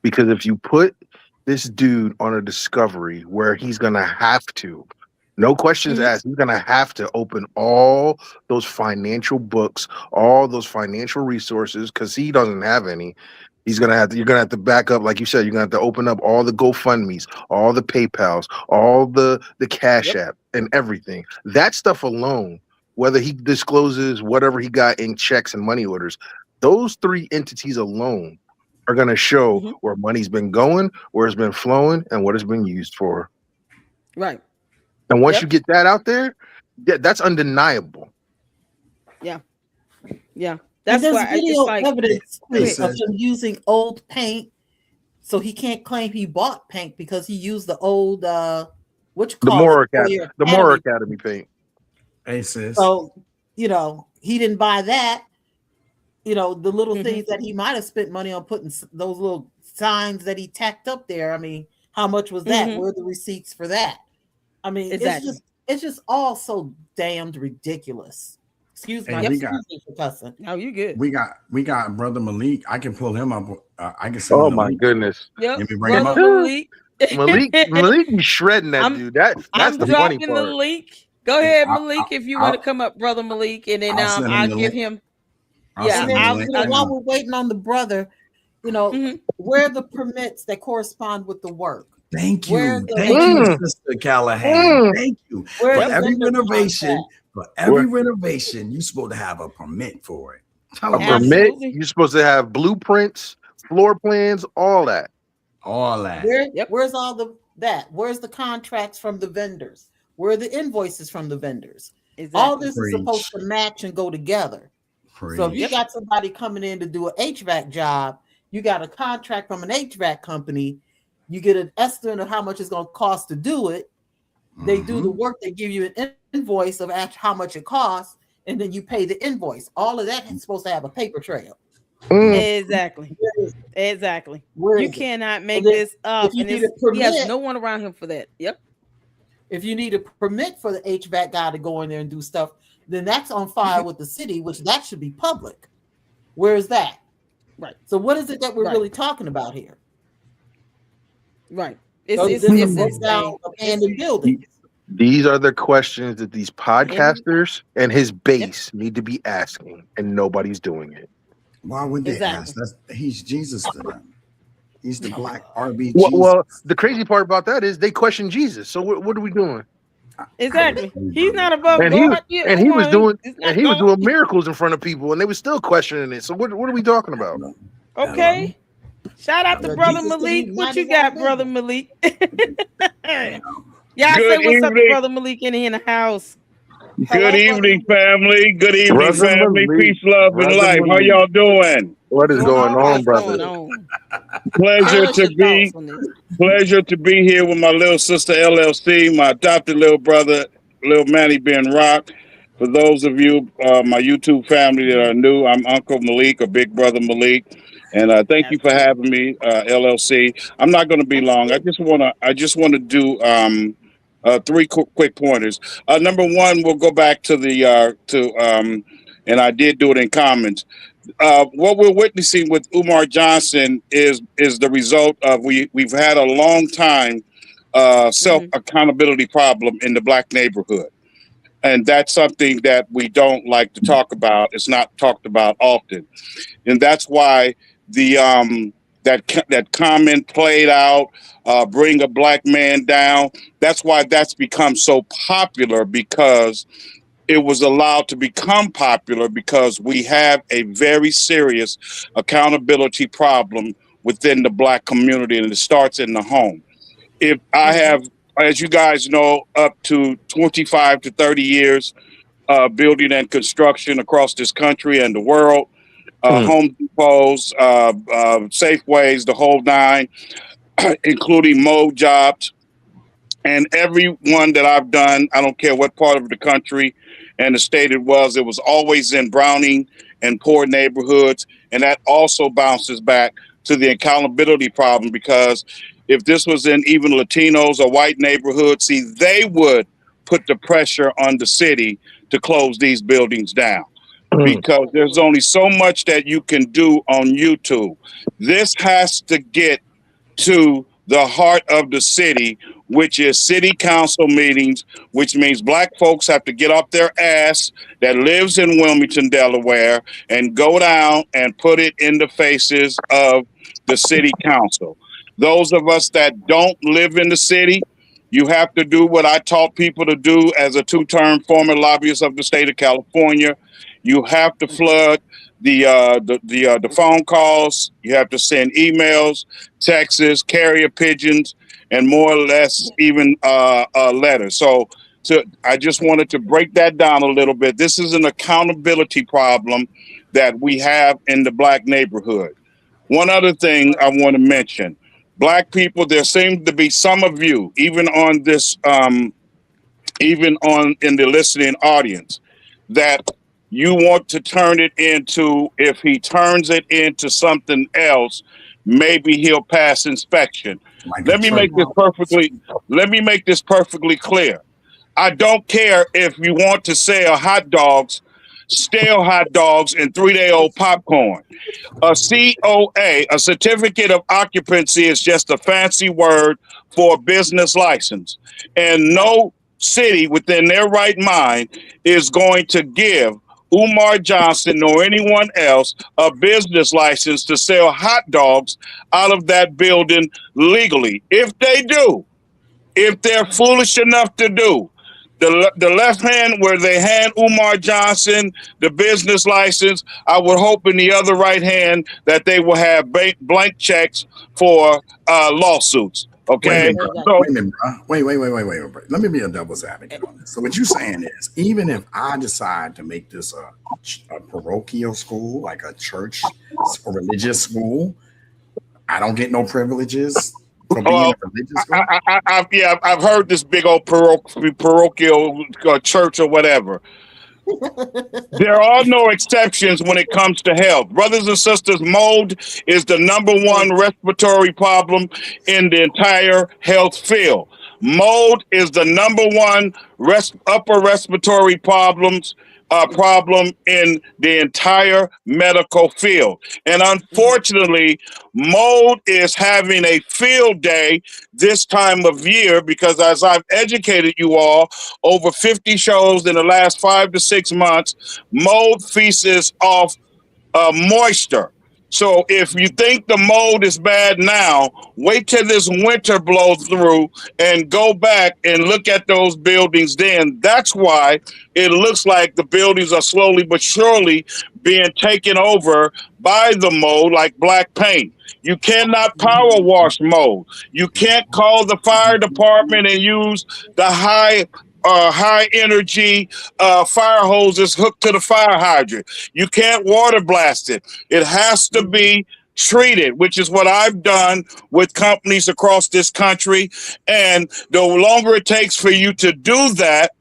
Because if you put this dude on a discovery where he's going to have to, no questions asked, he's going to have to open all those financial books, all those financial resources, because he doesn't have any. You're going to have to back up, like you said, you're going to have to open up all the GoFundMes, all the PayPals, all the Cash App and everything. That stuff alone, whether he discloses whatever he got in checks and money orders, those 3 entities alone are going to show where money's been going, where it's been flowing, and what it's been used for. Right. And once you get that out there, that's undeniable. Yeah. Yeah. That's there's why video like, evidence of him using old paint, so he can't claim he bought paint because he used the old the Moore Academy paint. Hey, sis. So he didn't buy that. The little things that he might have spent money on, putting those little signs that he tacked up there. I mean, how much was that? Where are the receipts for that? I mean, it's just all so damned ridiculous. Excuse me for cussing. No, you good. We got Brother Malik. I can pull him up. I can send him my goodness. Yep. Let me bring him up. Malik be shredding that dude. That's the funny part. The link. Go ahead, Malik, if you want to come up, Brother Malik, and then I'll give him. While we're waiting on the brother, where are the permits that correspond with the work? Thank you. Thank you, Sister Callahan. Thank you. For every renovation, you're supposed to have a permit for it. A permit? You're supposed to have blueprints, floor plans, all that. All that. Where's all that? Where's the contracts from the vendors? Where are the invoices from the vendors? Exactly. All this is supposed to match and go together. So if you got somebody coming in to do an HVAC job, you got a contract from an HVAC company, you get an estimate of how much it's going to cost to do it. They do the work, they give you an invoice of how much it costs, and then you pay the invoice. All of that is supposed to have a paper trail. Exactly. You cannot make this up. And he has no one around him for that. Yep. If you need a permit for the HVAC guy to go in there and do stuff, then that's on file with the city, which that should be public. Where is that? Right. So what is it that we're really talking about here? Right. It's abandoned buildings. These are the questions that these podcasters and his base need to be asking, and nobody's doing it. Why would they ask? He's Jesus to them. He's the black RB. Well, the crazy part about that is they question Jesus. So what are we doing? Exactly. He's not above and God. He was doing miracles in front of people, and they were still questioning it. So what are we talking about? Okay. Shout out to Brother Malik. What you got, Brother Malik? Y'all say what's up, Brother Malik in the house. Good evening, family. Good evening, family. Peace, love, and life. How y'all doing? What is going on, brother? Pleasure to be here with my little sister LLC, my adopted little brother, little Manny Ben Rock. For those of you, my YouTube family that are new, I'm Uncle Malik, or Big Brother Malik, and thank you for having me, LLC. I'm not going to be long. I just want to do 3 quick pointers. Number one, we'll go back to and I did do it in comments. What we're witnessing with Umar Johnson is the result of we've had a long time self accountability problem in the black neighborhood, and that's something that we don't like to talk about. It's not talked about often, and that's why that comment played out. Bring a black man down. That's why that's become so popular, because it was allowed to become popular because we have a very serious accountability problem within the Black community, and it starts in the home. If I have, as you guys know, up to 25 to 30 years building and construction across this country and the world, Home Depots, Safeways, the whole nine, including mode jobs. And every one that I've done, I don't care what part of the country and the state it was always in Browning and poor neighborhoods. And that also bounces back to the accountability problem, because if this was in even Latinos or white neighborhoods, see, they would put the pressure on the city to close these buildings down, because there's only so much that you can do on YouTube. This has to get to the heart of the city, which is city council meetings, which means Black folks have to get off their ass that lives in Wilmington, Delaware, and go down and put it in the faces of the city council. Those of us that don't live in the city, you have to do what I taught people to do as a two-term former lobbyist of the state of California. You have to flood the phone calls. You have to send emails, texts, carrier pigeons, and more or less even letters. So I just wanted to break that down a little bit. This is an accountability problem that we have in the Black neighborhood. One other thing I want to mention. Black people, there seems to be some of you, even on this, even on in the listening audience, that you want to turn it into, if he turns it into something else, maybe he'll pass inspection. Let me make this perfectly clear. I don't care if you want to sell hot dogs, stale hot dogs, and 3-day-old popcorn. A COA, a certificate of occupancy, is just a fancy word for a business license. And no city within their right mind is going to give Umar Johnson or anyone else a business license to sell hot dogs out of that building legally. If they do, if they're foolish enough to do, the left hand where they hand Umar Johnson the business license, I would hope in the other right hand that they will have blank checks for lawsuits. Okay. Wait. Let me be a devil's advocate on this. So what you're saying is, even if I decide to make this a parochial school, like a church, a religious school, I don't get no privileges for being a religious school? I've heard this big old parochial church or whatever. There are no exceptions when it comes to health. Brothers and sisters, mold is the #1 respiratory problem in the entire health field. Mold is the #1 upper respiratory problem in the entire medical field. And unfortunately, mold is having a field day this time of year, because as I've educated you all over 50 shows in the last 5 to 6 months, mold feasts off moisture. So if you think the mold is bad now, wait till this winter blows through and go back and look at those buildings then. That's why it looks like the buildings are slowly but surely being taken over by the mold like black paint. You cannot power wash mold. You can't call the fire department and use the high energy fire hoses hooked to the fire hydrant. You can't water blast it. It has to be treated, which is what I've done with companies across this country. And the longer it takes for you to do that,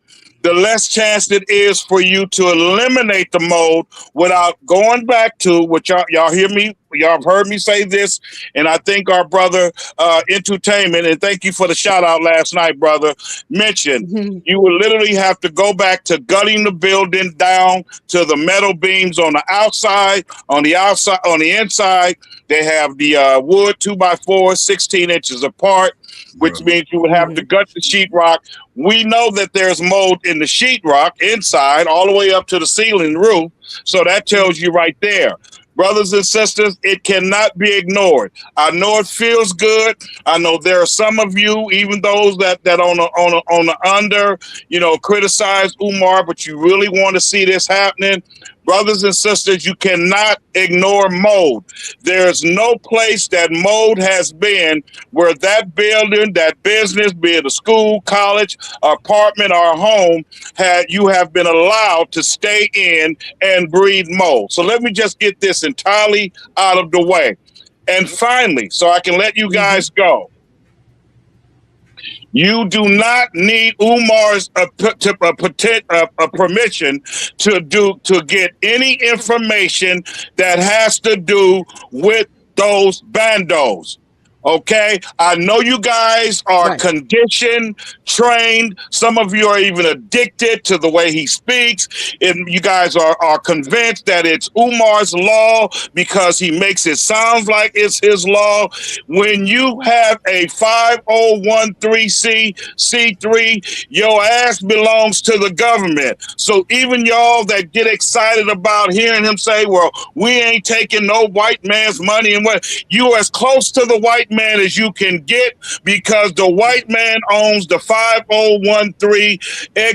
the less chance it is for you to eliminate the mold without going back to what y'all hear me. Y'all have heard me say this, and I think our brother Entertainment, and thank you for the shout out last night, brother, mentioned you will literally have to go back to gutting the building down to the metal beams on the outside, on the inside. They have the wood 2x4, 16 inches apart, which means you would have to gut the sheetrock. We know that there's mold in the sheetrock inside, all the way up to the ceiling roof. So that tells you right there. Brothers and sisters, it cannot be ignored. I know it feels good. I know there are some of you, even those that on the under, criticize Umar, but you really want to see this happening. Brothers and sisters, you cannot ignore mode. There's no place that mode has been where that building, that business, be it a school, college, apartment, or home, you have been allowed to stay in and breathe mode. So let me just get this entirely out of the way. And finally, so I can let you guys go. You do not need Umar's permission to get any information that has to do with those bandos. Okay, I know you guys are conditioned, trained. Some of you are even addicted to the way he speaks. And you guys are convinced that it's Umar's law because he makes it sound like it's his law. When you have a 5013C3, your ass belongs to the government. So even y'all that get excited about hearing him say, well, we ain't taking no white man's money, and what, you are as close to the white man as you can get, because the white man owns the 5013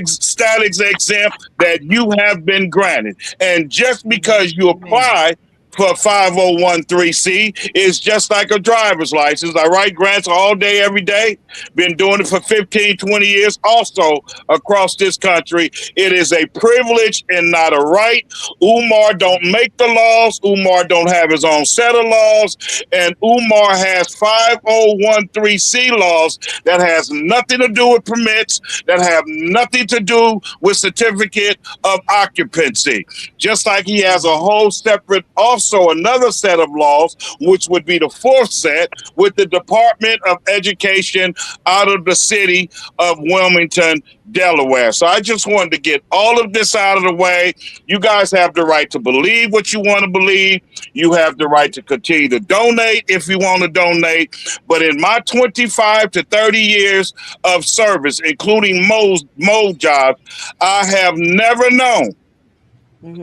status exempt that you have been granted. And just because you apply for 5013C is just like a driver's license. I write grants all day, every day. Been doing it for 15, 20 years. Also across this country, it is a privilege and not a right. Umar don't make the laws. Umar don't have his own set of laws. And Umar has 5013C laws that has nothing to do with permits, that have nothing to do with certificate of occupancy. Just like he has a whole separate, also another set of laws, which would be the fourth set, with the Department of Education out of the city of Wilmington, Delaware. So I just wanted to get all of this out of the way. You guys have the right to believe what you want to believe. You have the right to continue to donate if you want to donate. But in my 25 to 30 years of service, including mode jobs, I have never known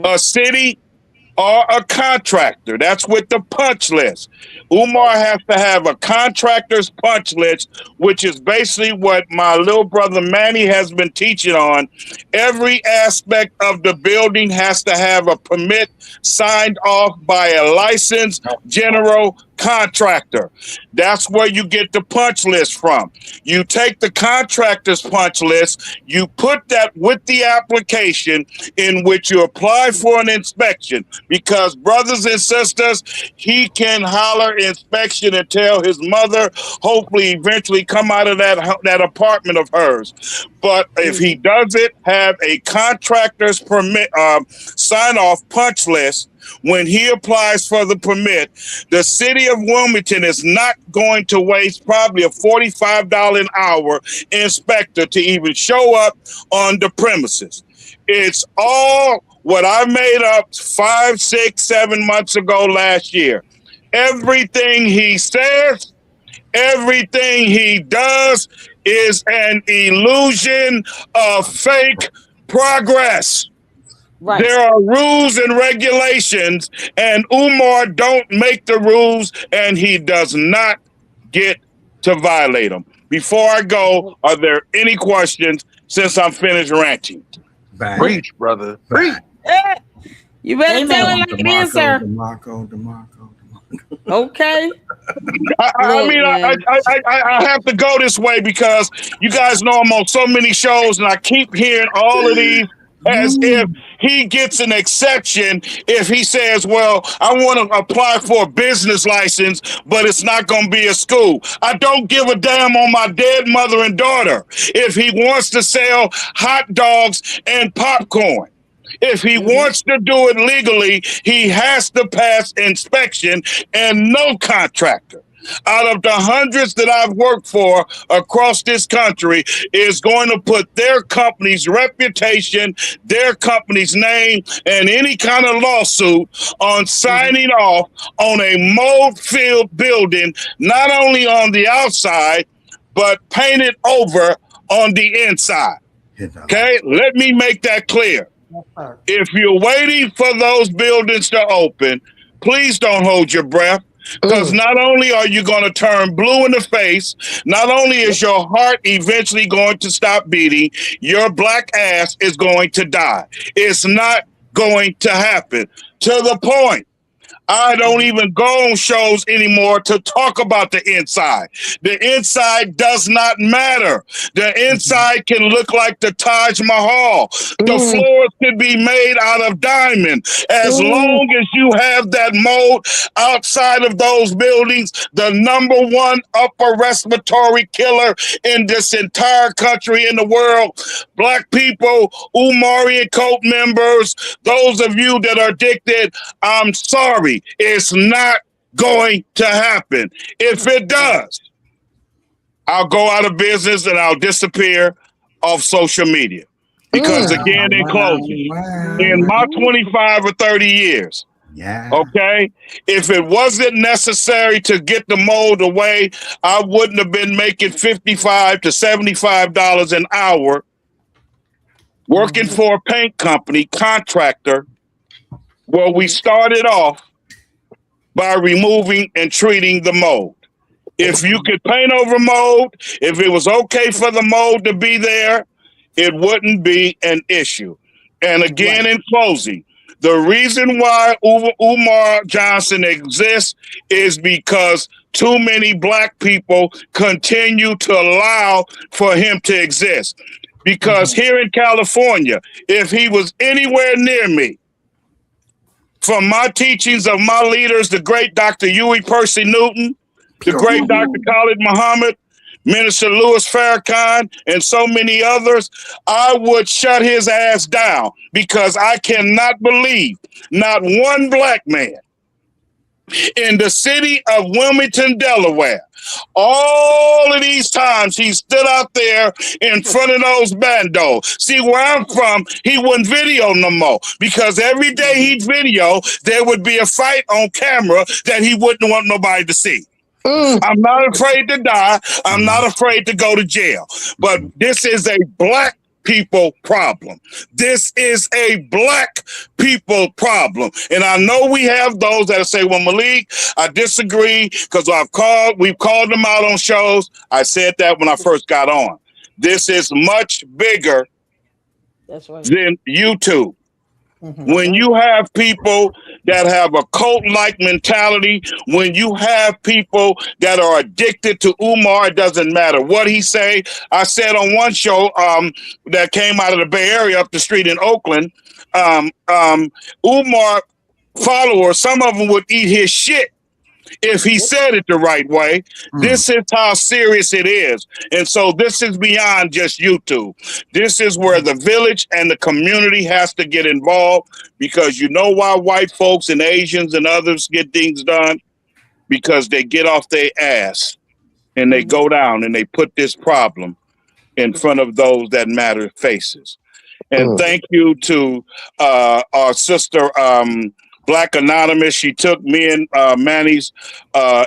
a city or a contractor. That's with the punch list. Umar has to have a contractor's punch list, which is basically what my little brother Manny has been teaching on. Every aspect of the building has to have a permit signed off by a licensed general contractor. That's where you get the punch list from. You take the contractor's punch list, you put that with the application in which you apply for an inspection, because brothers and sisters, he can holler inspection and tell his mother, hopefully eventually come out of that apartment of hers. But if he doesn't have a contractor's permit sign off punch list, when he applies for the permit, the city of Wilmington is not going to waste probably a $45 an hour inspector to even show up on the premises. It's all what I made up 5, 6, 7 months ago last year. Everything he says, everything he does is an illusion of fake progress. Right. There are rules and regulations, and Umar don't make the rules, and he does not get to violate them. Before I go, are there any questions since I'm finished ranting? Preach, brother. Preach. You better tell it like it is, sir. Okay. I have to go this way because you guys know I'm on so many shows, and I keep hearing all of these as if he gets an exception if he says, well, I want to apply for a business license, but it's not going to be a school. I don't give a damn on my dead mother and daughter if he wants to sell hot dogs and popcorn. If he wants to do it legally, he has to pass inspection, and no contractor out of the hundreds that I've worked for across this country is going to put their company's reputation, their company's name, and any kind of lawsuit on signing off on a mold-filled building, not only on the outside, but painted over on the inside. Okay, let me make that clear. If you're waiting for those buildings to open, please don't hold your breath. Because not only are you going to turn blue in the face, not only is your heart eventually going to stop beating, your black ass is going to die. It's not going to happen. To the point, I don't even go on shows anymore to talk about the inside. The inside does not matter. The inside can look like the Taj Mahal. The floors can be made out of diamond. As long as you have that mold outside of those buildings, the number one upper respiratory killer in this entire country, in the world, black people, Umar cult members, those of you that are addicted, I'm sorry. It's not going to happen. If it does, I'll go out of business and I'll disappear off social media. Because again, in closing, in my 25 or 30 years, okay, if it wasn't necessary to get the mold away, I wouldn't have been making $55 to $75 an hour working for a paint company contractor where we started off by removing and treating the mold. If you could paint over mold, if it was okay for the mold to be there, it wouldn't be an issue. And again, in closing, the reason why Umar Johnson exists is because too many black people continue to allow for him to exist. Because here in California, if he was anywhere near me, from my teachings of my leaders, the great Dr. Huey Percy Newton, the great Dr. Khalid Muhammad, Minister Louis Farrakhan, and so many others, I would shut his ass down because I cannot believe not one black man in the city of Wilmington, Delaware, all of these times he stood out there in front of those bandos. See, where I'm from, he wouldn't video no more because every day he'd video, there would be a fight on camera that he wouldn't want nobody to see. I'm not afraid to die. I'm not afraid to go to jail. But this is a black people problem. This is a black people problem. And I know we have those that say, well, Malik, I disagree because we've called them out on shows. I said that when I first got on. This is much bigger than YouTube. When you have people that have a cult-like mentality, when you have people that are addicted to Umar, it doesn't matter what he say. I said on one show that came out of the Bay Area up the street in Oakland, Umar followers, some of them would eat his shit if he said it the right way. This is how serious it is. And so this is beyond just YouTube. This is where the village and the community has to get involved, because you know why white folks and Asians and others get things done? Because they get off their ass and they go down and they put this problem in front of those that matter faces. And thank you to our sister, Black Anonymous. She took me and Manny's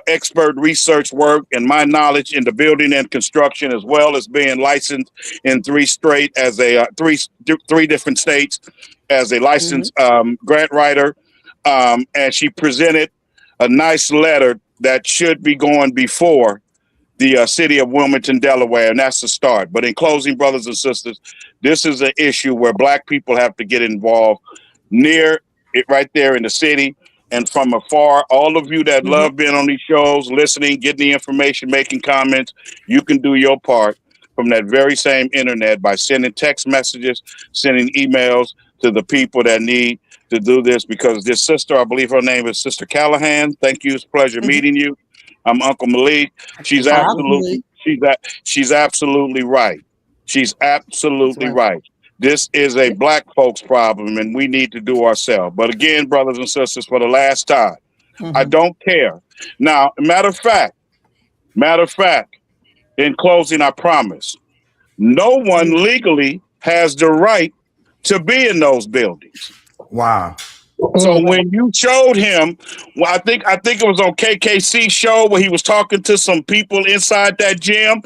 expert research work and my knowledge in the building and construction, as well as being licensed in three different states as a licensed grant writer. And she presented a nice letter that should be going before the city of Wilmington, Delaware, and that's the start. But in closing, brothers and sisters, this is an issue where black people have to get involved near it, right there in the city and from afar. All of you that love being on these shows, listening, getting the information, making comments, you can do your part from that very same internet by sending text messages, sending emails to the people that need to do this, because this sister, I believe her name is Sister Callahan. Thank you. It's a pleasure meeting you. I'm Uncle Malik. She's absolutely right. She's absolutely right. This is a black folks problem, and we need to do ourselves. But again, brothers and sisters, for the last time, I don't care. Now, matter of fact, in closing, I promise, no one legally has the right to be in those buildings. Wow. So when you showed him, well, I think it was on KKC show where he was talking to some people inside that gym.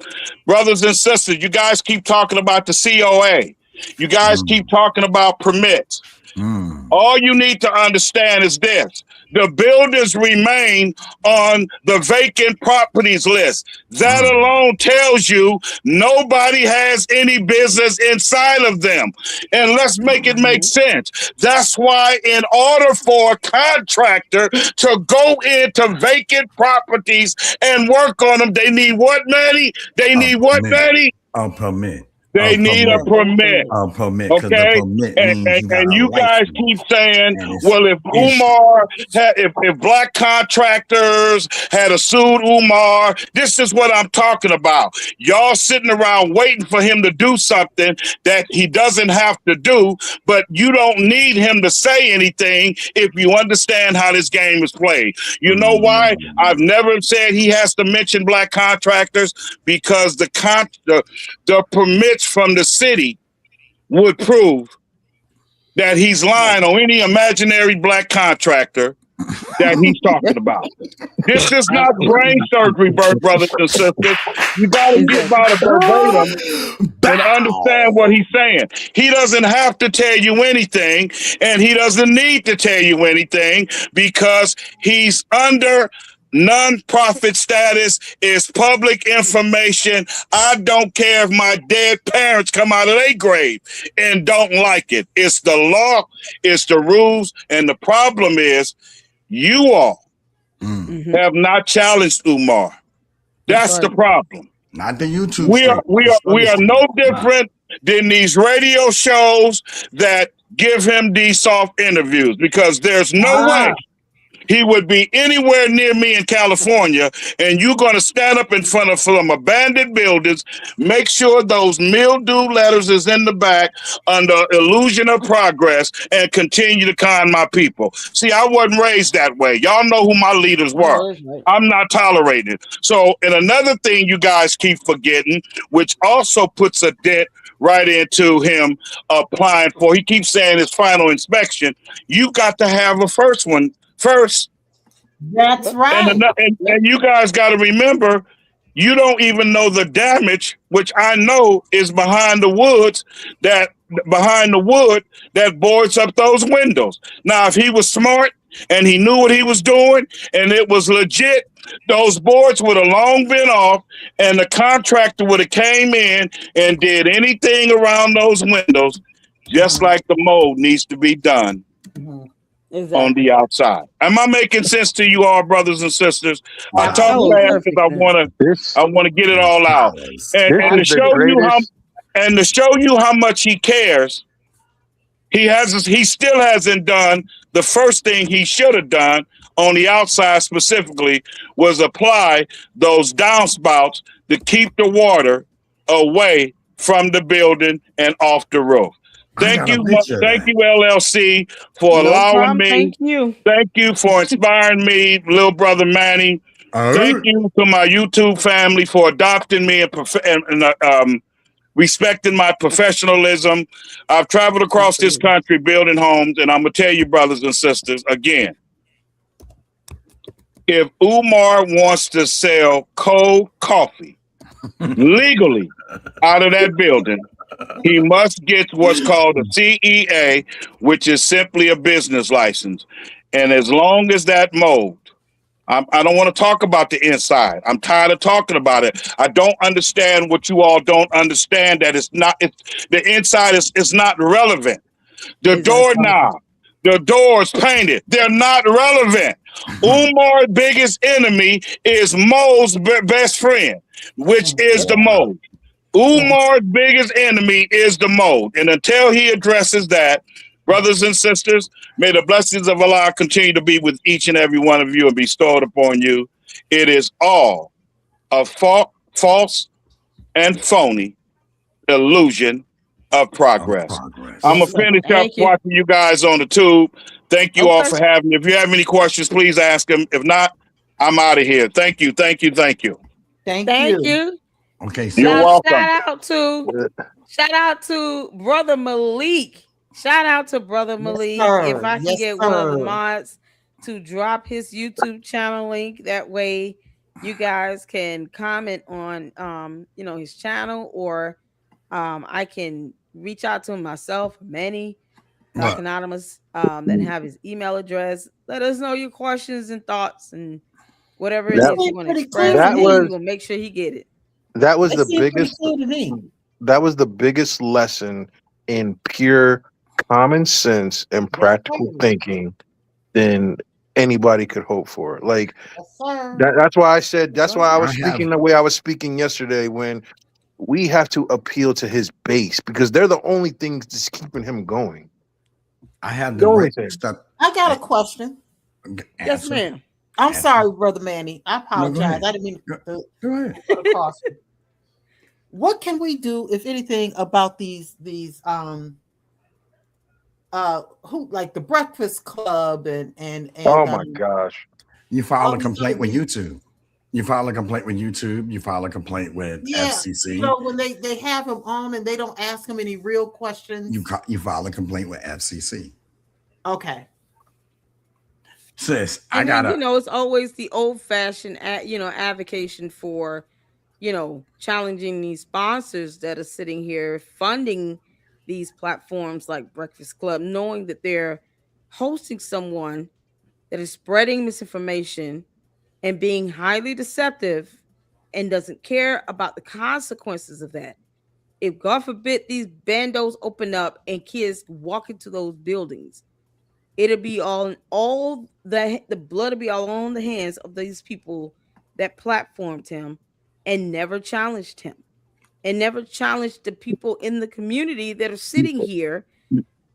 Brothers and sisters, you guys keep talking about the COA. You guys keep talking about permits. All you need to understand is this. the buildings remain on the vacant properties list. That alone tells you nobody has any business inside of them. And let's make it make sense. That's why in order for a contractor to go into vacant properties and work on them, they need what, Manny? They need what, Manny? A permit. They need a permit. A permit. Okay, The permit means and you guys keep saying, well, if if black contractors had sued Umar, this is what I'm talking about. Y'all sitting around waiting for him to do something that he doesn't have to do, but you don't need him to say anything if you understand how this game is played. You know why? I've never said he has to mention black contractors, because the permits from the city would prove that he's lying on any imaginary black contractor that he's talking about. This is not brain surgery, brothers and sisters. You got to get by the verbatim and understand what he's saying. He doesn't have to tell you anything, and he doesn't need to tell you anything, because he's under non-profit status, is public information. I don't care if my dead parents come out of their grave and don't like it. It's the law, it's the rules, and the problem is you all have not challenged Umar. That's the problem. Not the YouTube. We are no different than these radio shows that give him these soft interviews, because there's no way he would be anywhere near me in California, and you're going to stand up in front of some abandoned buildings, make sure those mildew letters is in the back under illusion of progress, and continue to con my people. See, I wasn't raised that way. Y'all know who my leaders were. I'm not tolerated. So, and another thing you guys keep forgetting, which also puts a dent right into him applying for, he keeps saying his final inspection. You got to have a first one first. That's right. And you guys got to remember, you don't even know the damage, which I know is behind the wood that boards up those windows. Now, if he was smart and he knew what he was doing and it was legit, those boards would have long been off, and the contractor would have came in and did anything around those windows, just like the mold needs to be done. On the outside. Am I making sense to you all, brothers and sisters? I talk fast because I want to get it all out, and to show you how much he cares. He still hasn't done the first thing he should have done on the outside, specifically, was apply those downspouts to keep the water away from the building and off the roof. Thank you, LLC, for allowing me. Thank you for inspiring me, little brother Manny. Thank you to my YouTube family for adopting me and respecting my professionalism. I've traveled across this country building homes, and I'm gonna tell you, brothers and sisters, again, if Umar wants to sell cold coffee legally out of that building, he must get what's called a CEA, which is simply a business license. And as long as that mold, I don't want to talk about the inside. I'm tired of talking about it. I don't understand what you all don't understand, that the inside is not relevant. The doorknob, the doors painted, they're not relevant. Umar's biggest enemy is mold's best friend, which is the mold. Umar's biggest enemy is the mold. And until he addresses that, brothers and sisters, may the blessings of Allah continue to be with each and every one of you and be bestowed upon you. It is all a false and phony illusion of progress. I'm going to finish up watching you guys on the tube. Thank you all for having me. If you have any questions, please ask them. If not, I'm out of here. Thank you. Thank you. Thank you. Thank you. Okay, so you're welcome. Shout out to Brother Malik. Shout out to Brother Malik. If I can get one of the mods to drop his YouTube channel link, that way you guys can comment on his channel, or I can reach out to him myself, Manny. Look, Anonymous, that have his email address. Let us know your questions and thoughts and whatever it It's is you been want to pretty clear express, to and That then me. we was will make sure he get it. that was It the seemed pretty biggest clear to me. that was the biggest lesson in pure common sense and Yes, practical sir. thinking than anybody could hope for. Like Yes, sir. that's why I said Yes, that's why sir. I I was have speaking the way I was speaking yesterday when we have to appeal to his base because they're the only things that's keeping him going. the The only great thing. stuff. I got a question. Yes, Answer. ma'am. I'm Answer. sorry, Brother Manny. I No, go apologize. ahead. I didn't mean Go, to go ahead. put across. What can we do, if anything, about these who like the Breakfast Club and Oh my gosh. You file all a these other complaint with things? YouTube. You file a complaint with YouTube. You file a complaint with Yeah, FCC. when they have him on and they don't ask him any real questions. You file a complaint with FCC. Okay. Sis, I And then gotta. it's always the old-fashioned, advocation for, challenging these sponsors that are sitting here funding these platforms like Breakfast Club, knowing that they're hosting someone that is spreading misinformation and being highly deceptive and doesn't care about the consequences of that. If God forbid these bandos open up and kids walk into those buildings, it'll be all the blood will be all on the hands of these people that platformed him and never challenged him and never challenged the people in the community that are sitting here,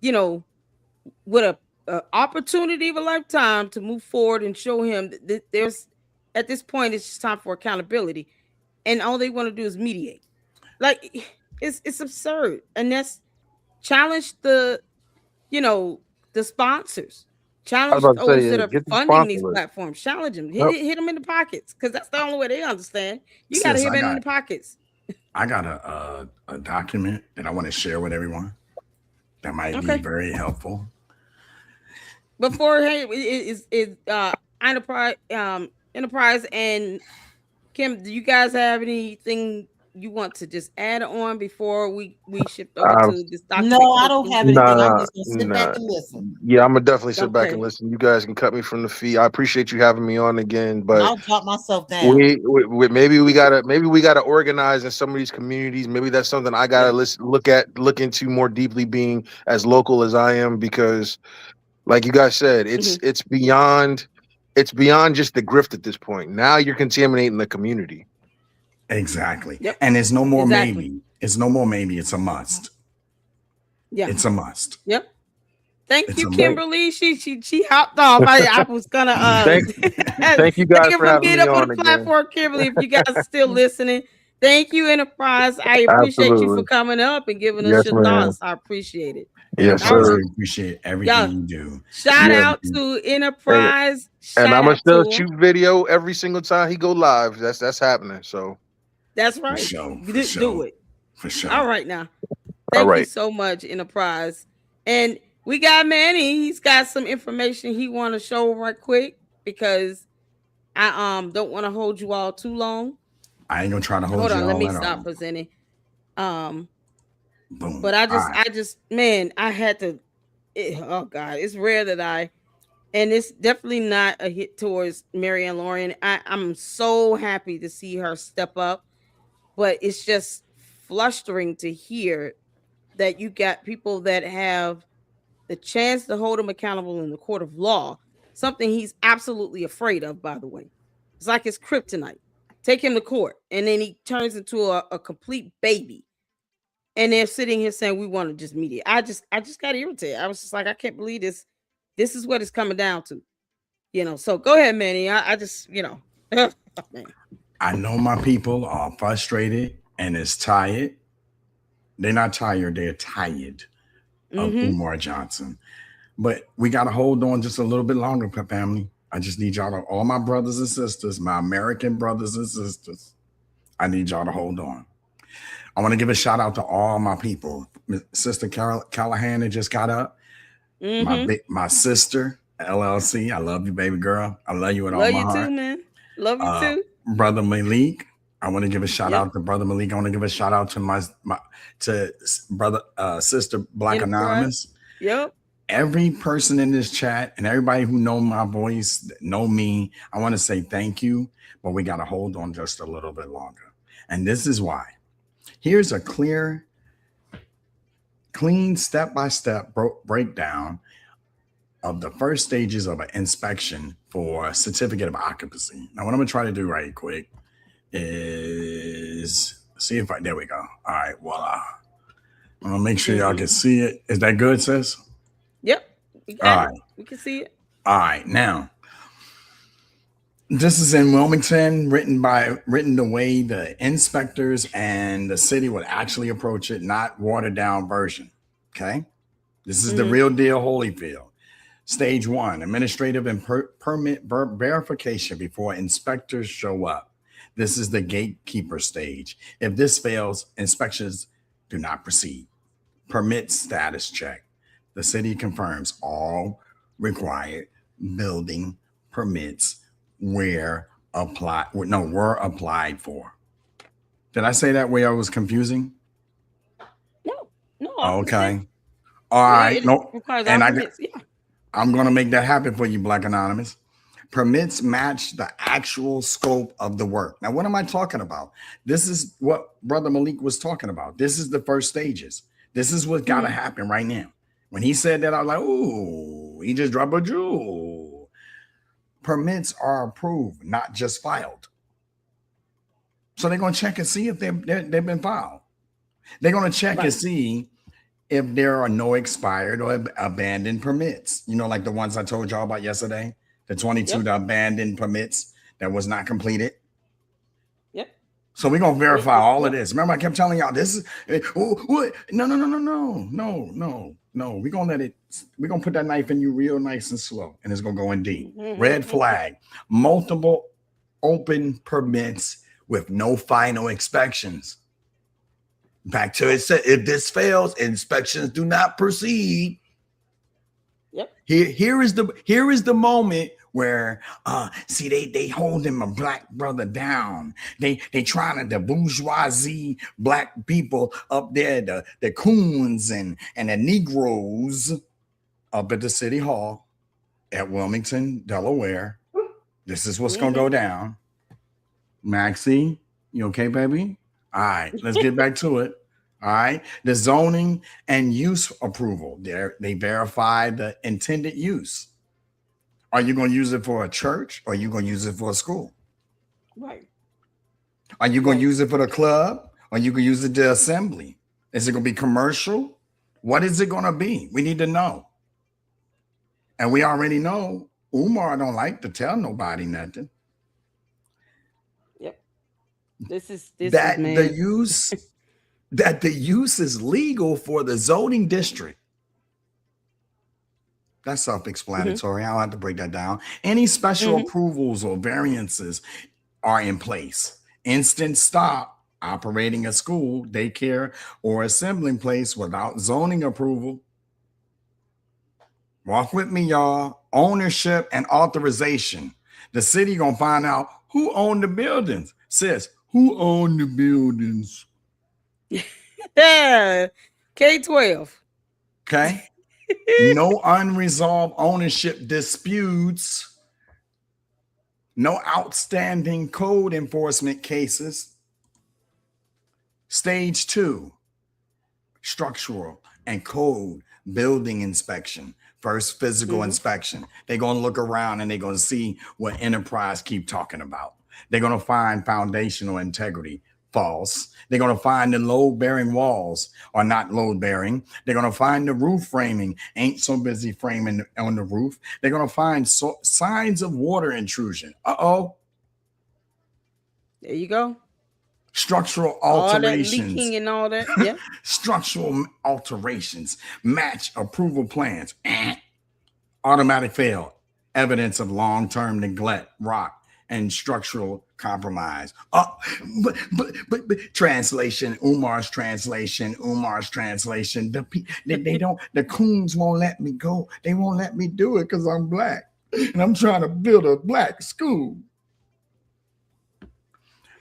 you know, with a opportunity of a lifetime to move forward and show him that there's at this point it's just time for accountability, and all they want to do is mediate. Like it's absurd, and that's challenge you know the sponsors, I was challenge about to those say, that yeah, are get the funding sponsor these list. platforms, challenge them, Yep. hit them in the pockets, because that's the only way they understand. You got to Sis, hit them in the pockets. I got a document that I want to share with everyone that might be very helpful. Before, hey, is Enterprise and Kim, do you guys have anything you want to just add on before we shift over to this document? No, I don't have anything. I'm just gonna sit back Nah. and listen. Yeah, I'm gonna definitely sit back and Okay. listen. You guys can cut me from the feet. I appreciate you having me on again, And but I'll drop myself down. maybe we gotta organize in some of these communities. Maybe that's something I gotta look into more deeply, being as local as I am, because like you guys said, it's beyond just the grift at this point. Now you're contaminating the community. Exactly. Yep. And it's no more Exactly. maybe. It's no more maybe. It's a must. Yeah. It's a must. Yep. Thank It's you, a must. Kimberly. She hopped off. I was gonna Thank you guys you for for having being me up on on the again. platform, Kimberly. If you guys are still listening, thank you, Enterprise. I appreciate you for coming up and giving us Yes, your ma'am. thoughts. I appreciate it. Yes, Enterprise, sir. we appreciate everything you do. Shout Yeah. out to Enterprise. And Shout I'm gonna out still to him. shoot video every single time he go live. That's happening. So That's For right. sure. For Do sure. it. For sure. All right now. all Thank you right. so much, Enterprise. And we got Manny. He's got some information he want to show right quick, because I don't want to hold you all too long. I ain't gonna try to hold Hold you on, let all me at stop all. presenting. Boom. But I All right. just, man, I had to. Oh God, it's rare that and it's definitely not a hit towards Marianne Lauren. I'm so happy to see her step up, but it's just flustering to hear that you got people that have the chance to hold him accountable in the court of law, something he's absolutely afraid of, by the way. It's like his kryptonite. Take him to court, and then he turns into a complete baby. And they're sitting here saying we want to just mediate. I just got irritated. I was just like, I can't believe this. This is what it's coming down to. So go ahead, Manny. I just, man. I know my people are frustrated and is tired. They're not tired, they're tired of Umar Johnson. But we got to hold on just a little bit longer, family. I just need y'all to, all my brothers and sisters, my American brothers and sisters, I need y'all to hold on. I want to give a shout out to all my people. Sister Callahan that just got up. My sister, LLC. I love you, baby girl. I love you with all my heart. Love you too, man. Love you too. Brother Malik. I want to give a shout out to Brother Malik. I want to give a shout out to my brother, Sister Black Enterprise. Anonymous. Yep. Every person in this chat and everybody who know my voice, know me, I want to say thank you, but we got to hold on just a little bit longer. And this is why. Here's a clean step-by-step breakdown of the first stages of an inspection for a certificate of occupancy. Now, what I'm going to try to do right quick is see if there we go. All right, voila. I'm going to make sure y'all can see it. Is that good, sis? Yep. We got it. We can see it. All right. Now, this is in Wilmington, written the way the inspectors and the city would actually approach it, not watered down version. Okay. This is the real deal, Holyfield. Stage 1, administrative and permit verification before inspectors show up. This is the gatekeeper stage. If this fails, inspections do not proceed. Permit status check. The city confirms all required building permits were applied for. Did I say that way I was confusing? No. Okay. All right. No. And I'm going to make that happen for you, Black Anonymous. Permits match the actual scope of the work. Now, what am I talking about? This is what Brother Malik was talking about. This is the first stages. This is what's got to happen right now. When he said that, I was like, ooh, he just dropped a jewel. Permits are approved, not just filed. So they're going to check and see if they've been filed. They're going to check and see if there are no expired or abandoned permits. You know, like the ones I told y'all about yesterday, the 22 the abandoned permits that was not completed. Yep. So we're going to verify all of this. Remember, I kept telling y'all this is, no. We're going to we're going to put that knife in you real nice and slow, and it's going to go in deep. Red flag, multiple open permits with no final inspections. Back to it said, if this fails, inspections do not proceed. Yep. Here is the moment where they holding my black brother down. They trying to the bourgeoisie black people up there, the coons and the Negroes up at the city hall at Wilmington, Delaware. This is what's gonna go down. Maxie, you okay, baby? All right, let's get back to it. All right, the zoning and use approval. They verify the intended use. Are you going to use it for a church or are you going to use it for a school? Right. Are you going to use it for the club or are you going to use it to assembly? Is it going to be commercial? What is it going to be? We need to know. And we already know Umar don't like to tell nobody nothing. Yep. That the use is legal for the zoning district. That's self-explanatory. I don't have to break that down. Any special approvals or variances are in place. Instant stop operating a school, daycare, or assembling place without zoning approval. Walk with me, y'all. Ownership and authorization. The city gonna find out who owned the buildings. Sis, who owned the buildings? Yeah, K-12. Okay. No unresolved ownership disputes. No outstanding code enforcement cases. Stage 2, structural and code building inspection. First physical inspection. They're going to look around and they're going to see what enterprise keep talking about. They're going to find foundational integrity. False. They're going to find the load-bearing walls are not load-bearing. They're going to find the roof framing ain't so busy framing on the roof. They're going to find signs of water intrusion. Uh-oh. There you go. Structural alterations. All that leaking and all that. Yeah. Structural alterations. Match approval plans. Automatic fail. Evidence of long-term neglect. Rock. And structural compromise. But translation, Umar's translation. The coons won't let me go. They won't let me do it because I'm black. And I'm trying to build a black school.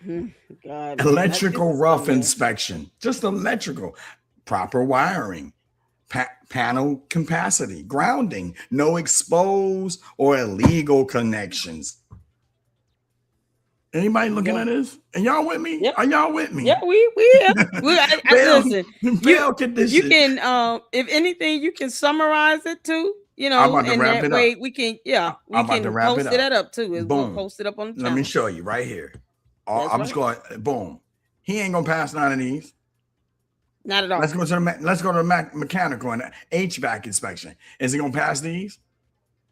God, electrical rough inspection. Just electrical. Proper wiring. panel capacity, grounding, no exposed or illegal connections. Anybody looking at this? And y'all with me? Yep. Are y'all with me? Yeah, we listen. You can if anything, you can summarize it too. You know, and that way we can post it up too. Boom. We'll post it up on the channel. Let me show you right here. I'm just going boom. He ain't gonna pass none of these. Not at all. Let's go to the mechanical and HVAC inspection. Is he gonna pass these?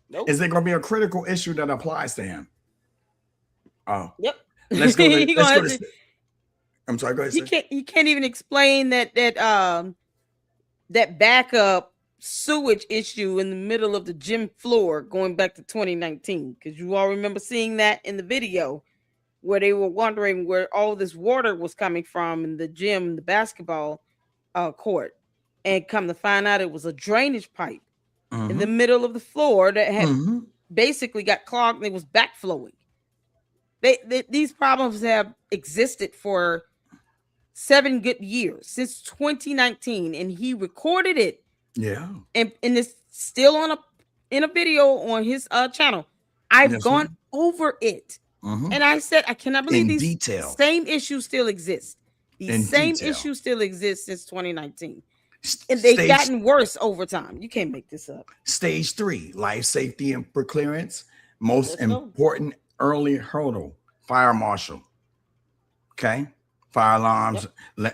Nope. Is there gonna be a critical issue that applies to him? Oh, yep. Let's go to I'm sorry, go ahead. He can't even explain that backup sewage issue in the middle of the gym floor going back to 2019, because you all remember seeing that in the video where they were wondering where all this water was coming from in the gym, the basketball court, and come to find out it was a drainage pipe in the middle of the floor that had basically got clogged and it was backflowing. These problems have existed for 7 good years, since 2019, and he recorded it. Yeah, and it's still in a video on his channel. I've gone over it, and I said I cannot believe these same issues still exist. These same issues still exist since 2019, and they've gotten worse over time. You can't make this up. Stage 3, life safety and clearance. Most important early hurdle, fire marshal. Okay, fire alarms,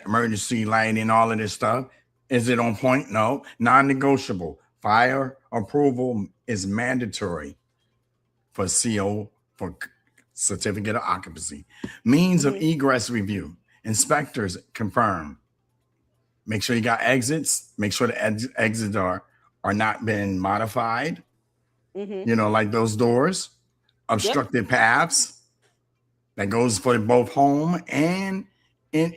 emergency lighting, all of this stuff. Is it on point? No. Non-negotiable. Fire approval is mandatory for CO, for certificate of occupancy. Means of egress review. Inspectors confirm. Make sure you got exits. Make sure the exits are not been modified. You know, like those doors. Obstructed paths. That goes for both home and in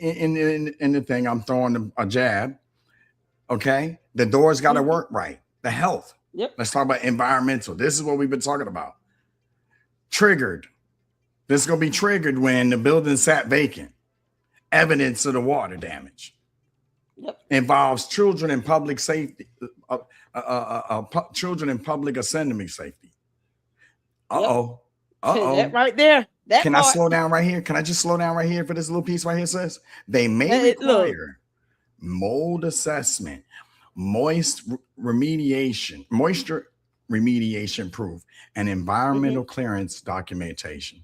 the thing. I'm throwing a jab. Okay, the doors got to work right. The health. Let's talk about environmental. This is what we've been talking about. Triggered. This is going to be triggered when the building sat vacant. Evidence of the water damage. Involves children in public safety. Children in public assembly safety. That right there. Can I slow down right here? Can I just slow down right here for this little piece right here? Says they may require mold assessment, moisture remediation proof, and environmental clearance documentation.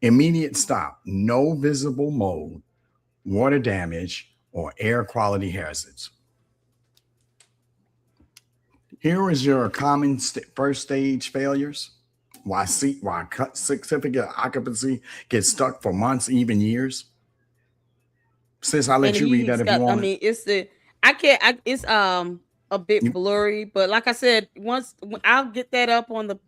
Immediate stop, no visible mold, water damage, or air quality hazards. Here is your common first stage failures. Why certificate of occupancy gets stuck for months, even years. Sis, I'll let you read that if you want. I mean, it's a bit blurry, but like I said, once I'll get that up on the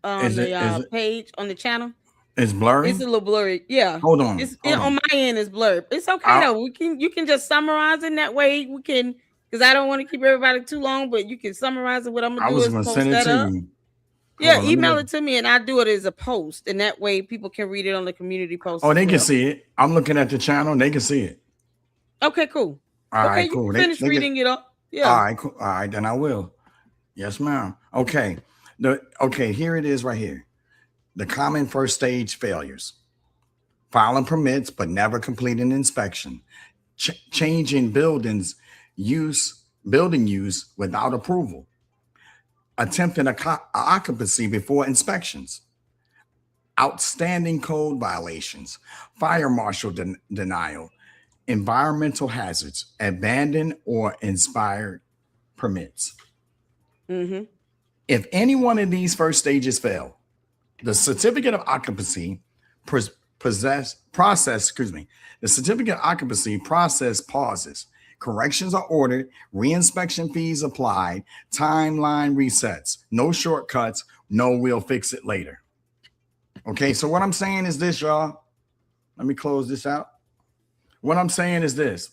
page on the channel. It's blurry. It's a little blurry. Yeah. Hold on. On my end, it's blurred. It's okay though. You can just summarize it that way. We can, because I don't want to keep everybody too long, but you can summarize it. What I'm gonna do is post that up. Yeah, email it to me and I'll do it as a post, and that way people can read it on the community post. Oh, they can see it. I'm looking at the channel. They can see it. Okay, cool. All right, cool. Finish reading it up. Yeah. All right, cool. All right, then I will. Yes, ma'am. Okay. Here it is right here. The common first stage failures. Filing permits, but never completing inspection. Changing building use without approval. Attempting occupancy before inspections. Outstanding code violations. Fire marshal denial. Environmental hazards, abandoned or expired permits. If any one of these first stages fail, the certificate of occupancy process pauses. Corrections are ordered, reinspection fees applied, timeline resets, no shortcuts, no we'll fix it later. Okay, so what I'm saying is this, y'all. Let me close this out. What I'm saying is this.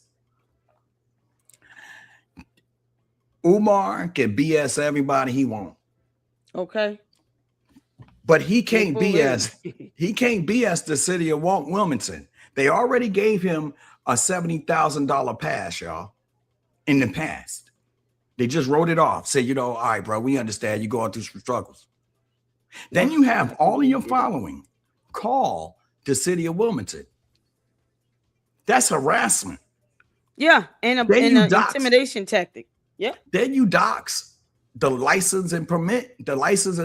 Umar can BS everybody he wants. Okay. But he can't BS. He can't BS the city of Wilmington. They already gave him a $70,000 pass, y'all, in the past. They just wrote it off. Say, all right, bro, we understand you going through some struggles. Then you have all of your following call the city of Wilmington. That's harassment. Yeah, and an intimidation tactic. Yeah. Then you dox the license and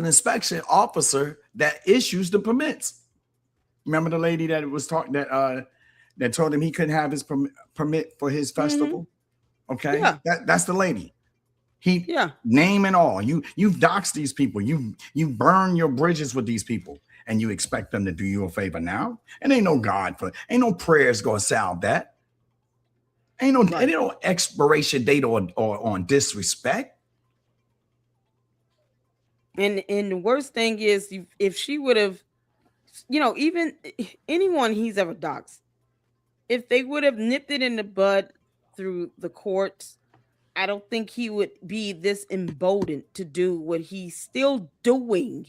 inspection officer that issues the permits. Remember the lady that was talking that told him he couldn't have his permit for his festival? Okay, yeah. That's the lady. Name and all. You've doxed these people. You burn your bridges with these people, and you expect them to do you a favor now? And ain't no prayers gonna salve that. Ain't no expiration date on disrespect. And the worst thing is, if she would have, even anyone he's ever doxed, if they would have nipped it in the bud through the courts, I don't think he would be this emboldened to do what he's still doing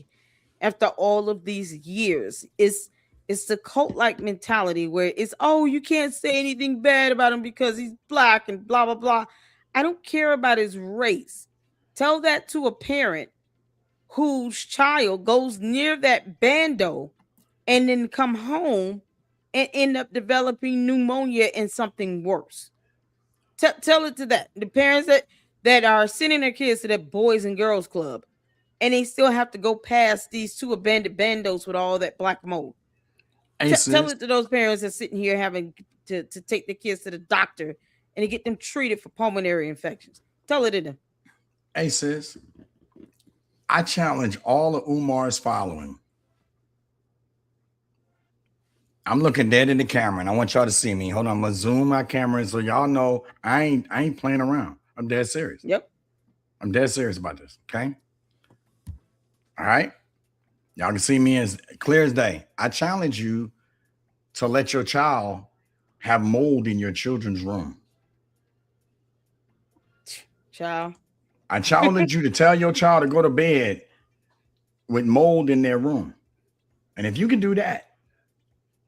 after all of these years. It's the cult-like mentality where it's, you can't say anything bad about him because he's black and blah, blah, blah. I don't care about his race. Tell that to a parent whose child goes near that bando and then come home and end up developing pneumonia and something worse. Tell it to that. The parents that are sending their kids to that Boys and Girls Club, and they still have to go past these 2 abandoned bandos with all that black mold. Tell it to those parents that's sitting here having to take their kids to the doctor and to get them treated for pulmonary infections. Tell it to them. Hey, sis, I challenge all of Umar's following. I'm looking dead in the camera, and I want y'all to see me. Hold on, I'm gonna zoom my camera so y'all know I ain't playing around. I'm dead serious. Yep. I'm dead serious about this. Okay. All right. Y'all can see me as clear as day. I challenge you to let your child have mold in your children's room. Child. I challenge you to tell your child to go to bed with mold in their room. And if you can do that,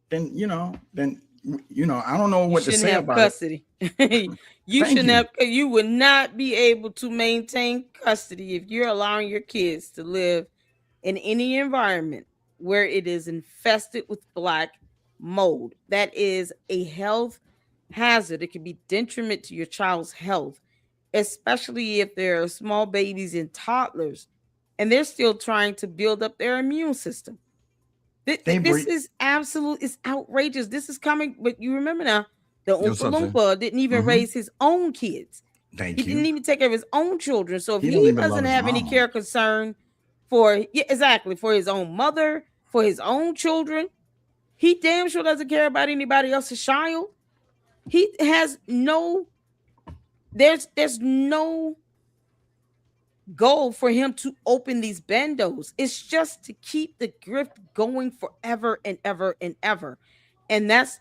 then I don't know what to say about custody. You would not be able to maintain custody if you're allowing your kids to live in any environment where it is infested with black mold. That is a health hazard. It can be detriment to your child's health, especially if they're small babies and toddlers and they're still trying to build up their immune system. This is absolute. It's outrageous. This is coming, but you remember now, the Oompa Loompa didn't even raise his own kids. He didn't even take care of his own children. So if he doesn't have any care concern for his own mother, for his own children, he damn sure doesn't care about anybody else's child. He has no. There's no goal for him to open these bandos. It's just to keep the grift going forever and ever and ever. And that's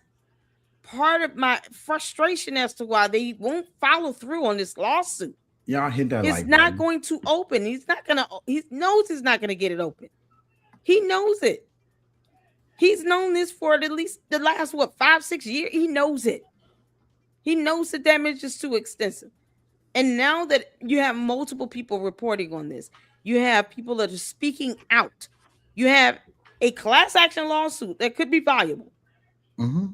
part of my frustration as to why they won't follow through on this lawsuit. Y'all hit that. It's not going to open. He knows he's not gonna get it open. He knows it. He's known this for at least the last 5-6 years. He knows it. He knows the damage is too extensive. And now that you have multiple people reporting on this, you have people that are speaking out. You have a class action lawsuit that could be valuable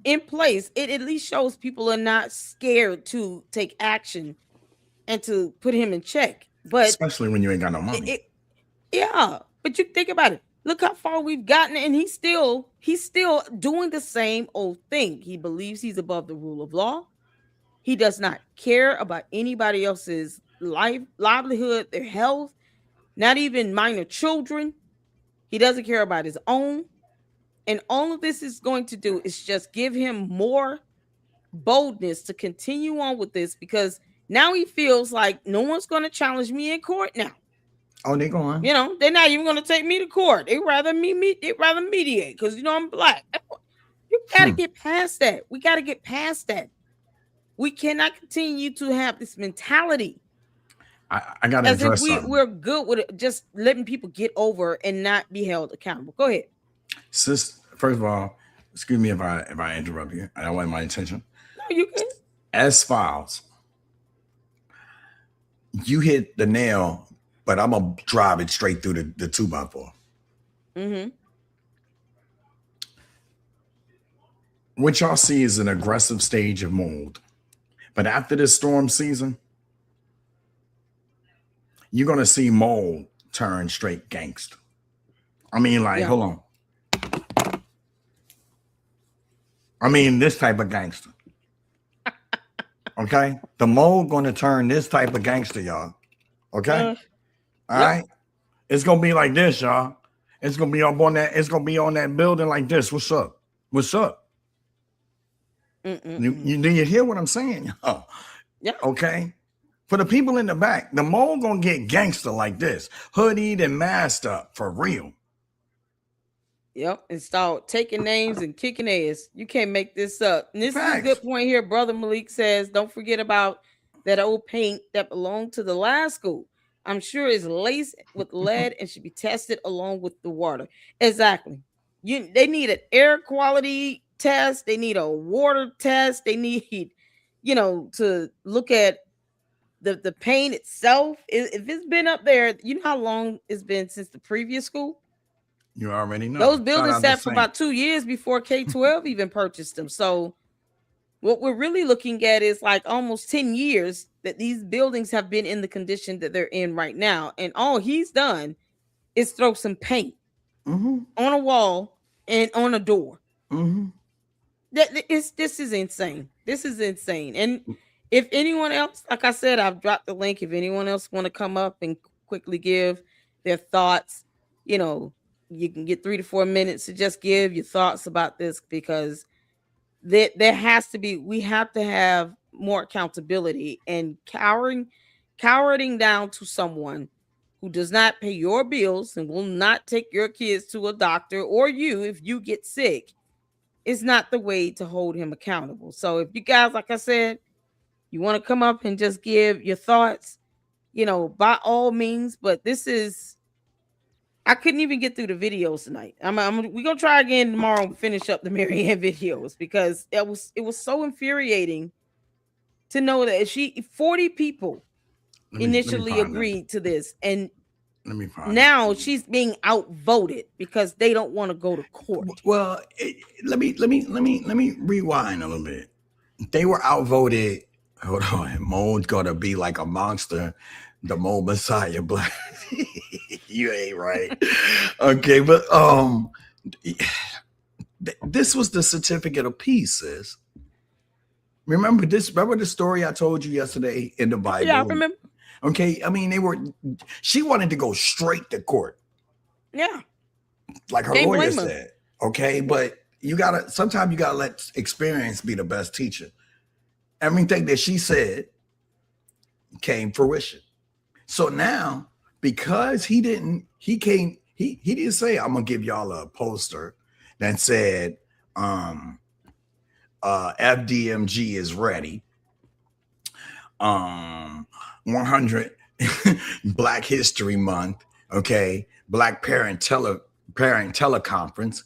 in place. It at least shows people are not scared to take action and to put him in check. But especially when you ain't got no money. But you think about it. Look how far we've gotten, and he's still doing the same old thing. He believes he's above the rule of law. He does not care about anybody else's livelihood, their health, not even minor children. He doesn't care about his own. And all of this is going to do is just give him more boldness to continue on with this, because now he feels like no one's going to challenge me in court now. Oh, they're going. They're not even going to take me to court. They'd rather mediate because I'm black. You got to get past that. We got to get past that. We cannot continue to have this mentality. I got to address something. We're good with it, just letting people get over and not be held accountable. Go ahead. Sis, first of all, excuse me if I interrupt you. I don't want my attention. No, you can. S-Files. you hit the nail, but I'm gonna drive it straight through the 2x4. Mm-hmm. What y'all see is an aggressive stage of mold. But after this storm season, you're gonna see mold turn straight gangster. I mean, like, hold on. I mean, this type of gangster. Okay? The mold gonna turn this type of gangster, y'all. Okay? All right? It's gonna be like this, y'all. It's gonna be up on that, it's gonna be on that building like this. What's up? What's up? Do you hear what I'm saying? Oh, yeah. Okay. For the people in the back, the mold gonna get gangster like this, hoodied and masked up for real. Yep, and start taking names and kicking ass. You can't make this up. And this is a good point here. Brother Malik says, don't forget about that old paint that belonged to the last school. I'm sure it's laced with lead and should be tested along with the water. Exactly. They need an air quality test. They need a water test. They need, to look at the paint itself. If it's been up there, you know how long it's been since the previous school? You already know. Those buildings sat for about 2 years before K-12 even purchased them. So what we're really looking at is like almost 10 years that these buildings have been in the condition that they're in right now. And all he's done is throw some paint on a wall and on a door. This is insane. This is insane. And if anyone else, like I said, I've dropped the link. If anyone else want to come up and quickly give their thoughts, you can get 3 to 4 minutes to just give your thoughts about this, because there has to be, we have to have more accountability. And cowarding down to someone who does not pay your bills and will not take your kids to a doctor, or you, if you get sick, is not the way to hold him accountable. So if you guys, like I said, you want to come up and just give your thoughts, by all means. But this is, I couldn't even get through the videos tonight. We're gonna try again tomorrow and finish up the Marianne videos, because it was so infuriating to know that 40 people initially agreed to this, and now she's being outvoted because they don't want to go to court. Well, let me rewind a little bit. They were outvoted. Hold on, Mold's gonna be like a monster. The Mold Messiah, Black. You ain't right. Okay, but this was the certificate of peace, sis. Remember the story I told you yesterday in the Bible? Yeah, I remember. Okay, I mean, she wanted to go straight to court. Yeah. Like her lawyer said. Okay, but sometimes you gotta let experience be the best teacher. Everything that she said came fruition. So now, because he didn't say, I'm gonna give y'all a poster that said FDMG is ready. 100 Black History Month, okay, Black Parent Teleconference.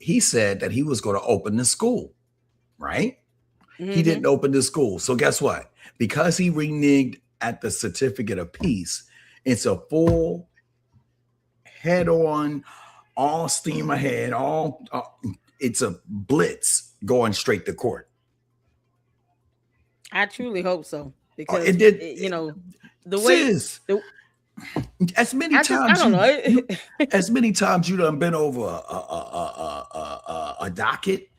He said that he was going to open the school, right? He didn't open the school. So guess what? Because he reneged at the certificate of peace, it's a full head-on, all steam ahead, it's a blitz going straight to court. I truly hope so, because the way as many times as many times you done been over a docket.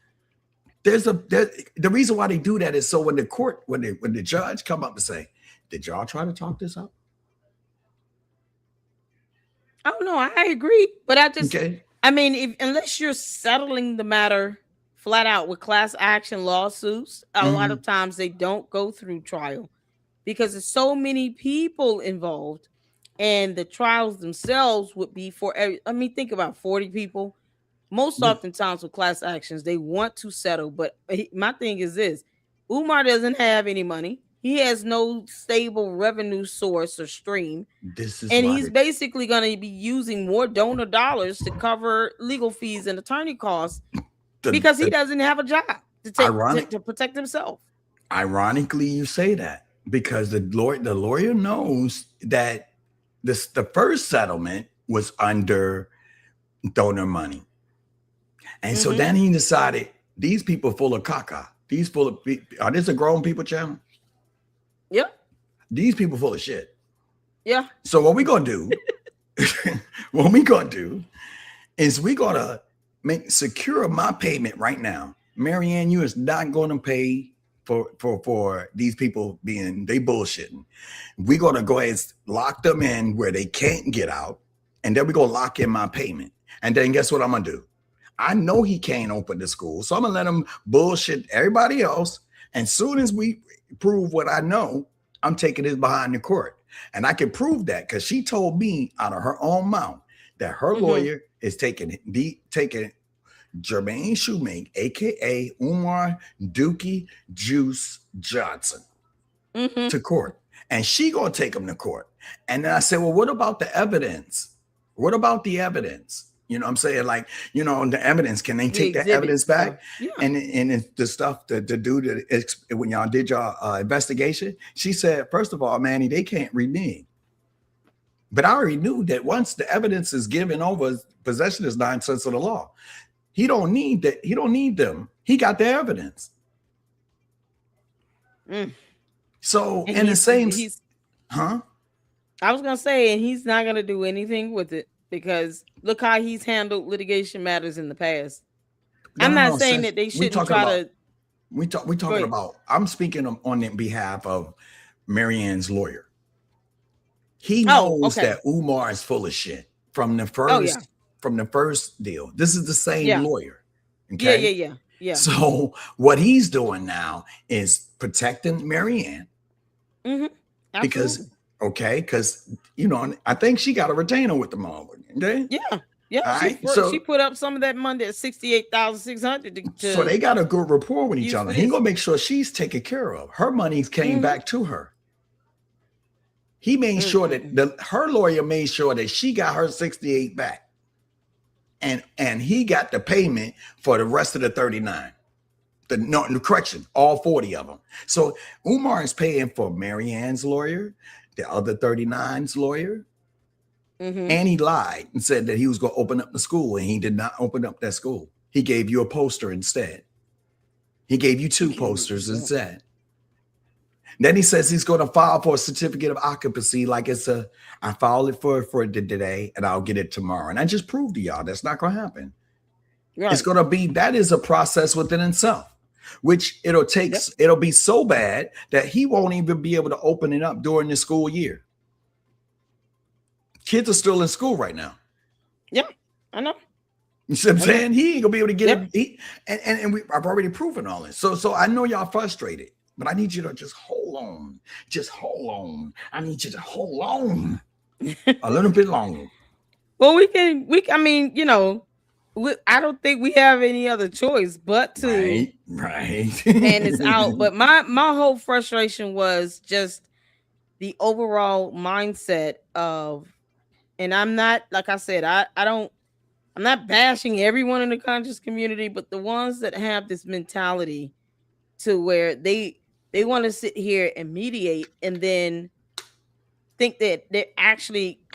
The reason why they do that is so when the judge come up and say, did y'all try to talk this out? Oh no, I agree, but unless you're settling the matter flat out with class action lawsuits, a lot of times they don't go through trial because there's so many people involved, and the trials themselves would be think about 40 people. Most oftentimes with class actions, they want to settle, but my thing is this: Umar doesn't have any money. He has no stable revenue source or stream. He's basically going to be using more donor dollars to cover legal fees and attorney costs because he doesn't have a job to protect himself. Ironically, you say that. because the lawyer knows that the first settlement was under donor money. And so then he decided these people full of caca. These full of are this a grown people channel? Yep. These people full of shit. Yeah. So what we gonna do? What we gonna do is we gonna secure my payment right now. Marianne, you is not gonna pay for these people being they bullshitting. We're gonna go ahead and lock them in where they can't get out, and then we're gonna lock in my payment. And then guess what I'm gonna do? I know he can't open the school, so I'm gonna let him bullshit everybody else. And soon as we prove what I know, I'm taking this behind the court. And I can prove that because she told me out of her own mouth that her lawyer is taking Jermaine Shoemake, aka Umar Dookie Juice Johnson, to court. And she gonna take him to court. And then I said, well, what about the evidence? What about the evidence? You know what I'm saying? Like, you know, the evidence, can they take that evidence back? Yeah. And it's the stuff to do when y'all did your investigation, she said, first of all, Manny, they can't renege. But I already knew that once the evidence is given over, possession is 9 cents of the law. He don't need that. He don't need them. He got the evidence. So and in the same, I was gonna say, and he's not gonna do anything with it because look how he's handled litigation matters in the past. I'm not saying that they shouldn't try to. We talking about. I'm speaking on behalf of Marianne's lawyer. He knows that Umar is full of shit from the first from the first deal. This is the same lawyer. Okay? Yeah. So what he's doing now is protecting Marianne. Because you know, I think she got a retainer with the mom. Okay? Yeah. She put up some of that money at $68,600. So they got a good rapport with each other. He's gonna make sure she's taken care of. Her money came back to her. He made sure that her lawyer made sure that she got her 68 back. And he got the payment for the rest of the 39. Correction, all 40 of them. So Umar is paying for Marianne's lawyer, the other 39's lawyer. And he lied and said that he was going to open up the school, and he did not open up that school. He gave you a poster instead. He gave you 2 posters instead. Then he says he's going to file for a certificate of occupancy, like I filed it for today, and I'll get it tomorrow. And I just proved to y'all that's not going to happen. Right. It's going to be, that is a process within itself, which it'll be so bad that he won't even be able to open it up during the school year. Kids are still in school right now. Yeah, I know. You see what I'm saying? He ain't gonna be able to get it. I've already proven all this. So I know y'all frustrated. But I need you to just hold on. Just hold on. I need you to hold on a little bit longer. Well, I mean, you know, I don't think we have any other choice but to right. And it's out. But my whole frustration was just the overall mindset of, and I'm not, like I said, I'm not bashing everyone in the conscious community, but the ones that have this mentality to where they want to sit here and mediate and then think that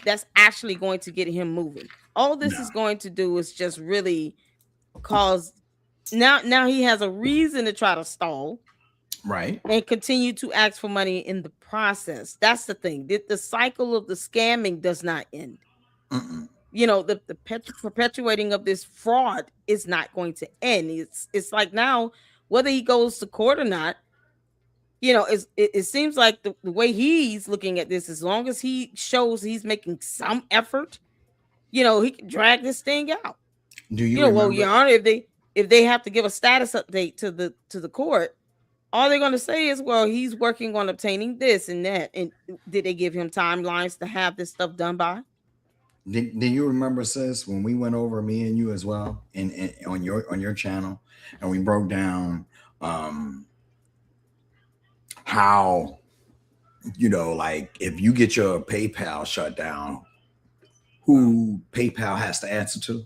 that's actually going to get him moving. All this is going to do is just really cause now he has a reason to try to stall, right, and continue to ask for money in the process. That's the thing. The cycle of the scamming does not end. You know, the perpetuating of this fraud is not going to end. It's like now, whether he goes to court or not, you know, it seems like the way he's looking at this, as long as he shows he's making some effort, you know, he can drag this thing out. Do you remember? Well, Your Honor, if they have to give a status update to the court, all they're going to say is, well, he's working on obtaining this and that. And did they give him timelines to have this stuff done by? Do you remember, sis, when we went over, me and you as well, and on your channel, and we broke down how, you know, like if you get your PayPal shut down, who PayPal has to answer to,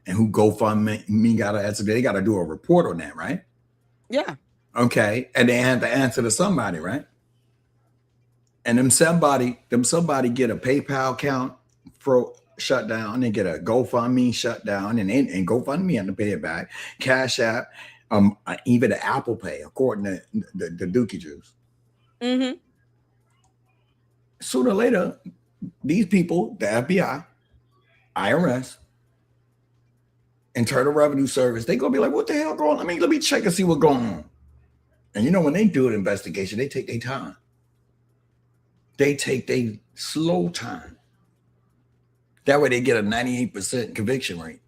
and who GoFundMe got to answer to? They got to do a report on that, right? Yeah. Okay, and they have to answer to somebody, right? And them somebody get a PayPal account for shut down, they get a GoFundMe shut down, and GoFundMe had to pay it back. Cash App, even the Apple Pay, according to the Dookie Jews. Mm-hmm. Sooner or later, these people, the FBI, IRS, Internal Revenue Service, they gonna be like, what the hell going on? Let me check and see what's going on. And you know, when they do an investigation, they take their time. They take their slow time. That way they get a 98% conviction rate.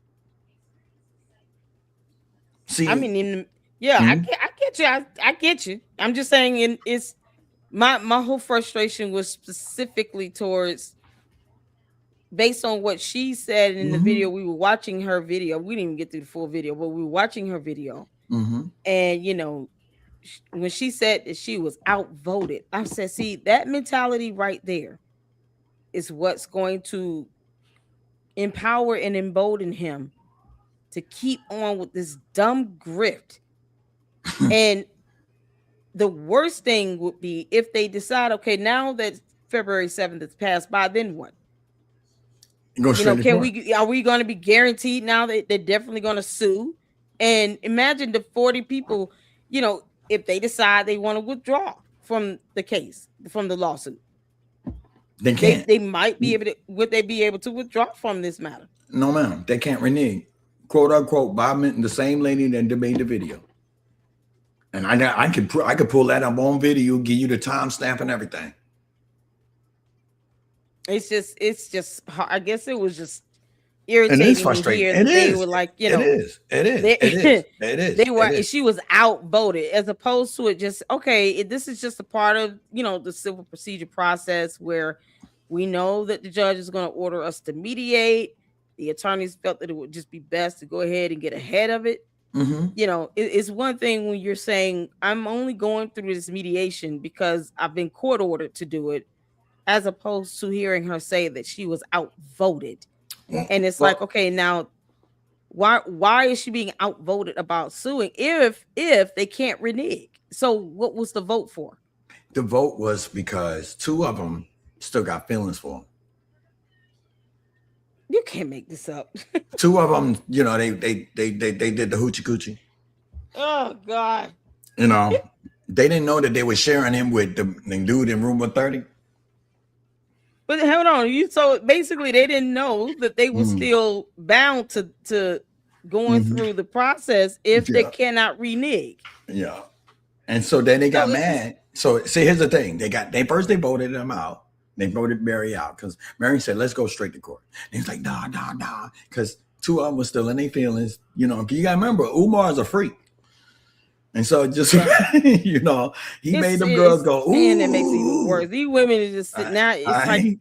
See, I mean, I get you. I get you. I'm just saying, it's my whole frustration was specifically towards, based on what she said in the video. We were watching her video. We didn't even get through the full video, but we were watching her video. And you know, when she said that she was outvoted, I said, see, that mentality right there is what's going to empower and embolden him to keep on with this dumb grift. And the worst thing would be if they decide, okay, now that February 7th has passed by, then what? Are we going to be guaranteed now that they're definitely going to sue? And imagine the 40 people, you know, if they decide they want to withdraw from the case, from the lawsuit. They can't. They might be able to. Would they be able to withdraw from this matter? No, ma'am. They can't renege. Quote unquote, Bob Minton, the same lady that made the video. And I could pull that up on video, give you the timestamp and everything. It's just. I guess it was just irritating. It is frustrating. They were like, you know, it is. They were. She was outvoted, as opposed to it just this is just a part of, you know, the civil procedure process where we know that the judge is going to order us to mediate. The attorneys felt that it would just be best to go ahead and get ahead of it. You know, it's one thing when you're saying, I'm only going through this mediation because I've been court ordered to do it, as opposed to hearing her say that she was outvoted. And it's like, okay, now why is she being outvoted about suing if they can't renege? So what was the vote for? The vote was because two of them still got feelings for him. You can't make this up. Two of them, you know, they did the hoochie coochie. Oh God. You know, they didn't know that they were sharing him with the dude in room 130. But hold on, so basically they didn't know that they were still bound to going through the process if they cannot renege. Yeah. And so then they got mad. So see, here's the thing. They voted him out. They voted Mary out because Mary said, let's go straight to court. And he's like, nah. Because two of them were still in their feelings. You know, you gotta remember, Umar is a freak. And so just, you know, he made them girls go, ooh. And it makes it even worse. These women are just sitting out. It's like,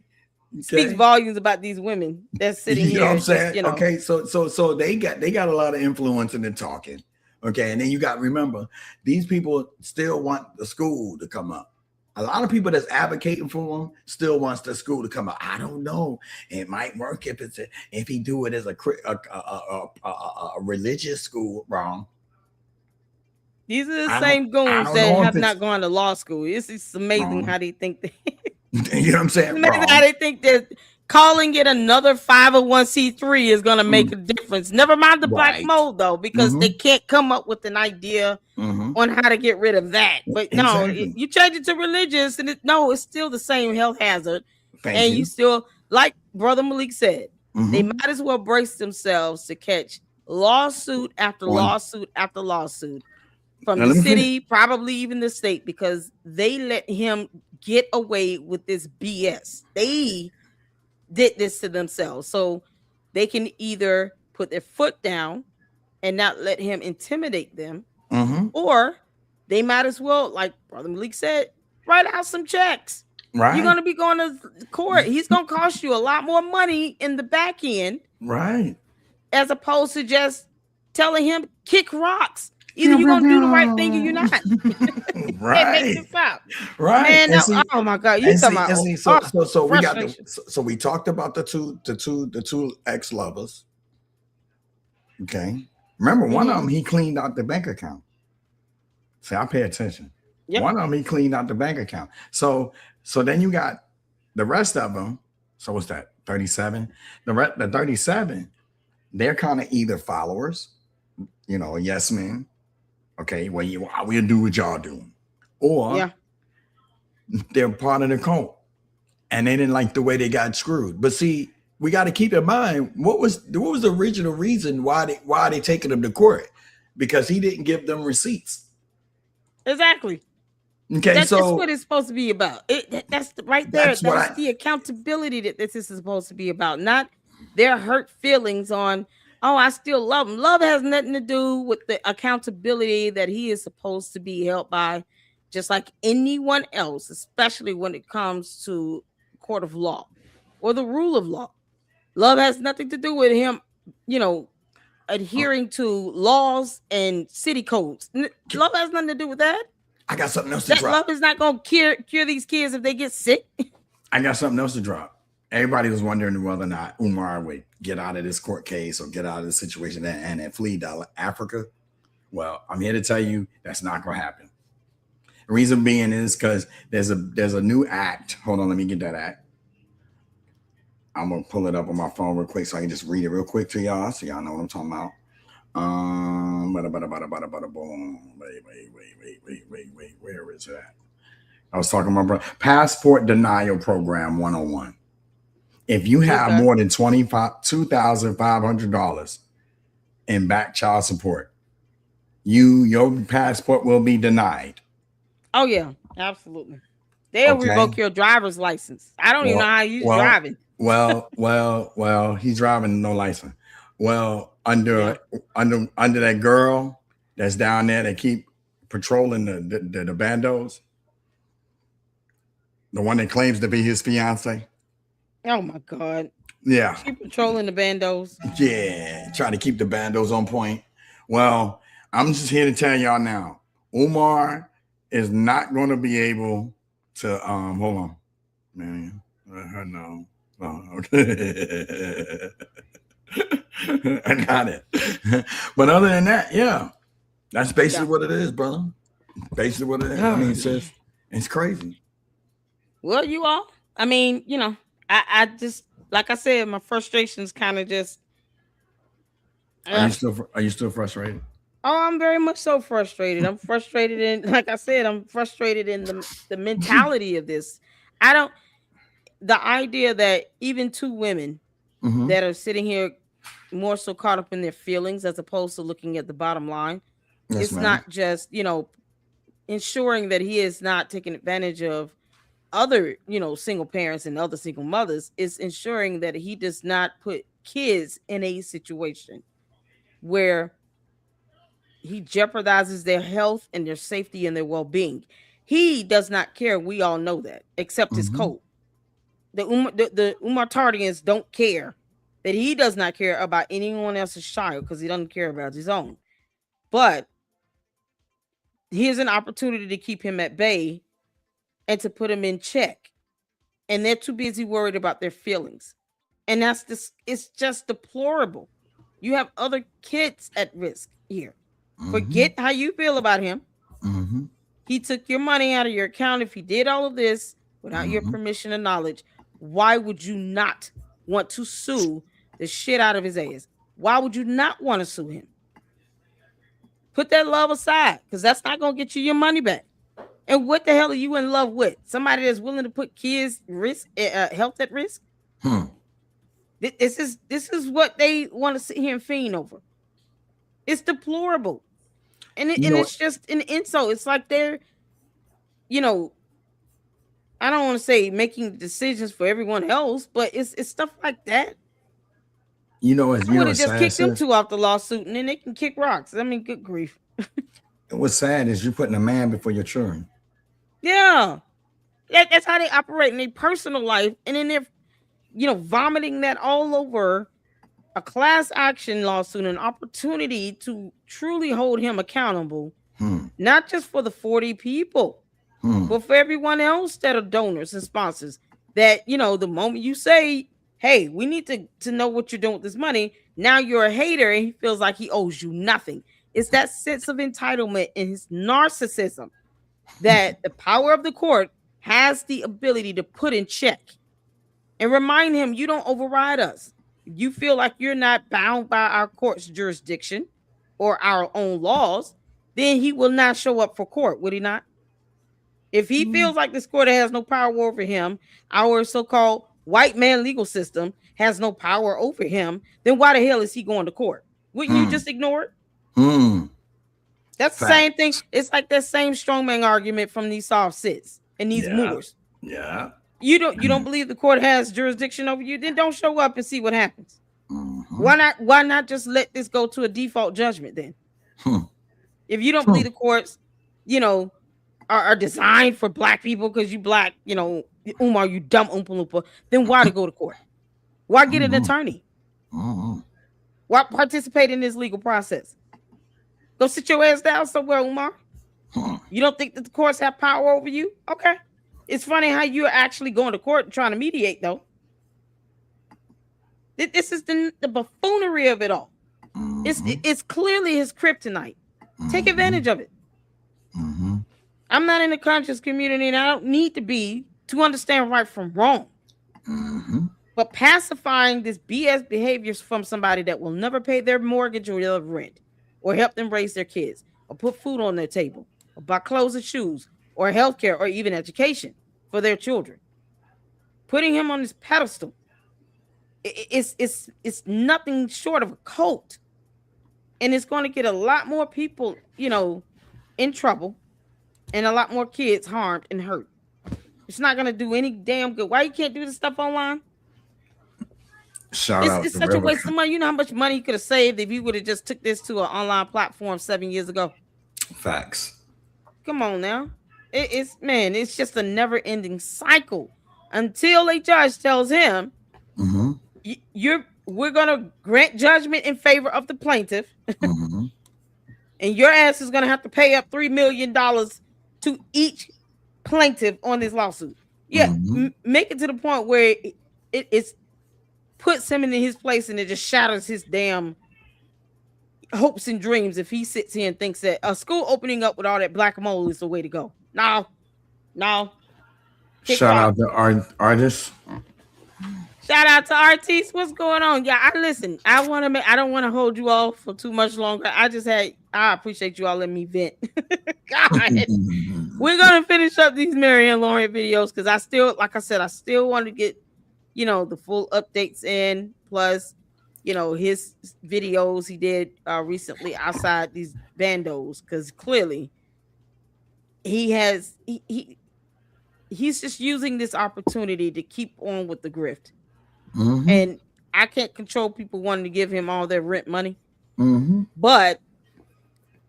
speaks volumes about these women that's sitting here. You know what I'm saying? Just, you know. Okay, so they got a lot of influence in the talking. Okay, and then you got to remember, these people still want the school to come up. A lot of people that's advocating for them still wants the school to come up. I don't know. It might work if he do it as a religious school. Wrong. These are the same goons that have not gone to law school. It's amazing how they think that. You know what I'm saying? It's amazing how they think that calling it another 501c3 is going to make a difference. Never mind the black mold, though, because they can't come up with an idea on how to get rid of that. But no, you change it to religious, and it's still the same health hazard. And you still, like Brother Malik said, they might as well brace themselves to catch lawsuit after lawsuit after lawsuit from the city, probably even the state, because they let him get away with this BS. They did this to themselves, so they can either put their foot down and not let him intimidate them, or they might as well, like Brother Malik said, write out some checks. Right, you're going to be going to court. He's going to cost you a lot more money in the back end, right? As opposed to just telling him kick rocks. Either you're gonna do the right thing or you're not. Right. Right. Man, oh my God. You talking about so we talked about the two ex-lovers. Okay. Remember, one of them, he cleaned out the bank account. See, I pay attention. Yep. One of them, he cleaned out the bank account. So then you got the rest of them. So what's that? 37. The 37, they're kind of either followers, yes men. Okay, well, we'll do what y'all do, or Yeah. they're part of the cult, and they didn't like the way they got screwed. But see, we got to keep in mind what was the original reason why they taking him to court, because he didn't give them receipts. Exactly. Okay, that's so what it's supposed to be about. That's right there. That's the accountability that this is supposed to be about, not their hurt feelings on, oh, I still love him. Love has nothing to do with the accountability that he is supposed to be held by, just like anyone else, especially when it comes to court of law or the rule of law. Love has nothing to do with him, adhering to laws and city codes. Love has nothing to do with that. I got something else to drop. Love is not going to cure these kids if they get sick. I got something else to drop. Everybody was wondering whether or not Umar would get out of this court case or get out of the situation and flee to Africa. Well, I'm here to tell you that's not going to happen. The reason being is because there's a new act. Hold on, let me get that act. I'm going to pull it up on my phone real quick so I can just read it real quick to y'all so y'all know what I'm talking about. Wait, where is that? I was talking about Passport Denial Program 101. If you have more than $2,500 in back child support, your passport will be denied. Oh yeah, absolutely. They'll revoke your driver's license. I don't even know how he's driving. Well, he's driving no license. Well, under that girl that's down there that keep patrolling the bandos, the one that claims to be his fiance. Oh my God. Yeah. Keep patrolling the bandos. Yeah, trying to keep the bandos on point. Well, I'm just here to tell y'all now, Umar is not going to be able to hold on, man. No. Oh, okay. I got it. But other than that, yeah, that's basically what it is, brother. Basically what it is. I mean, it's crazy. Well, you all, I mean, I just, like I said, my frustrations kind of just. Are you still frustrated? Oh, I'm very much so frustrated. I'm frustrated in, like I said, I'm frustrated in the mentality of this. The idea that even two women that are sitting here more so caught up in their feelings as opposed to looking at the bottom line. Yes, it's not just, ensuring that he is not taking advantage of other, single parents and other single mothers. Is ensuring that he does not put kids in a situation where he jeopardizes their health and their safety and their well-being. He does not care. We all know that, except his code. The Umar Tardians don't care that he does not care about anyone else's child because he doesn't care about his own. But here's an opportunity to keep him at bay and to put him in check. And they're too busy worried about their feelings. And it's just deplorable. You have other kids at risk here. Forget how you feel about him. He took your money out of your account. If he did all of this without your permission and knowledge, why would you not want to sue the shit out of his ass? Why would you not want to sue him? Put that love aside, because that's not going to get you your money back. And what the hell are you in love with? Somebody that's willing to put kids' health at risk? This is what they want to sit here and fiend over. It's deplorable. And it's just an insult. It's like they're, I don't want to say making decisions for everyone else, but it's stuff like that. I would have just kicked them two off the lawsuit, and then they can kick rocks. I mean, good grief. What's sad is you're putting a man before your children. Yeah, that's how they operate in their personal life, and then they're, vomiting that all over a class action lawsuit, an opportunity to truly hold him accountable, not just for the 40 people, but for everyone else that are donors and sponsors. That, the moment you say, hey, we need to know what you're doing with this money, now you're a hater and he feels like he owes you nothing. It's that sense of entitlement and his narcissism that the power of the court has the ability to put in check and remind him, you don't override us. If you feel like you're not bound by our court's jurisdiction or our own laws, then he will not show up for court, would he not? If he feels like this court has no power over him, our so-called white man legal system has no power over him, then why the hell is he going to court? Wouldn't you just ignore it? That's the same thing. It's like that same strongman argument from these soft sits and these Moors. Yeah. You don't believe the court has jurisdiction over you? Then don't show up and see what happens. Why not just let this go to a default judgment then? If you don't believe the courts, are designed for black people because you black, Umar, you dumb Oompa Loompa, then why to go to court? Why get an attorney? Why participate in this legal process? Go sit your ass down somewhere, Umar. You don't think that the courts have power over you? Okay. It's funny how you're actually going to court and trying to mediate, though. This is the buffoonery of it all. It's clearly his kryptonite. Take advantage of it. I'm not in the conscious community, and I don't need to be to understand right from wrong. But pacifying this BS behaviors from somebody that will never pay their mortgage or their rent, or help them raise their kids, or put food on their table, or buy clothes and shoes, or healthcare, or even education for their children. Putting him on this pedestal, it's nothing short of a cult. And it's going to get a lot more people, in trouble, and a lot more kids harmed and hurt. It's not going to do any damn good. Why you can't do this stuff online? It's such a waste of money. You know how much money you could have saved if you would have just took this to an online platform 7 years ago. Facts. Come on now. It's just a never-ending cycle until a judge tells him, we're gonna grant judgment in favor of the plaintiff, and your ass is gonna have to pay up $3 million to each plaintiff on this lawsuit. Make it to the point where it puts him in his place, and it just shatters his damn hopes and dreams if he sits here and thinks that a school opening up with all that black mold is the way to go. No. Shout out to artists. Shout out to artists. What's going on? Yeah, I don't want to hold you all for too much longer. I appreciate you all letting me vent. God. We're gonna finish up these Marianne Lauren videos because I still want to get the full updates in, plus his videos he did recently outside these bandos, because clearly he's just using this opportunity to keep on with the grift. And I can't control people wanting to give him all their rent money, but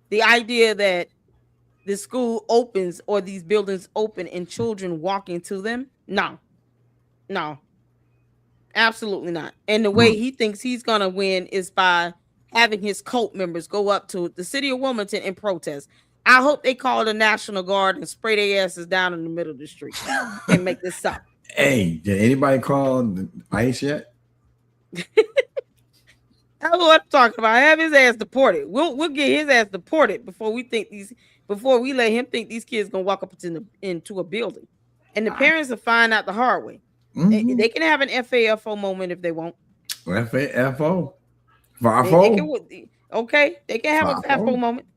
the idea that the school opens or these buildings open and children walk into them, no, absolutely not. And the way he thinks he's gonna win is by having his cult members go up to the city of Wilmington and protest. I hope they call the National Guard and spray their asses down in the middle of the street and make this stop. Hey, did anybody call the ICE yet? That's what I'm talking about. Have his ass deported. We'll get his ass deported before we let him think these kids gonna walk up into a building. And the parents will find out the hard way. They can have an FAFO moment if they want. FAFO? They can have a FAFO moment.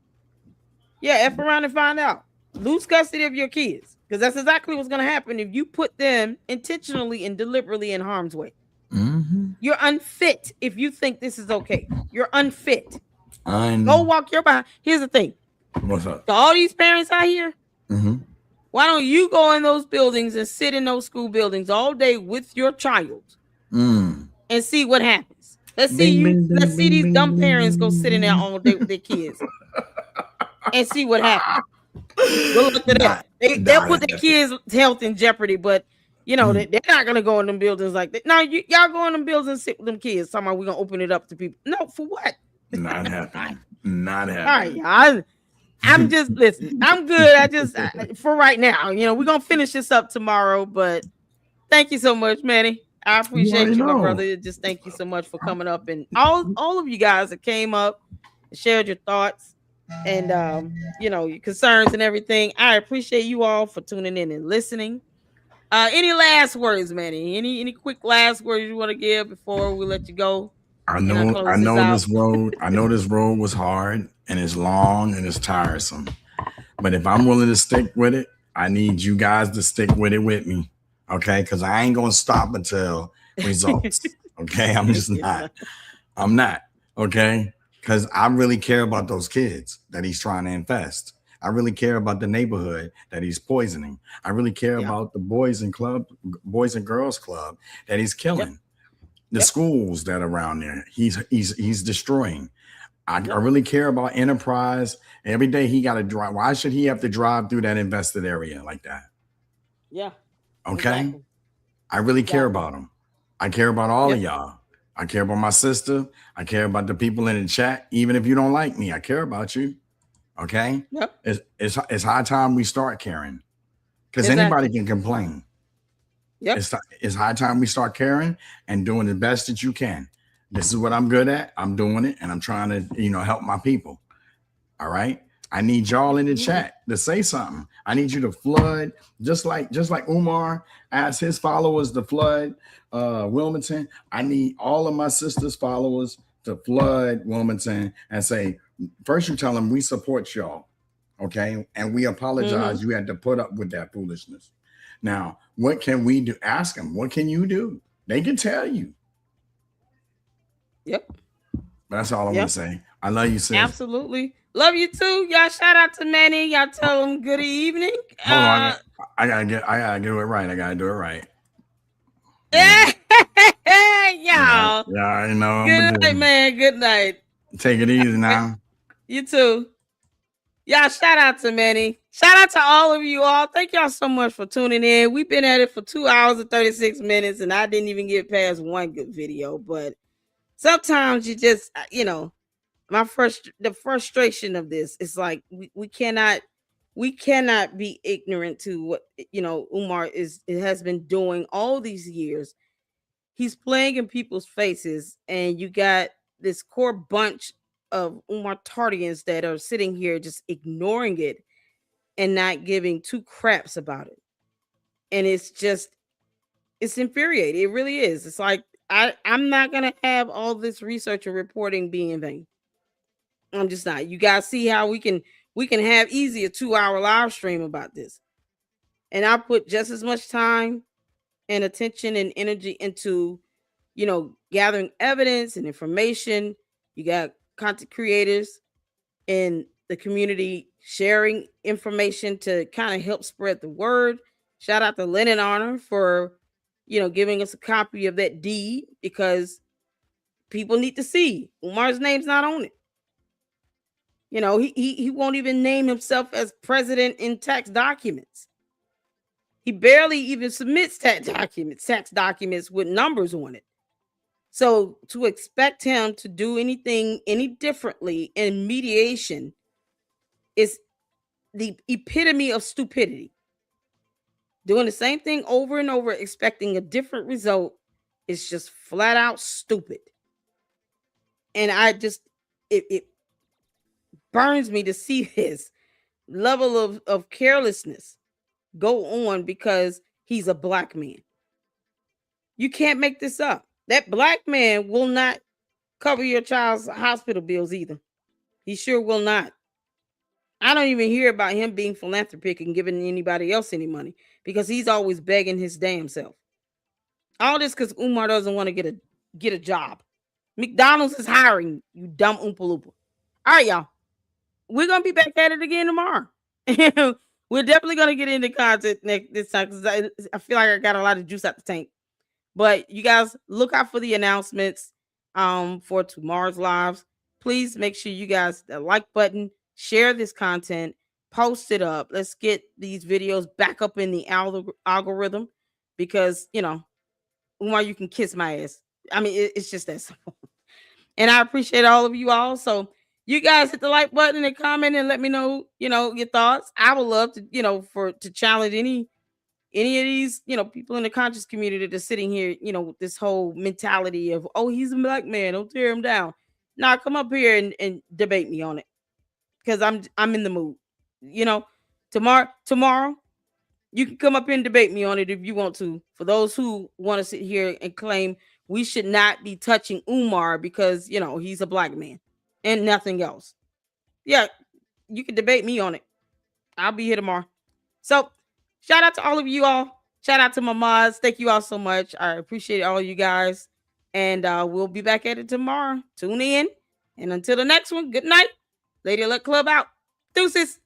Yeah, F around and find out. Lose custody of your kids, because that's exactly what's going to happen if you put them intentionally and deliberately in harm's way. You're unfit if you think this is okay. You're unfit. Go walk your behind. Here's the thing. What's up? To all these parents out here, why don't you go in those buildings and sit in those school buildings all day with your child and see what happens? Let's see these dumb parents go sit in there all day with their kids and see what happens. Go look at that. They'll put their kids' health in jeopardy, but they're not gonna go in them buildings like that. No, y'all go in them buildings and sit with them kids. Somehow we're gonna open it up to people. No, for what? Not happening. Not happening. All right, y'all. I'm just listening. I'm good. For right now, we're gonna finish this up tomorrow. But thank you so much, Manny. I appreciate you, my brother. Just thank you so much for coming up, and all of you guys that came up and shared your thoughts. and your concerns and everything. I appreciate you all for tuning in and listening. Any last words, Manny? Any quick last words you want to give before we let you go? I And I know close I this know out. this road. I know this road was hard and it's long and it's tiresome. But if I'm willing to stick with it, I need you guys to stick with it with me. Okay? Because I ain't gonna stop until results. Okay. I'm just not. I'm not. Okay. Because I really care about those kids that he's trying to infest. I really care about the neighborhood that he's poisoning. I really care Yeah. about the boys and girls club that he's killing. The Yep. schools that are around there, he's destroying. I Yep. really care about enterprise. Every day he got to drive. Why should he have to drive through that invested area like that? Yeah. Okay. Exactly. I really care Exactly. about him. I care about all of Yep. y'all. I care about my sister. I care about the people in the chat. Even if you don't like me, I care about you. Okay. Yep. It's high time we start caring because anybody Exactly. can complain. Yep. It's high time we start caring and doing the best that you can. This is what I'm good at. I'm doing it and I'm trying to, help my people. All right. I need y'all in the Absolutely. chat to say something. I need you to flood, just like Umar asked his followers to flood Wilmington. I need all of my sisters' followers to flood Wilmington and say, first you tell them we support y'all. Okay. And we apologize. You had to put up with that foolishness. Now, what can we do? Ask them, what can you do? They can tell you. Yep. That's all I want Yep. to say. I love you, sis. Absolutely. Love you too. Y'all shout out to Manny. Y'all tell him good evening. Hold on. I gotta do it right. I gotta do it right. Y'all. Yeah, I know. Good night, man. Good night. Take it easy now. You too. Y'all, shout out to Manny. Shout out to all of you all. Thank y'all so much for tuning in. We've been at it for 2 hours and 36 minutes, and I didn't even get past one good video. But sometimes you just, the frustration of this is like we cannot be ignorant to what Umar has been doing all these years. He's playing in people's faces, and you got this core bunch of Umar Tardians that are sitting here just ignoring it and not giving two craps about it. And it's infuriating. It really is. It's like I'm not gonna have all this research and reporting be in vain. I'm just not. You guys see how we can have easy a 2-hour live stream about this. And I put just as much time and attention and energy into gathering evidence and information. You got content creators in the community sharing information to kind of help spread the word. Shout out to Lennon Honor for giving us a copy of that deed, because people need to see Umar's name's not on it. He won't even name himself as president in tax documents. He barely even submits tax documents with numbers on it. So to expect him to do anything any differently in mediation is the epitome of stupidity. Doing the same thing over and over, expecting a different result, is just flat out stupid. And it burns me to see this level of carelessness go on because he's a black man. You can't make this up. That black man will not cover your child's hospital bills either. He sure will not. I don't even hear about him being philanthropic and giving anybody else any money, because he's always begging his damn self. All this because Umar doesn't want to get a job. McDonald's is hiring, you dumb Oompa Loompa. All right, y'all. We're going to be back at it again tomorrow. We're definitely going to get into content this time, because I feel like I got a lot of juice out the tank. But you guys look out for the announcements for tomorrow's lives. Please make sure you guys the like button, share this content, post it up. Let's get these videos back up in the algorithm, because Umar, you can kiss my ass. I mean, it's just that simple. And I appreciate all of you all. So you guys hit the like button and comment and let me know, your thoughts. I would love to, to challenge any of these, people in the conscious community that are sitting here, with this whole mentality of, oh, he's a black man, don't tear him down. Now come up here and debate me on it. because I'm in the mood. You know, tomorrow you can come up here and debate me on it if you want to. For those who want to sit here and claim we should not be touching Umar because, you know, he's a black man and nothing else. Yeah, you can debate me on it. I'll be here tomorrow. So, shout out to all of you all. Shout out to my mods. Thank you all so much. I appreciate all you guys. And we'll be back at it tomorrow. Tune in. And until the next one, good night. Lady Luck Club out. Deuces.